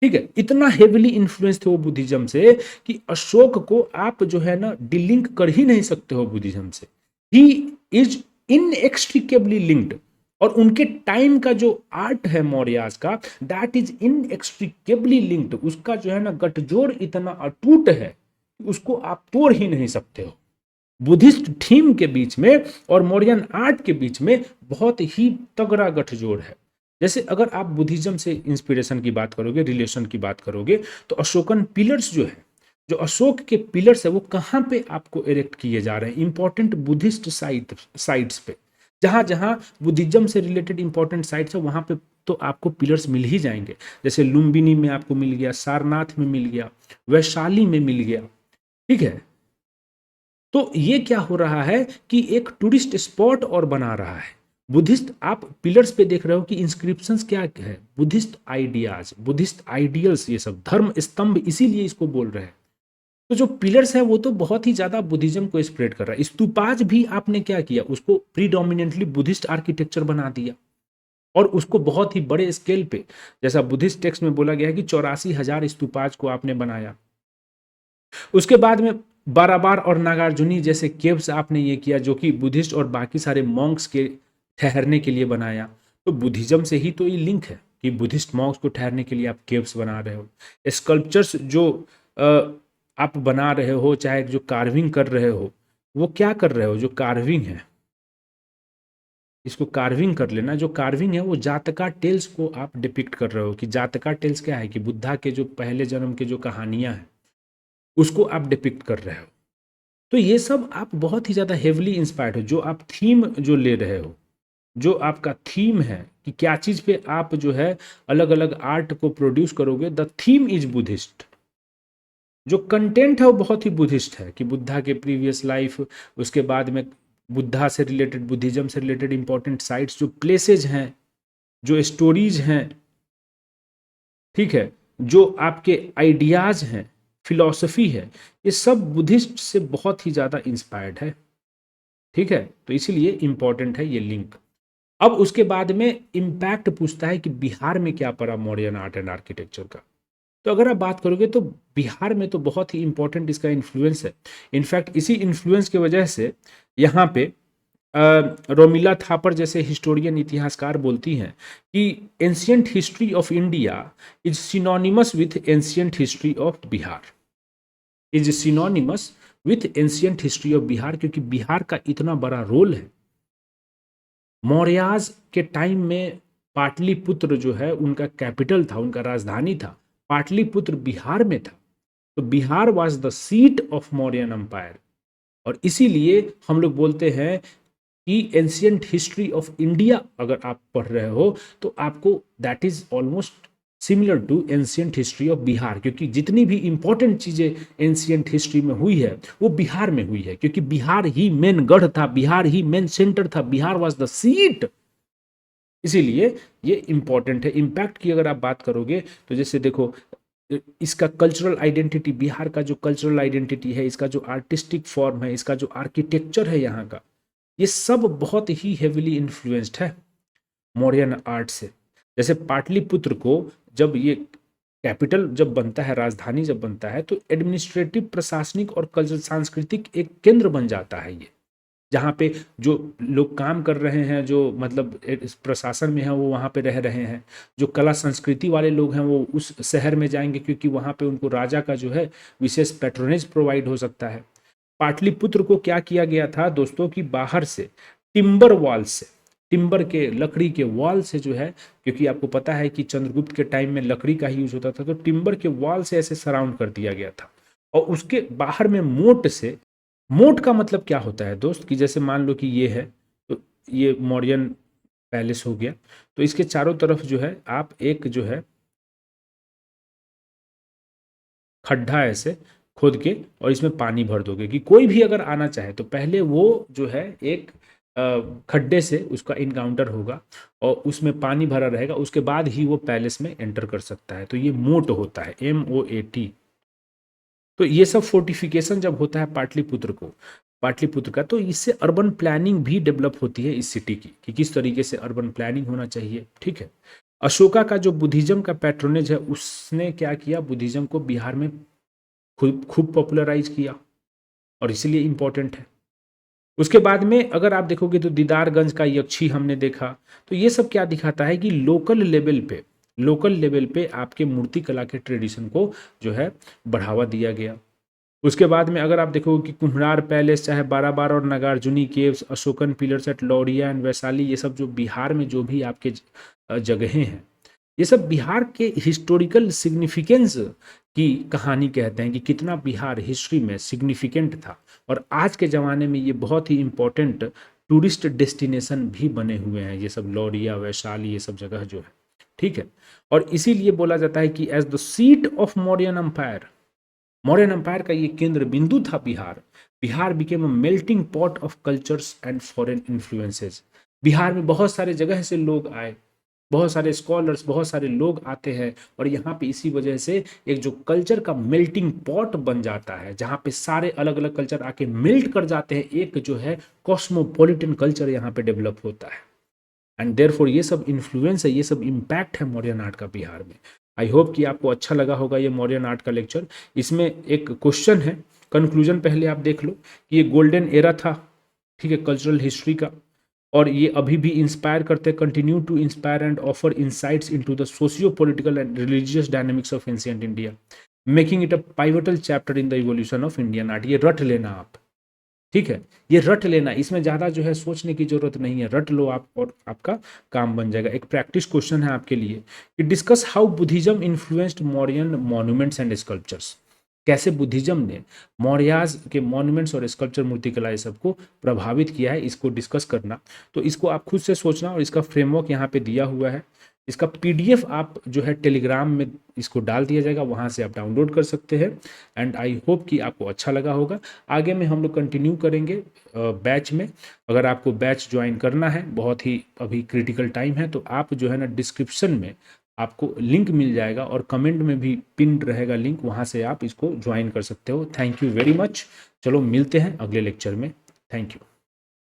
ठीक है। इतना हेविली इन्फ्लुएंस थे वो बुद्धिज्म से कि अशोक को आप जो है ना डिलिंक कर ही नहीं सकते हो बुद्धिज्म से। He is इनएक्सट्रिकेबली linked. और उनके टाइम का जो आर्ट है मौर्याज का, दैट इज इनएक्सट्रिकेबली लिंक्ड। उसका जो है ना गठजोड़ इतना अटूट है कि उसको आप तोड़ ही नहीं सकते हो। बुद्धिस्ट थीम के बीच में और मौर्यन आर्ट के बीच में बहुत ही तगड़ा गठजोड़ है। जैसे अगर आप बुद्धिज्म से इंस्पिरेशन की बात करोगे, रिलेशन की बात करोगे, तो अशोकन पिलर्स जो है, जो अशोक के पिलर्स है वो कहाँ पे आपको इरेक्ट किए जा रहे हैं, इंपॉर्टेंट बुद्धिस्ट साइट्स पे। जहां जहां बुद्धिज्म से रिलेटेड इंपॉर्टेंट साइट्स है वहां पे तो आपको पिलर्स मिल ही जाएंगे। जैसे लुम्बिनी में आपको मिल गया, सारनाथ में मिल गया, वैशाली में मिल गया, ठीक है। तो ये क्या हो रहा है कि एक टूरिस्ट स्पॉट और बना रहा है। बुद्धिस्ट आप पिलर्स पे देख रहे हो कि इंस्क्रिप्शंस क्या है, बुद्धिस्ट आइडियाज, बुद्धिस्ट आइडियल्स, ये सब धर्म स्तंभ, इसीलिए इसको बोल रहे हैं। तो जो पिलर्स है वो तो बहुत ही ज्यादा बुद्धिज्म को स्प्रेड कर रहा है। स्तूपाज भी आपने क्या किया, उसको प्रीडोमिनेंटली बुद्धिस्ट आर्किटेक्चर बना दिया और उसको बहुत ही बड़े स्केल पे, जैसा बुद्धिस्ट टेक्स्ट में बोला गया है कि 84,000 स्तूपाज को आपने बनाया। उसके बाद में बाराबार और नागार्जुनी जैसे केव्स आपने ये किया, जो कि बुद्धिस्ट और बाकी सारे मॉन्क्स के ठहरने के लिए बनाया। तो बुद्धिज्म से ही तो ये लिंक है कि बुद्धिस्ट मॉन्क्स को ठहरने के लिए आप केव्स बना रहे हो। स्कल्पचर्स जो आप बना रहे हो, चाहे जो कार्विंग कर रहे हो, वो क्या कर रहे हो, जो कार्विंग है इसको कार्विंग कर लेना। जो कार्विंग है वो जातका टेल्स को आप डिपिक्ट कर रहे हो कि जातका टेल्स क्या है कि बुद्धा के जो पहले जन्म के जो कहानियां हैं उसको आप डिपिक्ट कर रहे हो। तो ये सब आप बहुत ही ज़्यादा हेवली इंस्पायर्ड हो। जो आप थीम जो ले रहे हो, जो आपका थीम है कि क्या चीज़ पे आप जो है अलग अलग आर्ट को प्रोड्यूस करोगे, द थीम इज बुद्धिस्ट। जो कंटेंट है वो बहुत ही बुद्धिस्ट है कि बुद्धा के प्रीवियस लाइफ, उसके बाद में बुद्धा से रिलेटेड, बुद्धिज्म से रिलेटेड इंपॉर्टेंट साइट्स, जो प्लेसेज हैं, जो स्टोरीज हैं, ठीक है, जो आपके आइडियाज हैं, फिलॉसफी है, ये सब बुद्धिस्ट से बहुत ही ज़्यादा इंस्पायर्ड है, ठीक है। तो इसीलिए इंपॉर्टेंट है ये लिंक। अब उसके बाद में इम्पैक्ट पूछता है कि बिहार में क्या पड़ा मॉडर्न आर्ट एंड आर्किटेक्चर का। तो अगर आप बात करोगे तो बिहार में तो बहुत ही इंपॉर्टेंट इसका इन्फ्लुएंस है। इनफैक्ट इसी इन्फ्लुएंस की वजह से यहाँ पे रोमिला थापर जैसे हिस्टोरियन, इतिहासकार बोलती हैं कि ancient history of India is synonymous with ancient history of Bihar, is synonymous with ancient history of Bihar, क्योंकि बिहार का इतना बड़ा रोल है। मौर्याज के टाइम में पाटलिपुत्र जो है उनका कैपिटल था, उनका राजधानी था, पाटलिपुत्र बिहार में था। तो Bihar was the seat of Mauryan empire, और इसीलिए हम लोग बोलते हैं कि एंशियंट हिस्ट्री ऑफ इंडिया अगर आप पढ़ रहे हो तो आपको that is almost similar to ancient history of Bihar, क्योंकि जितनी भी इंपॉर्टेंट चीजें एंशियंट हिस्ट्री में हुई है वो बिहार में हुई है, क्योंकि बिहार ही मेन गढ़ था, बिहार ही मेन सेंटर था, बिहार वाज द सीट। इसीलिए ये इंपॉर्टेंट है। इम्पैक्ट की अगर आप बात करोगे तो जैसे देखो, इसका कल्चरल आइडेंटिटी, बिहार का जो कल्चरल आइडेंटिटी है, इसका जो आर्टिस्टिक फॉर्म है, इसका जो आर्किटेक्चर है यहाँ का, ये सब बहुत ही हेविली इन्फ्लुएंस्ड है मौर्यन आर्ट से। जैसे पाटलिपुत्र को जब ये कैपिटल जब बनता है, राजधानी जब बनता है, तो एडमिनिस्ट्रेटिव, प्रशासनिक और कल्चरल सांस्कृतिक एक केंद्र बन जाता है ये, जहाँ पे जो लोग काम कर रहे हैं, जो मतलब प्रशासन में है, वो वहाँ पे रह रहे हैं। जो कला संस्कृति वाले लोग हैं वो उस शहर में जाएंगे, क्योंकि वहाँ पे उनको राजा का जो है विशेष पैट्रोनेज प्रोवाइड हो सकता है। पाटलिपुत्र को क्या किया गया था दोस्तों कि बाहर से टिम्बर वॉल से, टिम्बर के, लकड़ी के वॉल से जो है, क्योंकि आपको पता है कि चंद्रगुप्त के टाइम में लकड़ी का ही यूज होता था, तो टिम्बर के वॉल से ऐसे सराउंड कर दिया गया था। और उसके बाहर में मोट से, मोट का मतलब क्या होता है दोस्त कि जैसे मान लो कि ये है, तो ये मौर्यन पैलेस हो गया, तो इसके चारों तरफ जो है आप एक जो है खड्डा ऐसे खोद के और इसमें पानी भर दोगे कि कोई भी अगर आना चाहे तो पहले वो जो है एक खड्डे से उसका इनकाउंटर होगा और उसमें पानी भरा रहेगा, उसके बाद ही वो पैलेस में एंटर कर सकता है। तो ये मोट होता है, MOAT। तो ये सब फोर्टिफिकेशन जब होता है पाटलिपुत्र का, तो इससे अर्बन प्लानिंग भी डेवलप होती है इस सिटी की कि किस तरीके से अर्बन प्लानिंग होना चाहिए, ठीक है। अशोका का जो बुद्धिज्म का पैट्रोनेज है, उसने क्या किया, बुद्धिज्म को बिहार में खूब पॉपुलराइज किया, और इसीलिए इंपॉर्टेंट है। उसके बाद में अगर आप देखोगे तो दीदारगंज का यक्षी हमने देखा। तो ये सब क्या दिखाता है कि लोकल लेवल पे आपके मूर्ति कला के ट्रेडिशन को जो है बढ़ावा दिया गया। उसके बाद में अगर आप देखोगे कि कुम्हरार पैलेस, चाहे बाराबार और Nagarjuni caves, Ashokan pillars at Lauriya and Vaishali, ये सब जो बिहार में जो भी आपके जगहें हैं, ये सब बिहार के हिस्टोरिकल सिग्निफिकेंस की कहानी कहते हैं कि कितना बिहार हिस्ट्री में सिग्निफिकेंट था। और आज के ज़माने में ये बहुत ही इम्पोर्टेंट टूरिस्ट डेस्टिनेशन भी बने हुए हैं, ये सब लौरिया, वैशाली, ये सब जगह जो है। ठीक है। और इसीलिए बोला जाता है कि as the seat of Mauryan empire, Mauryan empire का ये केंद्र बिंदु था Bihar. Bihar became a melting pot of cultures and foreign influences. Bihar में बहुत सारे जगह से लोग आए, बहुत सारे स्कॉलर्स, बहुत सारे लोग आते हैं, और यहाँ पे इसी वजह से एक जो कल्चर का मेल्टिंग पॉट बन जाता है, जहाँ पे सारे अलग अलग कल्चर आके मेल्ट कर जाते हैं, एक जो है कॉस्मोपॉलिटन कल्चर यहाँ पे डेवलप होता है। एंड देयरफॉर ये सब इन्फ्लुएंस है, ये सब इम्पैक्ट है मौर्यन आर्ट का बिहार में। आई होप कि आपको अच्छा लगा होगा ये मौर्यन आर्ट का लेक्चर। इसमें एक क्वेश्चन है, कंक्लूजन पहले आप देख लो कि ये गोल्डन एरा था, ठीक है, कल्चरल हिस्ट्री का, और ये अभी भी इंस्पायर करते, continue to inspire and offer insights into the socio political and religious dynamics of ancient India, making it a pivotal chapter in the evolution of Indian art. ये रट लेना आप, ठीक है, ये रट लेना, इसमें ज़्यादा जो है सोचने की जरूरत नहीं है, रट लो आप और आपका काम बन जाएगा। एक प्रैक्टिस क्वेश्चन है आपके लिए कि discuss how Buddhism influenced Mauryan monuments and sculptures. कैसे बुद्धिज्म ने मौर्याज के मॉन्यूमेंट्स और स्कल्पचर, मूर्तिकला, ये सबको प्रभावित किया है, इसको डिस्कस करना। तो इसको आप खुद से सोचना, और इसका फ्रेमवर्क यहाँ पे दिया हुआ है। इसका पीडीएफ आप जो है टेलीग्राम में इसको डाल दिया जाएगा, वहाँ से आप डाउनलोड कर सकते हैं। एंड आई होप कि आपको अच्छा लगा होगा। आगे में हम लोग कंटिन्यू करेंगे बैच में। अगर आपको बैच ज्वाइन करना है, बहुत ही अभी क्रिटिकल टाइम है, तो आप जो है ना डिस्क्रिप्शन में आपको लिंक मिल जाएगा, और कमेंट में भी पिन रहेगा लिंक, वहाँ से आप इसको ज्वाइन कर सकते हो। Thank you very much. चलो मिलते हैं अगले लेक्चर में। Thank you.